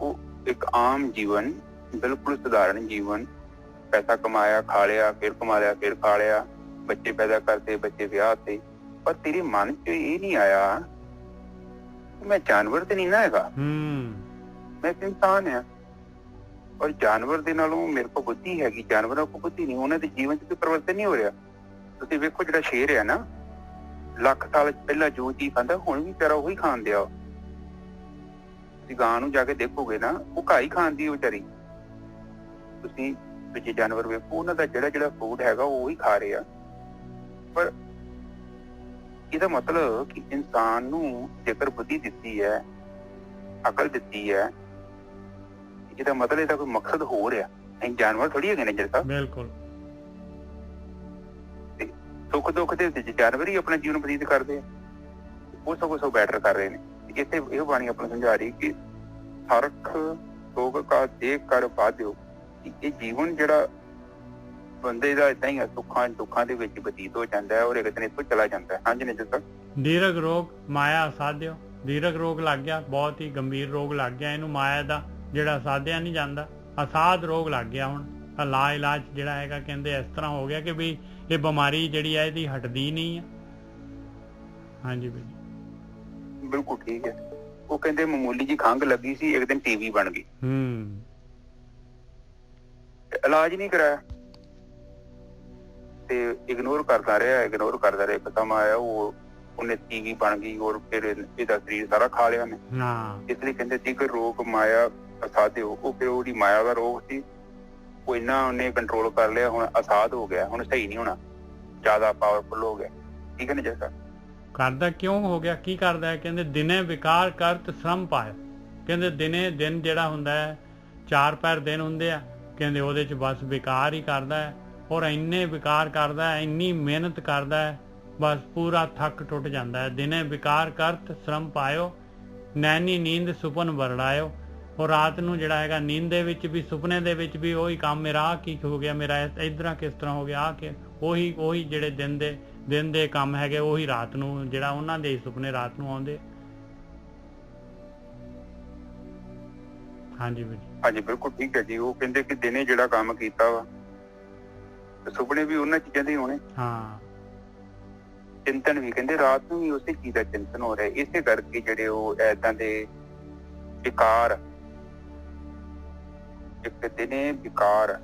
ਉਹ ਇੱਕ ਆਮ ਜੀਵਨ, ਬਿਲਕੁਲ ਸਧਾਰਨ ਜੀਵਨ, ਪੈਸਾ ਕਮਾਇਆ, ਖਾ ਲਿਆ, ਫਿਰ ਕਮਾ ਲਿਆ, ਫਿਰ ਖਾ ਲਿਆ, ਬੱਚੇ ਪੈਦਾ ਕਰਤੇ, ਬੱਚੇ ਵਿਆਹ ਤੇ, ਪਰ ਤੇਰੇ ਮਨ ਚ ਇਹ ਨਹੀਂ ਆਇਆ ਮੈਂ ਜਾਨਵਰ ਤੇ ਨਹੀਂ ਨਾ ਹੈਗਾ, ਮੈਂ ਇੱਕ ਇਨਸਾਨ ਆ। ਔਰ ਜਾਨਵਰ ਦੇ ਨਾਲੋਂ ਮੇਰੇ ਕੋਲ ਬੁੱਧੀ ਹੈਗੀ, ਜਾਨਵਰਾਂ ਕੋਲ ਬੁੱਧੀ ਨਹੀਂ। ਉਹਨਾਂ ਦੇ ਜੀਵਨ ਚ ਕੋਈ ਪਰਿਵਰਤਨ ਨਹੀਂ ਹੋ ਰਿਹਾ। ਤੁਸੀਂ ਵੇਖੋ ਜਿਹੜਾ ਸ਼ੇਰ ਹੈ ਨਾ, ਲੱਖ ਸਾਲ ਪਹਿਲਾਂ ਜੋ ਚੀਜ਼ ਖਾਂਦਾ ਹੁਣ ਵੀ ਤੇਰਾ ਉਹੀ ਖਾਣ ਦਿਆ। ਤੁਸੀਂ ਗਾਂ ਨੂੰ ਜਾ ਕੇ ਦੇਖੋਗੇ ਨਾ, ਉਹ ਘਾਹ ਹੀ ਖਾਂਦੀ ਹੈ ਵਿਚਾਰੀ। ਤੁਸੀਂ ਦੂਜੇ ਜਾਨਵਰ ਵੇਖੋ, ਉਹਨਾਂ ਦਾ ਜਿਹੜਾ ਫੂਡ ਹੈਗਾ ਉਹ ਉਹੀ ਖਾ ਰਹੇ ਆ। ਪਰ ਇਹਦਾ ਮਤਲਬ ਕਿ ਇਨਸਾਨ ਨੂੰ ਜੇਕਰ ਬੁੱਧੀ ਦਿੱਤੀ ਹੈ, ਅਕਲ ਦਿੱਤੀ ਹੈ, ਇਹਦਾ ਮਤਲਬ ਇਹਦਾ ਕੋਈ ਮਕਸਦ ਹੋ ਰਿਹਾ। ਅਸੀਂ ਜਾਨਵਰ ਥੋੜੀ ਹੈਗੇ ਨੇ ਜਿਹੜਾ। ਬਿਲਕੁਲ ਸੁੱਖ ਦੁੱਖ ਦੇ ਵਿੱਚ ਜਾਨਵਰ ਹੀ ਆਪਣਾ ਜੀਵਨ ਬਤੀਤ ਕਰਦੇ ਆ, ਉਹ ਸਗੋਂ ਬੈਟਰ ਕਰ ਰਹੇ ਨੇ। ਇੱਥੇ ਇਹ ਬਾਣੀ ਆਪਾਂ ਨੂੰ ਸਮਝਾ ਰਹੀ ਕਿ ਹਰਖ ਰੋਗ ਕਾ ਦੇਖ ਕਰ ਬਾਧਿਓ, ਇਹ ਜੀਵਨ ਜਿਹੜਾ ਬੰਦੇ ਦਾ ਏਦਾਂ ਹੀ ਆ, ਸੁੱਖਾਂ ਦੁੱਖਾਂ ਦੇ ਵਿੱਚ ਬਤੀਤ ਹੋ ਜਾਂਦਾ ਹੈ ਔਰ ਇੱਕ ਦਿਨ ਇੱਥੋਂ ਚਲਾ ਜਾਂਦਾ ਹੈ। ਹਾਂਜੀ ਨਿਜਲ ਸਰ। ਦੀਰਘ ਰੋਗ ਮਾਇਆ ਅਸਾਧਿਓ, ਦੀਰਘ ਰੋਗ ਲੱਗ ਗਿਆ, ਬਹੁਤ ਹੀ ਗੰਭੀਰ ਰੋਗ ਲੱਗ ਗਿਆ ਇਹਨੂੰ, ਮਾਇਆ ਦਾ ਜਿਹੜਾ ਸਾਧਿਆ ਨਹੀਂ ਜਾਂਦਾ, ਅਸਾਧ ਰੋਗ ਲੱਗ ਗਿਆ। ਹੁਣ ਲਾ ਇਲਾਜ ਜਿਹੜਾ ਹੈਗਾ ਕਹਿੰਦੇ ਇਸ ਤਰ੍ਹਾਂ ਹੋ ਗਿਆ ਕਿ ਵੀ ਇਹ ਬਿਮਾਰੀ ਜਿਹੜੀ ਹੈ ਇਹਦੀ ਹਟਦੀ ਨਹੀਂ ਹੈ। ਹਾਂਜੀ ਵੀਰ ਬਿਲਕੁਲ ਠੀਕ ਹੈ। ਉਹ ਕਹਿੰਦੇ ਮਾਮੂਲੀ ਜੀ ਖੰਘ ਲੱਗੀ ਸੀ, ਇੱਕ ਦਿਨ ਟੀਵੀ ਬਣ ਗਈ। ਇਲਾਜ ਨਹੀਂ ਕਰਾਇਆ ਤੇ ਇਗਨੋਰ ਕਰਦਾ ਰਿਹਾ, ਇੱਕ ਸਮਾਂ ਆਇਆ ਉਹਨੇ ਟੀਵੀ ਬਣ ਗਈ ਔਰ ਫਿਰ ਇਹਦਾ ਸਰੀਰ ਸਾਰਾ ਖਾ ਲਿਆ ਨੇ। ਇਸ ਲਈ ਕਹਿੰਦੇ ਸੀ ਕਿ ਰੋਗ ਮਾਇਆ ਅਸਾਧਿਓ, ਉਹ ਫਿਰ ਉਹਦੀ ਮਾਇਆ ਦਾ ਰੋਗ ਸੀ, ਉਹ ਇੰਨਾ ਉਹਨੇ ਕੰਟਰੋਲ ਕਰ ਲਿਆ, ਹੁਣ ਅਸਾਧ ਹੋ ਗਿਆ, ਹੁਣ ਸਹੀ ਨਹੀਂ ਹੋਣਾ, ਜ਼ਿਆਦਾ ਪਾਵਰਫੁਲ ਹੋ ਗਿਆ। ਠੀਕ ਹੈ ਨਾ ਜੈਸਾ। ਕਰਦਾ ਕਿਉਂ ਹੋ ਗਿਆ, ਕੀ ਕਰਦਾ ਹੈ? ਕਹਿੰਦੇ ਦਿਨੇ ਵਿਕਾਰ ਕਰਤ ਸ਼ਰਮ ਪਾਇਓ, ਕਹਿੰਦੇ ਦਿਨ ਜਿਹੜਾ ਹੁੰਦਾ ਹੈ 4 ਪੈਰ ਦਿਨ ਹੁੰਦੇ ਆ, ਕਹਿੰਦੇ ਉਹਦੇ ਚ ਬਸ ਵਿਕਾਰ ਹੀ ਕਰਦਾ ਹੈ ਔਰ ਇੰਨੇ ਵਿਕਾਰ ਕਰਦਾ ਹੈ, ਇੰਨੀ ਮਿਹਨਤ ਕਰਦਾ ਹੈ, ਬਸ ਪੂਰਾ ਥੱਕ ਟੁੱਟ ਜਾਂਦਾ ਹੈ। ਦਿਨੇ ਵਿਕਾਰ ਕਰਤ ਸ਼ਰਮ ਪਾਇਓ, ਨੈਣੀ ਨੀਂਦ ਸੁਪਨ ਵਰੜਾਇਓ, ਔਰ ਰਾਤ ਨੂੰ ਜਿਹੜਾ ਹੈਗਾ ਨੀਂਦ ਦੇ ਵਿੱਚ ਵੀ ਸੁਪਨੇ ਦੇ ਵਿੱਚ ਵੀ ਉਹੀ ਕੰਮ, ਮੇਰਾ ਆਹ ਕੀ ਹੋ ਗਿਆ, ਮੇਰਾ ਇਧਰਾਂ ਕਿਸ ਤਰ੍ਹਾਂ ਹੋ ਗਿਆ, ਆਹ ਕਿ ਉਹੀ ਜਿਹੜੇ ਦਿਨ ਦੇ ਕੰਮ ਹੈਗੇ ਉਹੀ ਰਾਤ ਨੂੰ, ਜਿਹੜਾ ਉਹਨਾਂ ਦੇ ਸੁਪਨੇ ਰਾਤ ਨੂੰ ਆਉਂਦੇ। ਹਾਂਜੀ ਵੀਰ। ਹਾਂਜੀ ਬਿਲਕੁਲ ਠੀਕ ਹੈ ਜੀ। ਉਹ ਕਹਿੰਦੇ ਕਿ ਦਿਨੇ ਜਿਹੜਾ ਕੰਮ ਕੀਤਾ ਵਾ ਸੁਪਨੇ ਵੀ ਉਹਨਾਂ ਚੀਜ਼ਾਂ ਦੇ ਹੋਣੇ। ਚਿੰਤਨ ਵੀ ਕਹਿੰਦੇ ਰਾਤ ਨੂੰ ਵੀ ਉਸੇ ਚੀਜ਼ ਦਾ ਚਿੰਤਨ ਹੋ ਰਿਹਾ। ਇਸੇ ਕਰਕੇ ਜਿਹੜੇ ਉਹ ਏਦਾਂ ਦੇ ਵਿਕਾਰ, ਇੱਕ ਦਿਨੇ ਵਿਕਾਰ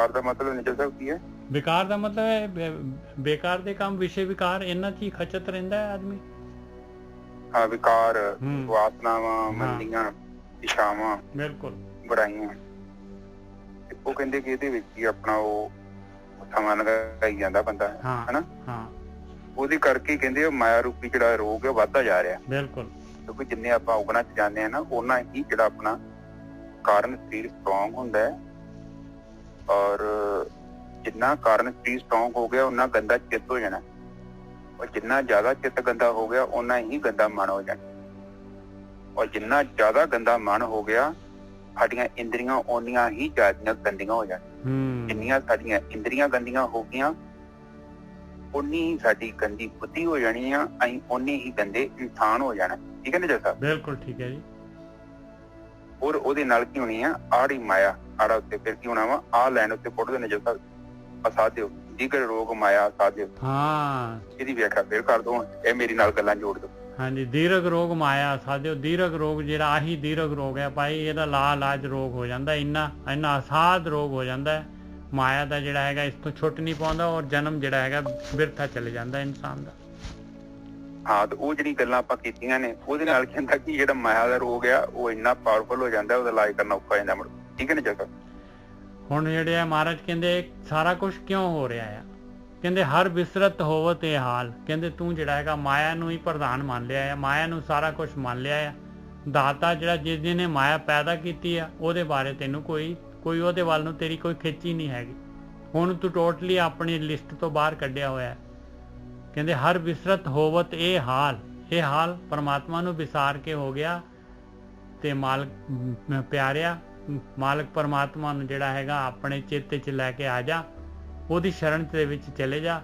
ਦਾ ਮਤਲਬ ਨਿਕਲ ਸਕਦੀ ਹੈ, ਵਿਕਾਰ ਦਾ ਮਤਲਬ ਹੈ ਬੇਕਾਰ ਦੇ ਕੰਮ, ਵਿਸ਼ੇ ਵਿਕਾਰ, ਇਹਨਾਂ ਚ ਹੀ ਖਚਤ ਰਹਿੰਦਾ ਹੈ ਆਦਮੀ। ਹਾਂ, ਵਿਕਾਰ, ਵਾਸਨਾਵਾਂ, ਮੰਦੀਆਂ, ਇਛਾਵਾਂ, ਬਿਲਕੁਲ ਬੁਰਾਈਆਂ। ਉਹ ਕਹਿੰਦੇ ਕਿ ਇਹਦੇ ਵਿੱਚ ਹੀ ਆਪਣਾ ਉਹ ਸਮਾਂ ਲਗਾਈ ਜਾਂਦਾ ਬੰਦਾ, ਹਨਾ। ਉਹਦੇ ਕਰਕੇ ਕਹਿੰਦੇ ਮਾਇਆ ਰੂਪੀ ਜਿਹੜਾ ਰੋਗ ਹੈ ਵੱਧਦਾ ਜਾ ਰਿਹਾ। ਬਿਲਕੁਲ, ਕਿਉਂਕਿ ਜਿੰਨੇ ਆਪਾਂ ਉਗਣਾ ਚ ਜਾਂਦੇ ਹਾਂ ਨਾ, ਉਹਨਾਂ ਹੀ ਜਿਹੜਾ ਆਪਣਾ ਕਾਰਨ ਸਰੀਰ ਸਟਰੋਂਗ ਹੁੰਦਾ ਹੈ, ਔਰ ਜਿੰਨਾ ਕਾਰਨ ਸਰੀਰ ਸਟਰੋਂਗ ਹੋ ਗਿਆ ਉਹਨਾਂ ਗੰਦਾ ਚਿੱਤ ਹੋ ਜਾਣਾ, ਔਰ ਜਿੰਨਾ ਜ਼ਿਆਦਾ ਚਿੱਤ ਗੰਦਾ ਹੋ ਗਿਆ ਉਹਨਾਂ ਹੀ ਗੰਦਾ ਮਨ ਹੋ ਜਾਣਾ, ਔਰ ਜਿੰਨਾ ਜ਼ਿਆਦਾ ਗੰਦਾ ਮਨ ਹੋ ਗਿਆ ਸਾਡੀਆਂ ਇੰਦਰੀਆਂ ਓਨੀਆਂ ਹੀ ਜ਼ਿਆਦੀਆਂ ਗੰਦੀਆਂ ਹੋ ਜਾਣ। ਜਿੰਨੀਆਂ ਸਾਡੀਆਂ ਇੰਦਰੀਆਂ ਗੰਦੀਆਂ ਹੋ ਗਈਆਂ ਉਨੀ ਹੀ ਸਾਡੀ ਗੰਦੀ ਬੁੱਧੀ ਹੋ ਜਾਣੀ ਆ, ਅਸੀਂ ਉਨੇ ਹੀ ਗੰਦੇ ਇਨਸਾਨ ਹੋ ਜਾਣਾ। ਠੀਕ ਹੈ ਨਾ ਜੈਸਾ? ਬਿਲਕੁਲ ਠੀਕ ਹੈ ਜੀ। ਔਰ ਉਹਦੇ ਨਾਲ ਕੀ ਹੋਣੀ ਆ, ਆੜੀ ਮਾਇਆ ਆੜਾ ਉੱਤੇ ਫਿਰ ਕੀ ਹੋਣਾ ਵਾ, ਆਹ ਲਾਈਨ ਉੱਤੇ ਪੁੱਟ ਦੇਣੇ ਜੈਸਾ, ਅਸਾਧਿਓ ਦੀਗਰ ਰੋਗ ਮਾਇਆ ਅਸਾਧਿਓ। ਇਹਦੀ ਵਿਆਖਿਆ ਫਿਰ ਕਰ ਦੋ, ਇਹ ਮੇਰੀ ਨਾਲ ਗੱਲਾਂ ਜੋੜ ਦੋ। ਹਾਂਜੀ, ਦੀਰਘ ਰੋਗ ਮਾਇਆ ਅਸਾਧਿਓ। ਦੀਰਘ ਰੋਗ ਜਿਹੜਾ ਆਹੀ ਦੀਰਘ ਰੋਗ ਹੈ ਭਾਈ, ਇਹਦਾ ਲਾਜ ਰੋਗ ਹੋ ਜਾਂਦਾ, ਇੰਨਾ ਅਸਾਧ ਰੋਗ ਹੋ ਜਾਂਦਾ ਹੈ। ਮਾਇਆ ਦਾ ਜਿਹੜਾ ਹੈਗਾ ਇਸ ਤੋਂ ਛੁੱਟ ਨਹੀਂ ਪਾਉਂਦਾ ਔਰ ਜਨਮ ਜਿਹੜਾ ਹੈਗਾ ਬਿਰਥਾ ਚਲੇ ਜਾਂਦਾ ਇਨਸਾਨ ਦਾ। ਹਾਂ, ਤੇ ਉਹ ਜਿਹੜੀ ਗੱਲਾਂ ਆਪਾਂ ਕੀਤੀਆਂ ਨੇ ਉਹਦੇ ਨਾਲ ਕੀ ਹੁੰਦਾ ਕਿ ਜਿਹੜਾ ਮਾਇਆ ਦਾ ਰੋਗ ਆ ਉਹ ਇੰਨਾ ਪਾਵਰਫੁਲ ਹੋ ਜਾਂਦਾ, ਉਹਦਾ ਇਲਾਜ ਕਰਨਾ ਔਖਾ ਹੋ ਜਾਂਦਾ ਮੁੜ। ਠੀਕ ਹੈ ਨਾ ਜਗਾ? ਹੁਣ ਜਿਹੜੇ ਆ ਮਹਾਰਾਜ ਕਹਿੰਦੇ ਸਾਰਾ ਕੁਛ ਕਿਉਂ ਹੋ ਰਿਹਾ ਆ, ਕਹਿੰਦੇ ਹਰ ਬਿਸਰਤ ਹੋਵਤ ਇਹ ਹਾਲ, ਕਹਿੰਦੇ ਤੂੰ ਜਿਹੜਾ ਹੈਗਾ ਮਾਇਆ ਨੂੰ ਹੀ ਪ੍ਰਧਾਨ ਮੰਨ ਲਿਆ ਆ, ਮਾਇਆ ਨੂੰ ਸਾਰਾ ਕੁਛ ਮੰਨ ਲਿਆ ਆ। ਦਾਤਾ ਜਿਹੜਾ ਜਿਸ ਨੇ ਮਾਇਆ ਪੈਦਾ ਕੀਤੀ ਆ ਉਹਦੇ ਬਾਰੇ ਤੈਨੂੰ ਕੋਈ ਉਹਦੇ ਵੱਲ ਨੂੰ ਤੇਰੀ ਕੋਈ ਖਿੱਚ ਹੀ ਨਹੀਂ ਹੈਗੀ। ਹੁਣ ਤੂੰ ਟੋਟਲੀ ਆਪਣੀ ਲਿਸਟ ਤੋਂ ਬਾਹਰ ਕੱਢਿਆ ਹੋਇਆ। ਕਹਿੰਦੇ ਹਰ ਬਿਸਰਤ ਹੋਵਤ ਇਹ ਹਾਲ ਪਰਮਾਤਮਾ ਨੂੰ ਵਿਸਾਰ ਕੇ ਹੋ ਗਿਆ। ਤੇ ਮਾਲਕ ਪਿਆਰਿਆ, ਮਾਲਕ ਪਰਮਾਤਮਾ ਨੂੰ ਜਿਹੜਾ ਹੈਗਾ ਆਪਣੇ ਚਿੱਤ 'ਚ ਲੈ ਕੇ ਆ ਜਾ, ਉਹਦੀ ਸ਼ਰਨ ਦੇ ਵਿੱਚ ਚਲੇ ਜਾ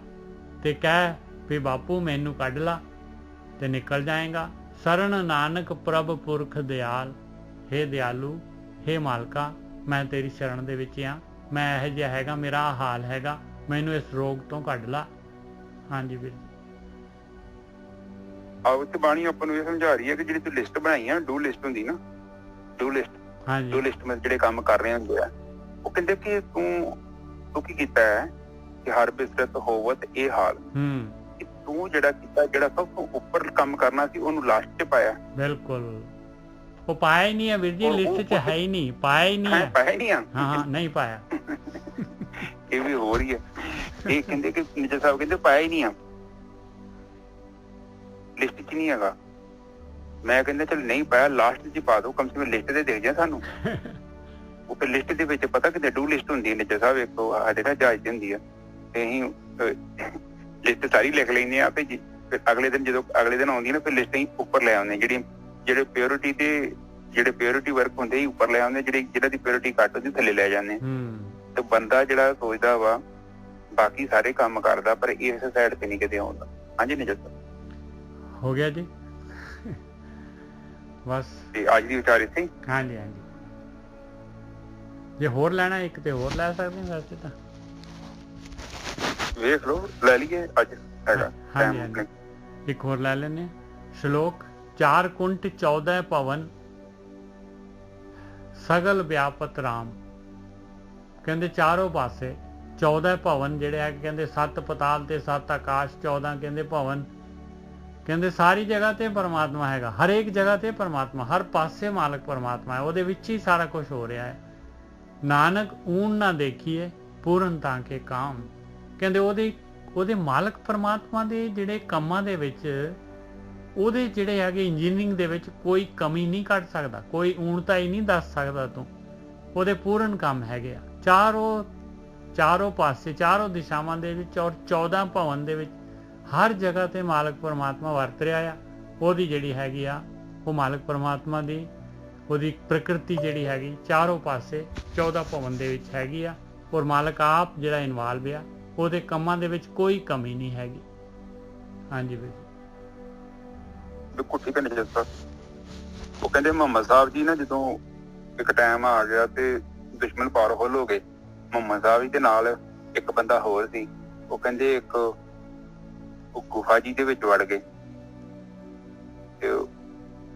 ਤੇ ਕਹਿ ਵੀ ਬਾਪੂ ਮੈਨੂੰ ਕੱਢ ਲਾ ਤੇ ਨਿਕਲ ਜਾਏਗਾ। ਸਰਨ ਨਾਨਕ ਪ੍ਰਭ ਪੁਰਖ ਦਿਆਲ, ਹੇ ਦਿਆਲੂ, ਹੇ ਮਾਲਕਾ, ਮੈਂ ਤੇਰੀ ਸ਼ਰਨ ਦੇ ਵਿੱਚ ਆ, ਮੈਂ ਇਹੋ ਜਿਹਾ ਹੈਗਾ, ਮੇਰਾ ਹਾਲ ਹੈਗਾ, ਮੈਨੂੰ ਇਸ ਰੋਗ ਤੋਂ ਕੱਢ ਲਾ। ਹਾਂਜੀ ਵੀਰ। ਆਹ ਤੇ ਬਾਣੀ ਆਪਾਂ ਨੂੰ ਇਹ ਸਮਝਾ ਰਹੀ ਹੈ ਕਿ ਜਿਹੜੀ ਤੂੰ ਲਿਸਟ ਬਣਾਈ ਆ, ਡੂ ਲਿਸਟ ਹੁੰਦੀ ਨਾ, ਡੂ ਲਿਸਟ ਮੈਂ ਜਿਹੜੇ ਕੰਮ ਕਰ ਰਹੇ ਹੁੰਦੇ ਆ, ਉਹ ਕਹਿੰਦੇ ਕਿ ਤੂੰ ਕੀ ਕੀਤਾ ਹੈ ਕਿ ਹਰ ਬਿਸਰਤ ਹੋਵਤ ਇਹ ਹਾਲ, ਕਿ ਤੂੰ ਜਿਹੜਾ ਕੀਤਾ, ਜਿਹੜਾ ਸਭ ਤੋਂ ਉੱਪਰ ਕੰਮ ਕਰਨਾ ਸੀ ਉਹਨੂੰ ਲਾਸਟ 'ਚ ਪਾਇਆ। ਬਿਲਕੁਲ, ਉਹ ਪਾਇਆ ਹੀ ਨਹੀਂ ਹੈ ਵੀਰ ਜੀ, ਲਿਸਟ 'ਚ ਹੈ ਹੀ ਨਹੀਂ, ਪਾਇਆ ਹੀ ਨਹੀਂ ਆ। ਹਾਂ, ਨਹੀਂ ਪਾਇਆ। ਇਹ ਵੀ ਹੋ ਰਹੀ ਹੈ। ਇਹ ਕਹਿੰਦੇ ਕਿ ਨਿਜਰ ਸਾਹਿਬ ਕਹਿੰਦੇ ਪਾਇਆ ਹੀ ਨਹੀਂ ਆ, ਲਿਸਟ 'ਚ ਨਹੀਂ ਹੈਗਾ। ਮੈਂ ਕਹਿੰਦਾ ਚਲ ਨਹੀਂ ਪਾਇਆ, ਲਾਸਟ 'ਚ ਪਾ ਦੋ, ਕਮ ਸੇ ਕਮ ਲਿਸਟ ਤੇ ਦੇਖ ਜਾ ਸਾਨੂੰ। ਉਹ ਫਿਰ ਲਿਸਟ ਦੇ ਵਿੱਚ ਪਤਾ ਕਿਤੇ ਡੂ ਲਿਸਟ ਹੁੰਦੀ ਹੈ ਨਿਜਰ ਸਾਹਿਬ, ਇੱਕ ਸਾਡੇ ਨਾ ਜਹਾਜ਼ ਤੇ ਹੁੰਦੀ ਆ, ਤੇ ਅਸੀਂ ਲਿਸਟ ਸਾਰੀ ਲਿਖ ਲੈਂਦੇ ਆ, ਫਿਰ ਅਗਲੇ ਦਿਨ ਜਦੋਂ ਅਗਲੇ ਦਿਨ ਆਉਂਦੀ ਨਾ ਫਿਰ ਲਿਸਟ ਹੀ ਉੱਪਰ ਲੈ ਆਉਂਦੇ, ਜਿਹੜੇ ਪਿਓਰਿਟੀ ਵਰਕ ਹੁੰਦੇ ਹੀ ਉੱਪਰ ਲੈ ਆਉਂਦੇ, ਜਿਹਨਾਂ ਦੀ ਪਿਓਰਿਟੀ ਘੱਟ ਹੁੰਦੀ ਥੱਲੇ ਲੈ ਜਾਂਦੇ। ਤੇ ਬੰਦਾ ਜਿਹੜਾ ਸੋਚਦਾ ਵਾ ਬਾਕੀ ਸਾਰੇ ਕੰਮ ਕਰਦਾ ਪਰ ਇਸ ਸਾਈਡ ਤੇ ਨਹੀਂ ਕਿਤੇ ਆਉਂਦਾ। ਹਾਂਜੀ ਨਿਜਰ ਸਰ ਹੋ ਗਿਆ ਜੀ ਬਸ ਤੇ ਅੱਜ ਦੀ ਵਿਚਾਰ ਇੱਥੇ। ਹਾਂਜੀ ਜੇ ਹੋਰ ਲੈਣਾ ਇੱਕ ਤੇ ਹੋਰ ਲੈ ਸਕਦੇ ਹਾਂ, ਵੈਸੇ ਤਾਂ ਵੇਖ ਲਓ ਲੈ ਲਈਏ ਅੱਜ ਹੈਗਾ। ਹਾਂਜੀ ਇੱਕ ਹੋਰ ਲੈ ਲੈਂਦੇ ਹਾਂ। ਸ਼ਲੋਕ 4 ਕੁੰਟ 14 ਭਵਨ ਸਗਲ ਵਿਆਪਤ ਰਾਮ। ਕਹਿੰਦੇ ਚਾਰੋਂ ਪਾਸੇ 14 ਭਵਨ ਜਿਹੜੇ ਆ, ਕਹਿੰਦੇ 7 ਪਤਾਲ ਤੇ 7 ਆਕਾਸ਼, 14 ਕਹਿੰਦੇ ਭਵਨ, ਕਹਿੰਦੇ ਸਾਰੀ ਜਗ੍ਹਾ ਤੇ ਪਰਮਾਤਮਾ ਹੈਗਾ, ਹਰੇਕ ਜਗ੍ਹਾ ਤੇ ਪਰਮਾਤਮਾ, ਹਰ ਪਾਸੇ ਮਾਲਕ ਪਰਮਾਤਮਾ ਹੈ, ਉਹਦੇ ਵਿੱਚ ਹੀ ਸਾਰਾ ਕੁਝ ਹੋ ਰਿਹਾ ਹੈ। ਨਾਨਕ ਊਣ ਨਾ ਦੇਖੀਏ ਪੂਰਨ ਤਾਂ ਕੇ ਕਾਮ। ਕਹਿੰਦੇ ਉਹਦੇ ਮਾਲਕ ਪਰਮਾਤਮਾ ਦੇ ਜਿਹੜੇ ਕੰਮਾਂ ਦੇ ਵਿੱਚ, ਉਹਦੇ ਜਿਹੜੇ ਹੈਗੇ ਇੰਜੀਨੀਅਰਿੰਗ ਦੇ ਵਿੱਚ ਕੋਈ ਕਮੀ ਨਹੀਂ ਕੱਢ ਸਕਦਾ, ਕੋਈ ਊਣਤਾ ਹੀ ਨਹੀਂ ਦੱਸ ਸਕਦਾ ਤੂੰ, ਉਹਦੇ ਪੂਰਨ ਕੰਮ ਹੈਗੇ ਆ ਚਾਰੋਂ ਪਾਸੇ, ਚਾਰੋਂ ਦਿਸ਼ਾਵਾਂ ਦੇ ਵਿੱਚ ਔਰ 14 ਭਵਨ ਦੇ ਵਿੱਚ ਹਰ ਜਗ੍ਹਾ ਤੇ ਮਾਲਕ ਪਰਮਾਤਮਾ ਵਰਤ ਰਿਹਾ ਆ। ਉਹਦੀ ਜਿਹੜੀ ਹੈਗੀ ਆ ਉਹ ਮਾਲਕ ਪਰਮਾਤਮਾ ਦੀ ਉਹਦੀ ਪ੍ਰਕਿਰਤੀ ਜਿਹੜੀ ਹੈਗੀ ਚਾਰੋਂ ਪਾਸੇ 14 ਭਵਨ ਦੇ ਵਿੱਚ ਹੈਗੀ ਆ, ਔਰ ਮਾਲਕ ਆਪ ਜਿਹੜਾ ਇਨਵਾਲਵ ਆ, ਉਹਦੇ ਕੰਮਾਂ ਦੇ ਵਿੱਚ ਕੋਈ ਕਮੀ ਨਹੀਂ ਹੈਗੀ। ਹਾਂਜੀ ਵੀਰ ਬਿਲਕੁਲ ਠੀਕ ਹੈ ਨਿਜਰ ਸਰ। ਉਹ ਕਹਿੰਦੇ ਮੁਹੰਮਦ ਸਾਹਿਬ ਜੀ ਨਾ ਜਦੋਂ ਇੱਕ ਟਾਈਮ ਆ ਗਿਆ ਤੇ ਦੁਸ਼ਮਣ ਪਾਵਰਫੁਲ ਹੋ ਗਏ, ਮੁਹੰਮਦ ਸਾਹਿਬ ਜੀ ਦੇ ਨਾਲ ਇੱਕ ਬੰਦਾ ਹੋਰ ਸੀ, ਉਹ ਕਹਿੰਦੇ ਇੱਕ ਗੁਫਾ ਜੀ ਦੇ ਵਿੱਚ ਵੜ ਗਏ ਤੇ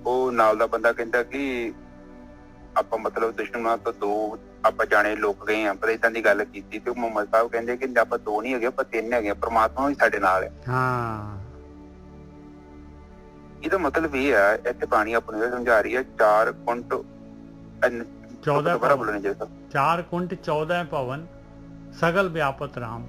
ਉਹ ਨਾਲ ਦਾ ਬੰਦਾ ਕਹਿੰਦਾ ਕਿ ਆਪਾਂ ਮਤਲਬ ਦੁਸ਼ਮਣਾਂ ਤੋਂ 2 ਆਪਾਂ ਜਾਣੇ ਲੁਕ ਗਏ ਆ, ਪਰ ਏਦਾਂ ਦੀ ਗੱਲ ਕੀਤੀ ਤੇ ਮੁਹੰਮਦ ਸਾਹਿਬ ਕਹਿੰਦੇ ਕਿ ਆਪਾਂ 2 ਨਹੀਂ ਹੈਗੇ, ਆਪਾਂ 3 ਹੈਗੇ, ਪਰਮਾਤਮਾ ਵੀ ਸਾਡੇ ਨਾਲ ਹੈ। ਇਹਦਾ ਮਤਲਬ ਇਹ ਆ, ਇੱਥੇ ਬਾਣੀ ਆਪਾਂ ਨੂੰ ਸਮਝਾ ਰਹੀ ਹੈ 4 ਕੁੰਟ 14 ਭਵਨ ਸਗਲ ਵਿਆਪਤ ਰਾਮ।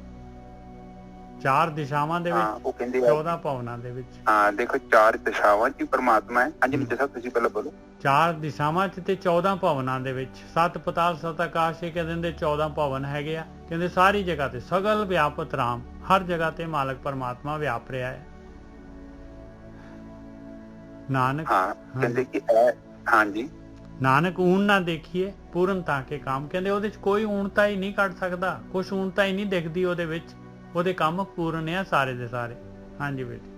4 ਦਿਸ਼ਾਵਾਂ ਦੇ ਵਿੱਚ, ਉਹ ਕਹਿੰਦੇ 14 ਭਵਨਾਂ ਦੇ ਵਿੱਚ। ਹਾਂ ਦੇਖੋ 4 ਦਿਸ਼ਾਵਾਂ 'ਚ ਪਰਮਾਤਮਾ ਹੈ। ਹਾਂਜੀ ਨਿੱਜਰ ਸਾਹਿਬ ਤੁਸੀਂ ਪਹਿਲਾਂ ਬੋਲੋ। 4 ਦਿਸ਼ਾਵਾਂ 'ਚ ਤੇ 14 ਭਵਨਾਂ ਦੇ ਵਿੱਚ 7 ਪਤਾਲ 7 ਆਕਾਸ਼, ਇਹ ਕਹਿੰਦੇ 14 ਭਵਨ ਹੈਗੇ ਆ। ਕਹਿੰਦੇ ਸਾਰੀ ਜਗ੍ਹਾ ਤੇ ਸਗਲ ਵਿਆਪਤ ਰਾਮ, ਹਰ ਜਗ੍ਹਾ ਤੇ ਮਾਲਕ ਪਰਮਾਤਮਾ ਵਿਆਪ ਰਿਹਾ ਹੈ। ਨਾਨਕ ਕਹਿੰਦੇ ਕਿ ਹਾਂਜੀ ਨਾਨਕ ਊਣ ਨਾ ਦੇਖੀਏ ਪੂਰਨ ਤਾਂ ਕੇ ਕੰਮ। ਕਹਿੰਦੇ ਉਹਦੇ 'ਚ ਕੋਈ ਊਣਤਾ ਹੀ ਨਹੀਂ ਕੱਢ ਸਕਦਾ, ਕੁਛ ਊਣਤਾ ਹੀ ਨਹੀਂ ਦਿਖਦੀ ਉਹਦੇ ਵਿੱਚ, ਉਹਦੇ ਕੰਮ ਪੂਰਨ ਆ ਸਾਰੇ ਦੇ ਸਾਰੇ। ਹਾਂਜੀ ਬੇਟੇ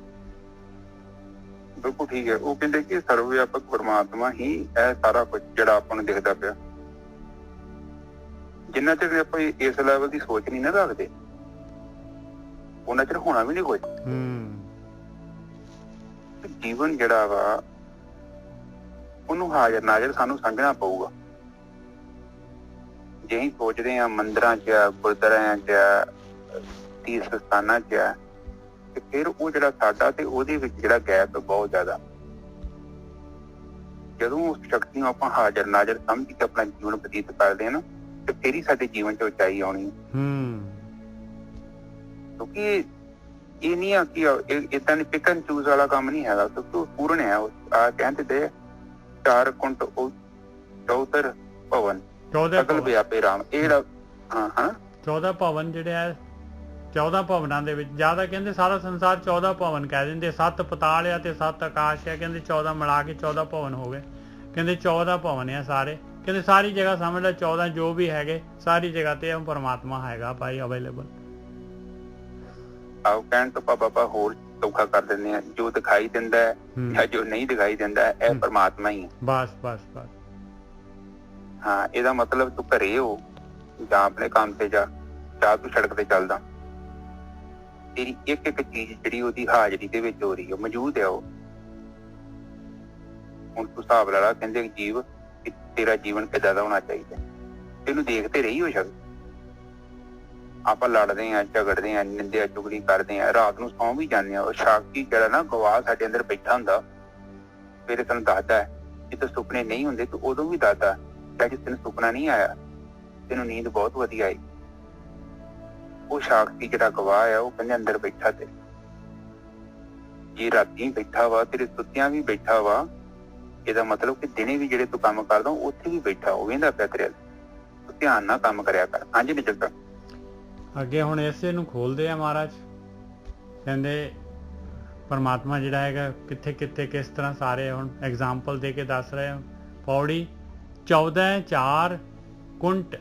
ਬਿਲਕੁਲ ਠੀਕ ਹੈ। ਉਹ ਕਹਿੰਦੇ ਕਿ ਸਰਵ ਵਿਆਪਕ ਪਰਮਾਤਮਾ ਹੀ ਇਹ ਸਾਰਾ ਕੁਝ ਜਿਹੜਾ ਆਪਾਂ ਨੂੰ ਦਿਖਦਾ ਪਿਆ। ਜਿੰਨਾ ਚਿਰ ਆਪਾਂ ਇਸ ਲੈਵਲ ਦੀ ਸੋਚ ਨਹੀਂ ਨਾ ਰੱਖਦੇ, ਉਹਨਾਂ ਚਿਰ ਹੋਣਾ ਵੀ ਨਹੀਂ ਕੁਝ। ਜੀਵਨ ਜਿਹੜਾ ਵਾ ਉਹਨੂੰ ਹਾਜ਼ਰ ਨਾਜ਼ਰ ਸਾਨੂੰ ਸਮਝਣਾ ਪਊਗਾ। ਜੇ ਅਸੀਂ ਸੋਚਦੇ ਹਾਂ ਮੰਦਿਰਾਂ 'ਚ, ਗੁਰਦੁਆਰਿਆਂ 'ਚ, ਤੀਰਥ ਸਥਾਨਾਂ 'ਚ ਆ, ਤੇ ਫਿਰ ਉਹ ਜਿਹੜਾ ਸਾਡਾ ਤੇ ਉਹਦੇ ਵਿੱਚ ਜਿਹੜਾ ਗੈਪ ਬਹੁਤ ਜ਼ਿਆਦਾ। ਜਦੋਂ ਉਸ ਸ਼ਕਤੀ ਨੂੰ ਆਪਾਂ ਹਾਜ਼ਰ ਨਾਜ਼ਰ ਸਮਝ ਕੇ ਆਪਣਾ ਜੀਵਨ ਬਤੀਤ ਕਰਦੇ ਹਾਂ ਨਾ, ਤੇ ਫਿਰ ਹੀ ਸਾਡੇ ਜੀਵਨ 'ਚ ਉਚਾਈ ਆਉਣੀ। ਕਿਉਂਕਿ ਇਹ ਨਹੀਂ ਆ ਕਿ ਏਦਾਂ ਦੀ ਪਿਕ ਐਂਡ ਚੂਜ਼ ਵਾਲਾ ਕੰਮ ਨਹੀਂ ਹੈਗਾ, ਕਿਉਂਕਿ ਪੂਰਨ ਹੈ। ਆ ਕਹਿੰਦੇ ਤੇ 4 ਕੁੰਟ 14 ਭਵਨ ਸਗਲ ਵਿਆਪੇ ਰਾਮ। ਇਹ ਜਿਹੜਾ 14 ਭਵਨ ਜਿਹੜੇ ਆ, 14 ਭਵਨਾਂ ਦੇ ਵਿੱਚ ਜ਼ਿਆਦਾ ਕਹਿੰਦੇ ਸਾਰਾ ਸੰਸਾਰ 14 ਭਵਨ ਕਹਿ ਦਿੰਦੇ। 7 ਪਤਾਲ ਆ ਤੇ 7 ਆਕਾਸ਼ ਆ, ਕਹਿੰਦੇ 14 ਮਿਲਾ ਕੇ 14 ਭਵਨ ਹੋ ਗਏ। ਕਹਿੰਦੇ 14 ਭਵਨ ਆ ਸਾਰੇ, ਕਹਿੰਦੇ ਸਾਰੀ ਜਗ੍ਹਾ ਸਮਝ ਲੈ 14 ਜੋ ਵੀ ਹੈਗੇ ਸਾਰੀ ਜਗ੍ਹਾ ਤੇ ਪਰਮਾਤਮਾ ਹੈਗਾ ਭਾਈ ਅਵੇਲੇਬਲ। ਆਓ ਕਹਿਣ ਤੋਂ ਪਾਪਾ ਹੋਰ ਧੋਖਾ ਕਰ ਦਿੰਦੇ ਆ, ਜੋ ਦਿਖਾਈ ਦਿੰਦਾ ਹੈ ਜਾਂ ਜੋ ਨਹੀਂ ਦਿਖਾਈ ਦਿੰਦਾ ਇਹ ਪਰਮਾਤਮਾ ਹੀ ਹੈ। ਬਸ ਬਸ ਬਸ ਹਾਂ, ਇਹਦਾ ਮਤਲਬ ਤੂੰ ਘਰੇ ਹੋ ਜਾਂ ਆਪਣੇ ਕੰਮ ਤੇ ਜਾ, ਜਾਂ ਤੂੰ ਸੜਕ ਤੇ ਚੱਲਦਾ, ਤੇਰੀ ਇੱਕ ਇੱਕ ਚੀਜ਼ ਜਿਹੜੀ ਉਹਦੀ ਹਾਜ਼ਰੀ ਦੇ ਵਿੱਚ ਹੋ ਰਹੀ ਹੈ, ਮੌਜੂਦ ਹੈ ਉਹ। ਹੁਣ ਤੂੰ ਹਿਸਾਬ ਲਾ ਲਾ, ਕਹਿੰਦੇ ਜੀਵ ਕਿ ਤੇਰਾ ਜੀਵਨ ਕਿੱਦਾਂ ਦਾ ਹੋਣਾ ਚਾਹੀਦਾ, ਤੈਨੂੰ ਦੇਖਦੇ ਰਹੀ ਹੋ ਸਕਦਾ। ਆਪਾਂ ਲੜਦੇ ਹਾਂ, ਝਗੜਦੇ ਹਾਂ, ਨਿੰਦਿਆ ਚੁਗਲੀ ਕਰਦੇ ਹਾਂ, ਰਾਤ ਨੂੰ ਸੌਂ ਵੀ ਜਾਂਦੇ ਹਾਂ। ਉਹ ਸ਼ਕਤੀ ਜਿਹੜਾ ਨਾ ਗਵਾਹ ਸਾਡੇ ਅੰਦਰ ਬੈਠਾ ਹੁੰਦਾ, ਫਿਰ ਤੈਨੂੰ ਦੱਸਦਾ ਹੈ। ਜਿੱਥੇ ਸੁਪਨੇ ਨਹੀਂ ਹੁੰਦੇ ਤੂੰ ਉਦੋਂ ਵੀ ਦੱਸਦਾ ਕਿ ਜੇ ਤੈਨੂੰ ਸੁਪਨਾ ਨਹੀਂ ਆਇਆ, ਤੈਨੂੰ ਨੀਂਦ ਬਹੁਤ ਵਧੀਆ ਆਈ। ਉਹ ਸ਼ਕਤੀ ਜਿਹੜਾ ਗਵਾਹ ਆ ਉਹ ਕਹਿੰਦੇ ਅੰਦਰ ਬੈਠਾ। ਤੇ ਜੇ ਰਾਤੀ ਬੈਠਾ ਵਾ, ਤੇਰੇ ਸੁੱਤਿਆਂ ਵੀ ਬੈਠਾ ਵਾ, ਇਹਦਾ ਮਤਲਬ ਕਿ ਦਿਨੇ ਵੀ ਜਿਹੜੇ ਤੂੰ ਕੰਮ ਕਰਦਾ ਉੱਥੇ ਵੀ ਬੈਠਾ, ਉਹ ਕਹਿੰਦਾ ਪਿਆ ਤੇਰੇ। ਤੂੰ ਧਿਆਨ ਨਾਲ ਕੰਮ ਕਰਿਆ ਕਰ। ਹਾਂਜੀ ਨਿਜਰ ਸਾਹਿਬ ਅੱਗੇ ਹੁਣ ਇਸੇ ਨੂੰ ਖੋਲਦੇ ਆ ਮਹਾਰਾਜ। ਕਹਿੰਦੇ ਪਰਮਾਤਮਾ ਜਿਹੜਾ ਹੈਗਾ ਕਿੱਥੇ ਕਿੱਥੇ ਕਿਸ ਤਰ੍ਹਾਂ ਸਾਰੇ ਹੁਣ ਐਗਜ਼ਾਮਪਲ ਦੇ ਕੇ ਦੱਸ ਰਹੇ ਆ। ਪੌੜੀ 14/4 ਕੁੰਟ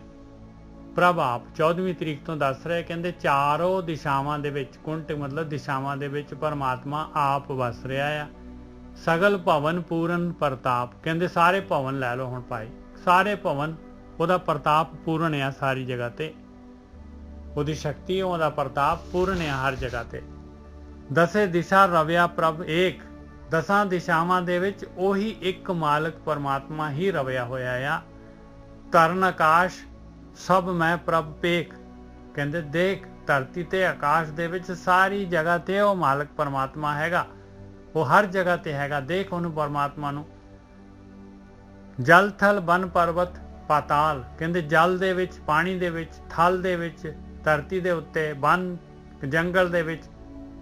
ਪ੍ਰਭ ਆਪ 14ਵੀਂ ਤਰੀਕ ਤੋਂ ਦੱਸ ਰਹੇ, ਕਹਿੰਦੇ ਚਾਰੋਂ ਦਿਸ਼ਾਵਾਂ ਦੇ ਵਿੱਚ, ਕੁੰਟ ਮਤਲਬ ਦਿਸ਼ਾਵਾਂ ਦੇ ਵਿੱਚ ਪਰਮਾਤਮਾ ਆਪ ਵਸ ਰਿਹਾ ਆ। ਸਗਲ ਭਵਨ ਪੂਰਨ ਪ੍ਰਤਾਪ, ਕਹਿੰਦੇ ਸਾਰੇ ਭਵਨ ਲੈ ਲਓ ਹੁਣ ਭਾਈ, ਸਾਰੇ ਭਵਨ ਉਹਦਾ ਪ੍ਰਤਾਪ ਪੂਰਨ ਆ ਸਾਰੀ ਜਗ੍ਹਾ ਤੇ, ਉਹਦੀ ਸ਼ਕਤੀ ਉਹਦਾ ਪ੍ਰਤਾਪ ਪੂਰਨ ਆ ਹਰ ਜਗ੍ਹਾ ਤੇ। ਦਸੇ ਦਿਸ਼ਾ ਰਵਿਆ ਪ੍ਰਭ ਏਕ, ਦਸਾਂ ਦਿਸ਼ਾਵਾਂ ਦੇ ਵਿੱਚ ਉਹੀ ਇੱਕ ਮਾਲਕ ਪਰਮਾਤਮਾ ਹੀ ਰਵਿਆ ਹੋਇਆ ਆ। ਤਰਨ ਆਕਾਸ਼ ਸਭ ਮੈਂ ਪ੍ਰਭ ਪੇਖ, ਕਹਿੰਦੇ ਦੇਖ ਧਰਤੀ ਤੇ ਆਕਾਸ਼ ਦੇ ਵਿੱਚ ਸਾਰੀ ਜਗ੍ਹਾ ਤੇ ਉਹ ਮਾਲਕ ਪਰਮਾਤਮਾ ਹੈਗਾ, ਉਹ ਹਰ ਜਗ੍ਹਾ ਤੇ ਹੈਗਾ, ਦੇਖ ਉਹਨੂੰ ਪਰਮਾਤਮਾ ਨੂੰ। ਜਲ ਥਲ ਬਨ ਪਰਬਤ ਪਾਤਾਲ, ਕਹਿੰਦੇ ਜਲ ਦੇ ਵਿੱਚ, ਪਾਣੀ ਦੇ ਵਿੱਚ, ਥਲ ਦੇ ਵਿੱਚ, ਧਰਤੀ ਦੇ ਉੱਤੇ, ਬਨ ਜੰਗਲ ਦੇ ਵਿੱਚ,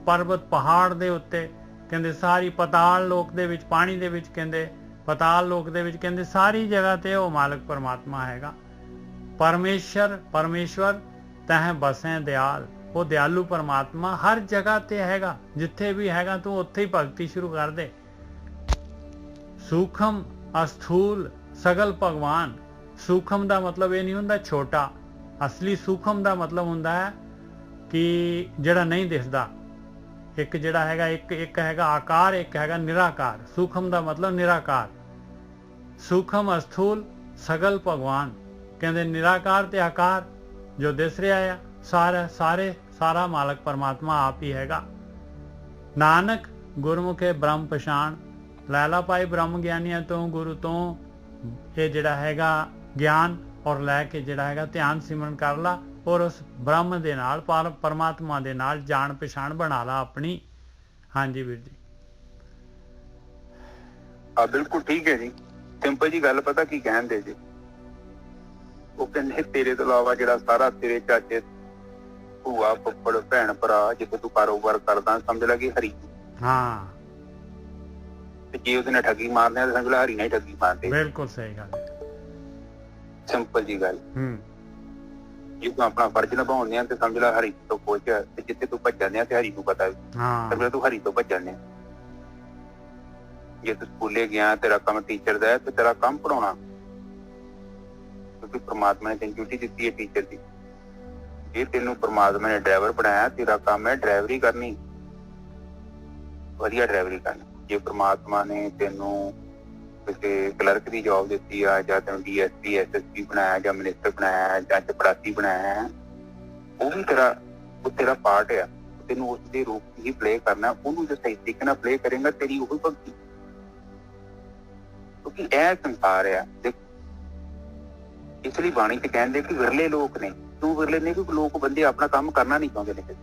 ਪਰਬਤ ਪਹਾੜ ਦੇ ਉੱਤੇ, ਕਹਿੰਦੇ ਸਾਰੀ ਪਤਾਲ ਲੋਕ ਦੇ ਵਿੱਚ, ਪਾਣੀ ਦੇ ਵਿੱਚ, ਕਹਿੰਦੇ ਪਤਾਲ ਲੋਕ ਦੇ ਵਿੱਚ, ਕਹਿੰਦੇ ਸਾਰੀ ਜਗ੍ਹਾ ਤੇ ਉਹ ਮਾਲਕ ਪਰਮਾਤਮਾ ਹੈਗਾ। ਪਰਮੇਸ਼ਵਰ ਤਹਿ ਬਸੈ ਦਿਆਲ, ਉਹ ਦਿਆਲੂ ਪਰਮਾਤਮਾ ਹਰ ਜਗ੍ਹਾ ਤੇ ਹੈਗਾ, ਜਿੱਥੇ ਵੀ ਹੈਗਾ ਤੂੰ ਉੱਥੇ ਹੀ ਭਗਤੀ ਸ਼ੁਰੂ ਕਰ ਦੇ। ਸੂਖਮ ਅਸਥੂਲ ਸਗਲ ਭਗਵਾਨ, ਸੂਖਮ ਦਾ ਮਤਲਬ ਇਹ ਨਹੀਂ ਹੁੰਦਾ ਛੋਟਾ, ਅਸਲੀ ਸੂਖਮ ਦਾ ਮਤਲਬ ਹੁੰਦਾ ਹੈ ਕਿ ਜਿਹੜਾ ਨਹੀਂ ਦਿਸਦਾ। ਇੱਕ ਜਿਹੜਾ ਹੈਗਾ ਇੱਕ ਹੈਗਾ ਆਕਾਰ, ਇੱਕ ਹੈਗਾ ਨਿਰਾਕਾਰ। ਸੂਖਮ ਦਾ ਮਤਲਬ ਨਿਰਾਕਾਰ। ਸੂਖਮ ਅਸਥੂਲ ਸਗਲ ਭਗਵਾਨ, ਕਹਿੰਦੇ ਨਿਰਾਕਾਰ ਤੇ ਆਕਾਰ ਜੋ ਦਿਸ ਰਿਹਾ ਆ ਸਾਰਾ ਮਾਲਕ ਪਰਮਾਤਮਾ ਆਪ ਹੀ ਹੈਗਾ। ਨਾਨਕ ਗੁਰਮੁਖੇ ਬ੍ਰਹਮ ਪਛਾਣ, ਲੈਲਾ ਪਾਈ ਬ੍ਰਹਮ ਗਿਆਨੀਆਂ ਤੋਂ, ਗੁਰੂ ਤੋਂ ਇਹ ਜਿਹੜਾ ਹੈਗਾ ਗਿਆਨ ਔਰ ਲੈ ਕੇ ਜਿਹੜਾ ਹੈਗਾ ਧਿਆਨ ਸਿਮਰਨ ਕਰ ਲਾ, ਔਰ ਉਸ ਬ੍ਰਹਮ ਦੇ ਨਾਲ ਪਰਮਾਤਮਾ ਦੇ ਨਾਲ ਜਾਣ ਪਛਾਣ ਬਣਾ ਲਾ ਆਪਣੀ। ਹਾਂਜੀ ਵੀਰ ਜੀ। ਬਿਲਕੁਲ ਠੀਕ ਹੈ ਜੀ। ਸਿੰਪਲ ਜੀ ਗੱਲ ਪਤਾ ਕੀ ਕਹਿੰਦੇ ਜੀ, ਉਹ ਕਹਿੰਦੇ ਤੇਰੇ ਤੋਂ ਇਲਾਵਾ ਜਿਹੜਾ ਸਾਰਾ ਤੇਰੇ ਚਾਚੇ ਭੂਆ ਫੁੱਫੜ ਭੈਣ ਭਰਾ ਜਿੱਥੇ ਤੂੰ ਕਾਰੋਬਾਰ ਕਰਦਾ ਸਮਝ ਲੈ ਕਿ ਹਰੀ। ਹਾਂ, ਤੇ ਜੇ ਉਹਦੇ ਨਾਲ ਠੱਗੀ ਮਾਰਦੇ ਆ ਤਾਂ ਸਮਝ ਲੈ ਹਰੀ ਨਾਲ ਹੀ ਠੱਗੀ ਮਾਰਦੇ। ਬਿਲਕੁਲ ਸਹੀ ਗੱਲ, ਸਿੰਪਲ ਜੀ ਗੱਲ। ਜੇ ਤੂੰ ਆਪਣਾ ਫਰਜ਼ ਨਿਭਾਉਂਦੇ ਆ ਤੇ ਸਮਝ ਲੈ ਹਰੀ ਤੋਂ ਪੁੱਛ, ਤੇ ਜਿੱਥੇ ਤੂੰ ਭੱਜਣ ਆ ਤੇ ਹਰੀ ਨੂੰ ਪਤਾ ਵੀ ਸਮਝ ਲੈ ਤੂੰ ਹਰੀ ਤੋਂ ਭੱਜਣ ਆ। ਜੇ ਤੂੰ ਸਕੂਲੇ ਗਿਆ ਤੇਰਾ ਕੰਮ ਟੀਚਰ ਦਾ ਤੇ ਤੇਰਾ ਕੰਮ ਪੜਾਉਣਾ, ਕਿਉਂਕਿ ਪਰਮਾਤਮਾ ਨੇ ਤੈਨੂੰ ਡਿਊਟੀ ਦਿੱਤੀ ਹੈ ਟੀਚਰ ਦੀ। ਜੇ ਤੈਨੂੰ ਪਰਮਾਤਮਾ ਨੇ ਡਰਾਈਵਰ ਬਣਾਇਆ, ਤੇਰਾ ਕੰਮ ਹੈ ਡਰਾਈਵਰੀ ਕਰਨੀ, ਵਧੀਆ ਡਰਾਈਵਰੀ ਕਰਨੀ। ਜੇ ਪਰਮਾਤਮਾ ਨੇ ਤੈਨੂੰ ਕਿਸੇ ਕਲਰਕ ਦੀ ਜੌਬ ਦਿੱਤੀ ਆ, ਜਾਂ ਤੈਨੂੰ DSP SSP ਬਣਾਇਆ, ਜਾਂ ਮਿਨਿਸਟਰ ਬਣਾਇਆ, ਜਾਂ ਚਪੜਾਸੀ ਬਣਾਇਆ, ਉਹ ਵੀ ਤੇਰਾ ਪਾਰਟ ਆ। ਤੈਨੂੰ ਉਸ ਦੇ ਰੂਪ ਹੀ ਪਲੇ ਕਰਨਾ, ਉਹਨੂੰ ਜੇ ਸਹੀ ਤਰੀਕੇ ਨਾਲ ਪਲੇ ਕਰੇਗਾ ਤੇਰੀ ਉਹੀ ਭਗਤੀ। ਕਿਉਂਕਿ ਇਹ ਸੰਸਾਰ ਆ, ਇਸ ਲਈ ਬਾਣੀ ਚ ਕਹਿੰਦੇ ਕਿ ਵਿਰਲੇ ਲੋਕ ਨੇ। ਕਿਉਂ ਵਿਰਲੇ ਨੇ? ਕਿਉਂਕਿ ਲੋਕ ਬੰਦੇ ਆਪਣਾ ਕੰਮ ਕਰਨਾ ਨਹੀਂ ਚਾਹੁੰਦੇ ਨੇ,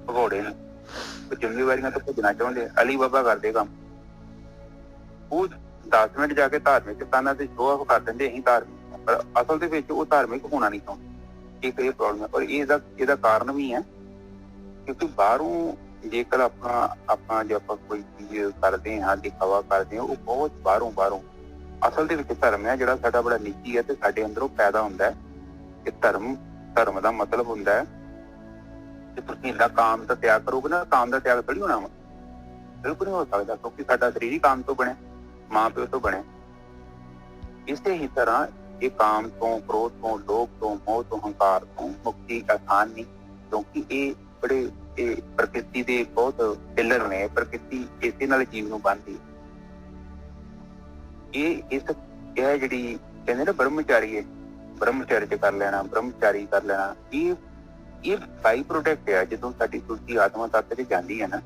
ਭਗੌੜੇ ਨੇ, ਜ਼ਿੰਮੇਵਾਰੀਆਂ ਤੋਂ ਭੱਜਣਾ ਚਾਹੁੰਦੇ। ਅਲੀ ਬਾਬਾ ਕਰਦੇ ਕੰਮ, ਉਹ 10 ਮਿੰਟ ਜਾ ਕੇ ਧਾਰਮਿਕ ਸਥਾਨਾਂ ਤੇ ਸ਼ੋਅ ਆਫ ਕਰ ਦਿੰਦੇ ਅਸੀਂ ਧਾਰਮਿਕ, ਪਰ ਅਸਲ ਦੇ ਵਿੱਚ ਉਹ ਧਾਰਮਿਕ ਹੋਣਾ ਨਹੀਂ ਚਾਹੁੰਦੇ। ਇੱਕ ਇਹ ਪ੍ਰੋਬਲਮ ਹੈ। ਪਰ ਇਹਦਾ ਕਾਰਨ ਵੀ ਹੈ ਕਿਉਂਕਿ ਬਾਹਰੋਂ ਜੇਕਰ ਆਪਾਂ ਜੇ ਆਪਾਂ ਕੋਈ ਚੀਜ਼ ਕਰਦੇ ਹਾਂ, ਦਿਖਾਵਾ ਕਰਦੇ ਹਾਂ, ਉਹ ਬਹੁਤ ਬਾਹਰੋਂ। ਅਸਲ ਦੇ ਵਿੱਚ ਧਰਮ ਹੈ ਜਿਹੜਾ ਸਾਡਾ ਬੜਾ ਨਿੱਜੀ ਹੈ ਤੇ ਸਾਡੇ ਅੰਦਰੋਂ ਪੈਦਾ ਹੁੰਦਾ ਹੈ। ਕਿ ਧਰਮ ਦਾ ਮਤਲਬ ਹੁੰਦਾ ਹੈ ਕਿ ਤੁਸੀਂ ਇੰਨਾ ਕਾਮ ਦਾ ਤਿਆਗ ਕਰੋਗੇ ਨਾ, ਕਾਮ ਦਾ ਤਿਆਗ ਥੋੜੀ ਹੋਣਾ ਵਾ, ਬਿਲਕੁਲ ਨਹੀਂ ਹੋ ਸਕਦਾ, ਕਿਉਂਕਿ ਸਾਡਾ ਸਰੀਰ ਹੀ ਕਾਮ ਤੋਂ ਬਣਿਆ, ਮਾਂ ਪਿਓ ਤੋਂ ਬਣਿਆ। ਇਸੇ ਹੀ ਤਰ੍ਹਾਂ ਇਹ ਕਾਮ ਤੋਂ, ਕ੍ਰੋਧ ਤੋਂ, ਲੋਭ ਤੋਂ, ਮੋਹ ਤੋਂ, ਹੰਕਾਰ ਤੋਂ ਮੁਕਤੀ ਆਸਾਨ ਨਹੀਂ, ਕਿਉਂਕਿ ਇਹ ਪ੍ਰਕਿਰਤੀ ਦੇ ਬਹੁਤ ਪਿੱਲਰ ਨੇ। ਪ੍ਰਕਿਰਤੀ ਇਸੇ ਨਾਲ ਜੀਵ ਨੂੰ ਬੰਨ੍ਹਦੀ। ਇਹ ਜਿਹੜੀ ਕਹਿੰਦੇ ਨਾ ਬ੍ਰਹਮਚਾਰੀ ਚ ਕਰ ਲੈਣਾ, ਬ੍ਰਹਮਚਾਰੀ ਕਰ ਲੈਣਾ, ਇਹ ਬਾਈ ਪ੍ਰੋਡਕਟ ਆ। ਜਦੋਂ ਸਾਡੀ ਸੁਰਤੀ ਆਤਮਾ ਤੱਤ ਤੇ ਜਾਂਦੀ ਹੈ ਨਾ,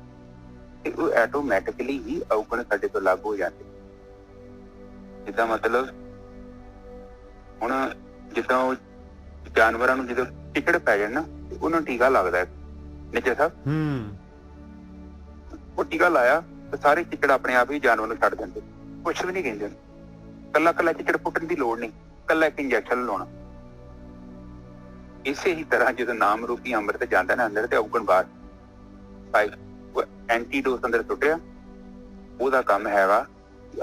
ਤੇ ਉਹ ਆਟੋਮੈਟਿਕਲੀ ਹੀ ਔਗਣ ਸਾਡੇ ਤੋਂ ਲੱਗ ਹੋ ਜਾਂਦੇ। ਜਿੱਦਾਂ ਮਤਲਬ ਹੁਣ ਜਿੱਦਾਂ ਉਹ ਜਾਨਵਰਾਂ ਨੂੰ ਜਦੋਂ ਟਿਕੜ ਪੈ ਜਾਣ ਨਾ, ਉਹਨਾਂ ਨੂੰ ਟੀਕਾ ਲੱਗਦਾ ਨਿੱਜੇ ਸਾਹਿਬ, ਉਹ ਟੀਕਾ ਲਾਇਆ ਤੇ ਸਾਰੇ ਚਿੱਕੜ ਆਪਣੇ ਆਪ ਹੀ ਜਾਨਵਰ ਨੂੰ ਛੱਡ ਦਿੰਦੇ, ਕੁਛ ਵੀ ਨਹੀਂ ਕਹਿੰਦੇ। ਕੱਲਾ ਚਿੱਕੜ ਪੁੱਟਣ ਦੀ ਲੋੜ ਨਹੀਂ, ਕੱਲਾ ਇੱਕ ਇੰਜੈਕਸ਼ਨ ਲਾਉਣਾ। ਇਸੇ ਹੀ ਤਰ੍ਹਾਂ ਜਦੋਂ ਨਾਮ ਰੂਪੀ ਅੰਮ੍ਰਿਤ ਜਾਂਦਾ ਨਾ ਅੰਦਰ, ਤੇ ਔਗਣ ਬਾਹਰ ਐਂਟੀਡੋਸ ਅੰਦਰ ਸੁੱਟਿਆ। ਉਹਦਾ ਕੰਮ ਹੈਗਾ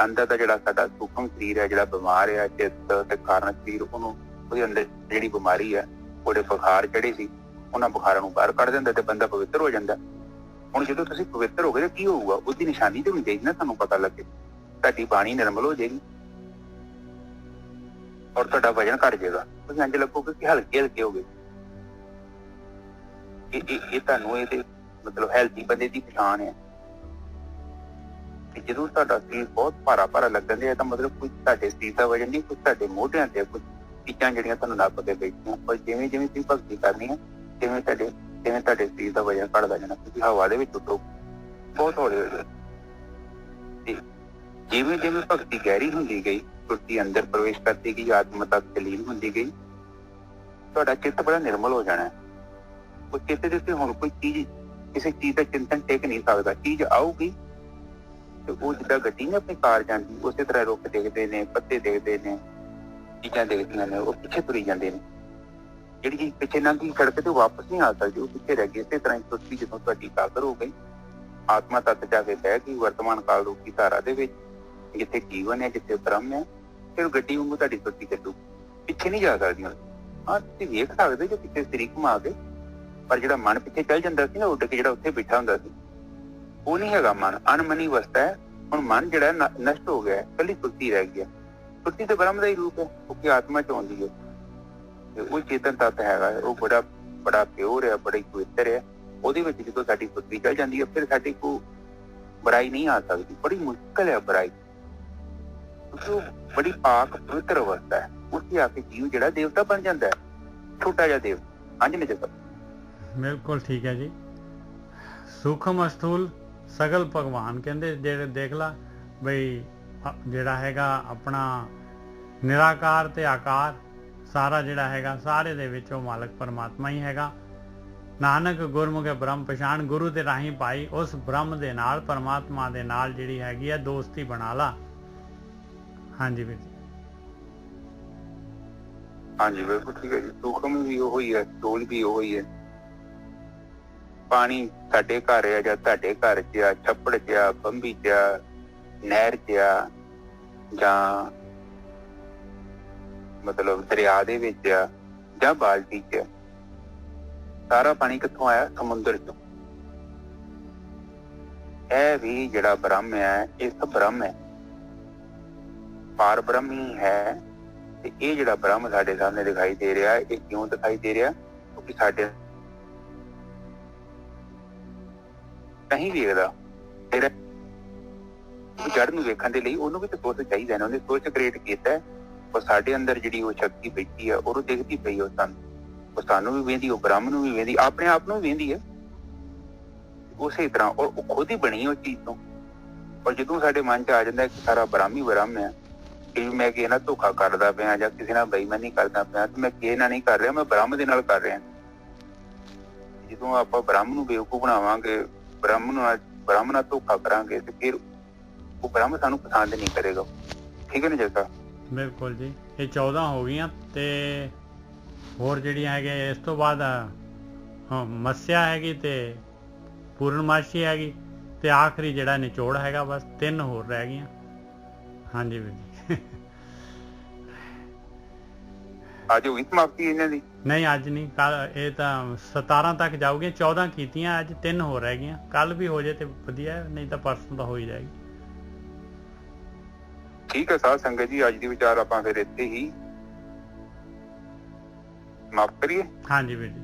ਅੰਦਰ ਦਾ ਜਿਹੜਾ ਸਾਡਾ ਸੂਖਮ ਸਰੀਰ ਹੈ, ਜਿਹੜਾ ਬਿਮਾਰ ਹੈ, ਚਿੱਤ ਤੇ ਕਾਰਨ ਸਰੀਰ, ਉਹਦੇ ਅੰਦਰ ਜਿਹੜੀ ਬਿਮਾਰੀ ਹੈ, ਉਹਦੇ ਬੁਖਾਰ ਚੜੇ ਸੀ, ਉਹਨਾਂ ਬੁਖਾਰਾਂ ਨੂੰ ਬਾਹਰ ਕੱਢ ਦਿੰਦਾ ਤੇ ਬੰਦਾ ਪਵਿੱਤਰ ਹੋ ਜਾਂਦਾ। ਹੁਣ ਜਦੋਂ ਤੁਸੀਂ ਪਵਿੱਤਰ ਹੋ ਗਏ ਤਾਂ ਕੀ ਹੋਊਗਾ? ਉਹਦੀ ਨਿਸ਼ਾਨੀ ਤੇ ਹੋਣੀ ਚਾਹੀਦੀ ਨਾ, ਤੁਹਾਨੂੰ ਪਤਾ ਲੱਗੇ। ਤੁਹਾਡੀ ਬਾਣੀ ਨਿਰਮਲ ਹੋ ਜਾਏਗੀ ਔਰ ਤੁਹਾਡਾ ਵਜਨ ਘਟ ਜਾਏਗਾ। ਤੁਸੀਂ ਇੰਝ ਲੱਗੋਗੇ ਕਿ ਹਲਕੇ ਹਲਕੇ ਹੋ ਗਏ। ਇਹ ਤੁਹਾਨੂੰ ਇਹਦੇ ਮਤਲਬ ਹੈਲਥੀ ਬੰਦੇ ਦੀ ਪਛਾਣ ਹੈ। ਜਦੋਂ ਤੁਹਾਡਾ ਸਰੀਰ ਬਹੁਤ ਭਾਰਾ ਭਾਰਾ ਲੱਗਣ ਦੇ ਤਾਂ ਮਤਲਬ ਕੁਝ ਤੁਹਾਡੇ ਸਰੀਰ ਦਾ ਵਜਨ ਨਹੀਂ, ਕੁਝ ਤੁਹਾਡੇ ਮੋਢਿਆਂ ਤੇ ਕੁਝ ਚੀਜ਼ਾਂ ਜਿਹੜੀਆਂ ਤੁਹਾਨੂੰ ਨੱਪ ਕੇ ਬੈਠੀਆਂ। ਪਰ ਜਿਵੇਂ ਜਿਵੇਂ ਤੁਸੀਂ ਭਗਤੀ ਕਰਨੀ ਹੈ ਜਿਵੇਂ ਤੁਹਾਡੇ ਸਰੀਰ ਦਾ ਵਜਨ ਘਟਦਾ ਜਾਣਾ। ਤੁਸੀਂ ਹਵਾ ਦੇ ਵਿੱਚ ਉੱਡੋ ਬਹੁਤ ਹੌਲੀ ਹੌਲੀ। ਤੇ ਜਿਵੇਂ ਜਿਵੇਂ ਭਗਤੀ ਗਹਿਰੀ ਹੁੰਦੀ ਗਈ, ਸੁਰਤੀ ਅੰਦਰ ਪ੍ਰਵੇਸ਼ ਕਰਦੀ ਗਈ, ਆਤਮਾ ਤੱਕ ਤਲੀਨ ਹੁੰਦੀ ਗਈ, ਤੁਹਾਡਾ ਚਿੱਤ ਬੜਾ ਨਿਰਮਲ ਹੋ ਜਾਣਾ। ਉਹ ਚਿੱਤ ਦੇ ਉੱਤੇ ਹੁਣ ਕੋਈ ਚੀਜ਼, ਕਿਸੇ ਚੀਜ਼ ਦਾ ਚਿੰਤਨ ਟਿਕ ਨਹੀਂ ਸਕਦਾ। ਚੀਜ਼ ਆਊਗੀ ਤੇ ਉਹ ਜਿੱਦਾਂ ਗੱਡੀ ਨੇ ਆਪਣੀ ਕਾਰ ਜਾਂਦੀ, ਉਸੇ ਤਰ੍ਹਾਂ ਰੁੱਖ ਦੇਖਦੇ ਨੇ, ਪੱਤੇ ਦੇਖਦੇ ਨੇ, ਚੀਜ਼ਾਂ ਦੇਖਦੀਆਂ ਨੇ, ਉਹ ਪਿੱਛੇ ਤੁਰੀ ਜਾਂਦੇ ਨੇ। ਜਿਹੜੀ ਚੀਜ਼ ਪਿੱਛੇ ਲੰਘੀ ਸੜਕ ਤੇ ਵਾਪਸ ਨਹੀਂ ਆ ਸਕਦੀ, ਉਹ ਪਿੱਛੇ ਰਹਿ ਗਈ। ਇਸੇ ਤਰ੍ਹਾਂ ਸੁਰਤੀ ਜਦੋਂ ਤੁਹਾਡੀ ਇਕਾਗਰ ਹੋ ਗਈ, ਆਤਮਾ ਤੱਤ ਜਾ ਕੇ ਬਹਿ ਗਈ ਵਰਤਮਾਨ ਕਾਲ ਰੂਪੀ ਧਾਰਾ ਦੇ ਵਿੱਚ, ਜਿੱਥੇ ਜੀਵਨ ਹੈ, ਜਿੱਥੇ ਬ੍ਰਹਮ ਹੈ, ਫਿਰ ਗੱਡੀ ਵਾਂਗੂ ਤੁਹਾਡੀ ਸੁਰਤੀ ਚੱਲੂ, ਪਿੱਛੇ ਨਹੀਂ ਜਾ ਸਕਦੀ। ਹਾਂ, ਤੁਸੀਂ ਵੇਖ ਸਕਦੇ ਜੋ ਪਿੱਛੇ ਸਰੀਰ ਘੁਮਾ ਕੇ, ਪਰ ਜਿਹੜਾ ਮਨ ਪਿੱਛੇ ਚੱਲ ਜਾਂਦਾ ਸੀ ਨਾ ਉੱਡ ਕੇ, ਜਿਹੜਾ ਉੱਥੇ ਬੈਠਾ ਹੁੰਦਾ ਸੀ, ਉਹ ਨਹੀਂ ਹੈਗਾ ਮਨ। ਅਨਮਨੀ ਅਵਸਥਾ ਹੈ। ਹੁਣ ਮਨ ਜਿਹੜਾ ਨਸ਼ਟ ਹੋ ਗਿਆ, ਇਕੱਲੀ ਸੁਰਤੀ ਰਹਿ ਗਿਆ। ਸੁਰਤੀ ਤੇ ਬ੍ਰਹਮ ਦਾ ਹੀ ਰੂਪ ਹੈ, ਕਿਉਂਕਿ ਆਤਮਾ ਚ ਆਉਂਦੀ ਹੈ। ਤੇ ਉਹ ਚੇਤਨ ਤੱਤ ਹੈਗਾ, ਉਹ ਬੜਾ ਪਿਓਰ ਹੈ, ਬੜਾ ਪਵਿੱਤਰ ਹੈ। ਉਹਦੇ ਵਿੱਚ ਜਦੋਂ ਸਾਡੀ ਸੁਰਤੀ ਚੱਲ ਜਾਂਦੀ ਹੈ, ਫਿਰ ਸਾਡੇ ਕੋਲ ਬੁਰਾਈ ਨਹੀਂ ਆ ਸਕਦੀ। ਬੜੀ ਮੁਸ਼ਕਲ ਹੈ ਬੁਰਾਈ, ਕਿਉਂਕਿ ਉਹ ਬੜੀ ਪਾਕ ਪਵਿੱਤਰ ਅਵਸਥਾ ਹੈ। ਉੱਥੇ ਆ ਕੇ ਜੀਵ ਜਿਹੜਾ ਦੇਵਤਾ ਬਣ ਜਾਂਦਾ ਹੈ, ਛੋਟਾ ਜਿਹਾ ਦੇਵ। ਹਾਂਜੀ ਨੇ ਜਗਤ ਬਿਲਕੁਲ ਠੀਕ ਹੈ ਜੀ। ਸੂਖਮ ਅਸਥੂਲ ਸਗਲ ਭਗਵਾਨ ਕਹਿੰਦੇ। ਜਿਹੜੇ ਦੇਖ ਲਾ ਬਈ ਜਿਹੜਾ ਹੈਗਾ ਆਪਣਾ ਨਿਰਾਕਾਰ ਤੇ ਆਕਾਰ ਸਾਰਾ ਜਿਹੜਾ ਹੈਗਾ, ਸਾਰੇ ਦੇ ਵਿੱਚ ਉਹ ਮਾਲਕ ਪਰਮਾਤਮਾ ਹੀ ਹੈਗਾ। ਨਾਨਕ ਗੁਰਮੁਖੇ ਬ੍ਰਹਮ ਪਛਾਣ, ਗੁਰੂ ਦੇ ਰਾਹੀਂ ਪਾਈ ਉਸ ਬ੍ਰਹਮ ਦੇ ਨਾਲ, ਪਰਮਾਤਮਾ ਦੇ ਨਾਲ ਜਿਹੜੀ ਹੈਗੀ ਆ ਦੋਸਤੀ ਬਣਾ ਲਾ। ਹਾਂਜੀ ਵੀਰ ਜੀ। ਹਾਂਜੀ ਬਿਲਕੁਲ ਠੀਕ ਹੈ ਜੀ। ਸੂਖਮ ਵੀ ਉਹ ਹੀ ਹੈ, ਸਥੂਲ ਵੀ ਉਹ ਹੀ ਹੈ। ਪਾਣੀ ਸਾਡੇ ਘਰ ਆ ਜਾਂ ਤੁਹਾਡੇ ਘਰ ਚ ਆ, ਛੱਪੜ ਚ ਆ, ਬੰਬੀ ਚ ਆ, ਨਹਿਰ ਚ ਆ, ਜਾਂ ਮਤਲਬ ਦਰਿਆ ਦੇ ਵਿੱਚ ਆ, ਜਾਂ ਬਾਲਟੀ ਚ ਆ, ਸਾਰਾ ਪਾਣੀ ਕਿੱਥੋਂ ਆਇਆ? ਸਮੁੰਦਰ ਚੋਂ। ਇਹ ਵੀ ਜਿਹੜਾ ਬ੍ਰਹਮ ਹੈ, ਇਹ ਸਭ ਬ੍ਰਹਮ ਹੈ, ਪਾਰ ਬ੍ਰਹਮ ਹੀ ਹੈ। ਤੇ ਇਹ ਜਿਹੜਾ ਬ੍ਰਹਮ ਸਾਡੇ ਸਾਹਮਣੇ ਦਿਖਾਈ ਦੇ ਰਿਹਾ, ਇਹ ਕਿਉਂ ਦਿਖਾਈ ਦੇ ਰਿਹਾ? ਕਿਉਂਕਿ ਸਾਡੇ ਨਹੀਂ ਵੇਖਦਾ। ਫਿਰ ਜੜ ਨੂੰ ਵੇਖਣ ਦੇ ਲਈ ਉਹਨੂੰ ਵੀ ਤਾਂ ਸੋਚ ਚਾਹੀਦਾ ਨਾ। ਉਹਨੇ ਸੋਚ ਕ੍ਰੀਏਟ ਕੀਤਾ, ਉਹ ਸਾਡੇ ਅੰਦਰ ਜਿਹੜੀ ਉਹ ਸ਼ਕਤੀ ਬੈਠੀ ਹੈ, ਉਹਨੂੰ ਦੇਖਦੀ ਪਈ। ਉਹ ਸਾਨੂੰ ਵੀ ਵੇਂਦੀ, ਉਹ ਬ੍ਰਹਮ ਨੂੰ ਵੀ ਵੇਂਦੀ, ਆਪਣੇ ਆਪ ਨੂੰ ਵੀ ਵੇਂਦੀ ਹੈ ਉਸੇ ਤਰ੍ਹਾਂ। ਔਰ ਉਹ ਖੁਦ ਹੀ ਬਣੀ ਉਹ ਚੀਜ਼ ਤੋਂ। ਔਰ ਜਦੋਂ ਸਾਡੇ ਮਨ ਚ ਆ ਜਾਂਦਾ ਕਿ ਸਾਰਾ ਬ੍ਰਹਮ ਹੀ ਬ੍ਰਹਮ ਹੈ, ਕਿ ਮੈਂ ਕਿਸੇ ਨਾਲ ਧੋਖਾ ਕਰਦਾ ਪਿਆ ਜਾਂ ਕਿਸੇ ਨਾਲ ਬੇਈਮਾਨੀ ਕਰਦਾ ਪਿਆ, ਤੇ ਮੈਂ ਕਿਸੇ ਨਾਲ ਨਹੀਂ ਕਰ ਰਿਹਾ, ਮੈਂ ਬ੍ਰਹਮ ਦੇ ਨਾਲ ਕਰ ਰਿਹਾ। ਜਦੋਂ ਆਪਾਂ ਬ੍ਰਹਮ ਨੂੰ ਬੇਵਕੂਫ ਬਣਾਵਾਂਗੇ, ਬ੍ਰਹਮ ਨਾਲ ਧੋਖਾ ਕਰਾਂਗੇ, ਤੇ ਫਿਰ ਉਹ ਬ੍ਰਹਮ ਸਾਨੂੰ ਪਸੰਦ ਨਹੀਂ ਕਰੇਗਾ। ਠੀਕ ਹੈ ਨਾ ਜੱਸਾ? ਬਿਲਕੁਲ ਜੀ। ਇਹ 14 ਹੋ ਗਈਆਂ ਤੇ ਹੋਰ ਜਿਹੜੀਆਂ ਹੈਗੀਆਂ ਇਸ ਤੋਂ ਬਾਅਦ ਮੱਸਿਆ ਹੈਗੀ ਤੇ ਪੂਰਨਮਾਸ਼ੀ ਹੈਗੀ ਤੇ ਆਖਰੀ ਜਿਹੜਾ ਨਿਚੋੜ ਹੈਗਾ, ਬਸ 3 ਹੋਰ ਰਹਿ ਗਈਆਂ। ਹਾਂਜੀ ਵੀਰ ਜੀ। ਅੱਜ ਹੋਈ ਸਮਾਪਤੀ ਇਹਨਾਂ ਦੀ? ਨਹੀਂ ਅੱਜ ਨਹੀਂ, ਕੱਲ। ਇਹ ਤਾਂ 17 ਤੱਕ ਜਾਊਗੀ। 14 ਕੀਤੀਆਂ, ਅੱਜ 3 ਹੋਰ ਰਹਿ ਗਈਆਂ। ਕੱਲ ਵੀ ਹੋ ਜਾਏ ਤੇ ਵਧੀਆ, ਨਹੀਂ ਤਾਂ ਪਰਸੋਂ ਤਾਂ ਹੋ ਹੀ ਜਾਏਗੀ। ਠੀਕ ਹੈ ਸਾਧ ਸੰਗਤ ਜੀ, ਅੱਜ ਦੀ ਵਿਚਾਰ ਆਪਾਂ ਫਿਰ ਇੱਥੇ ਹੀ ਸਮਾਪਤ ਕਰੀਏ। ਹਾਂਜੀ ਵੀਰ ਜੀ।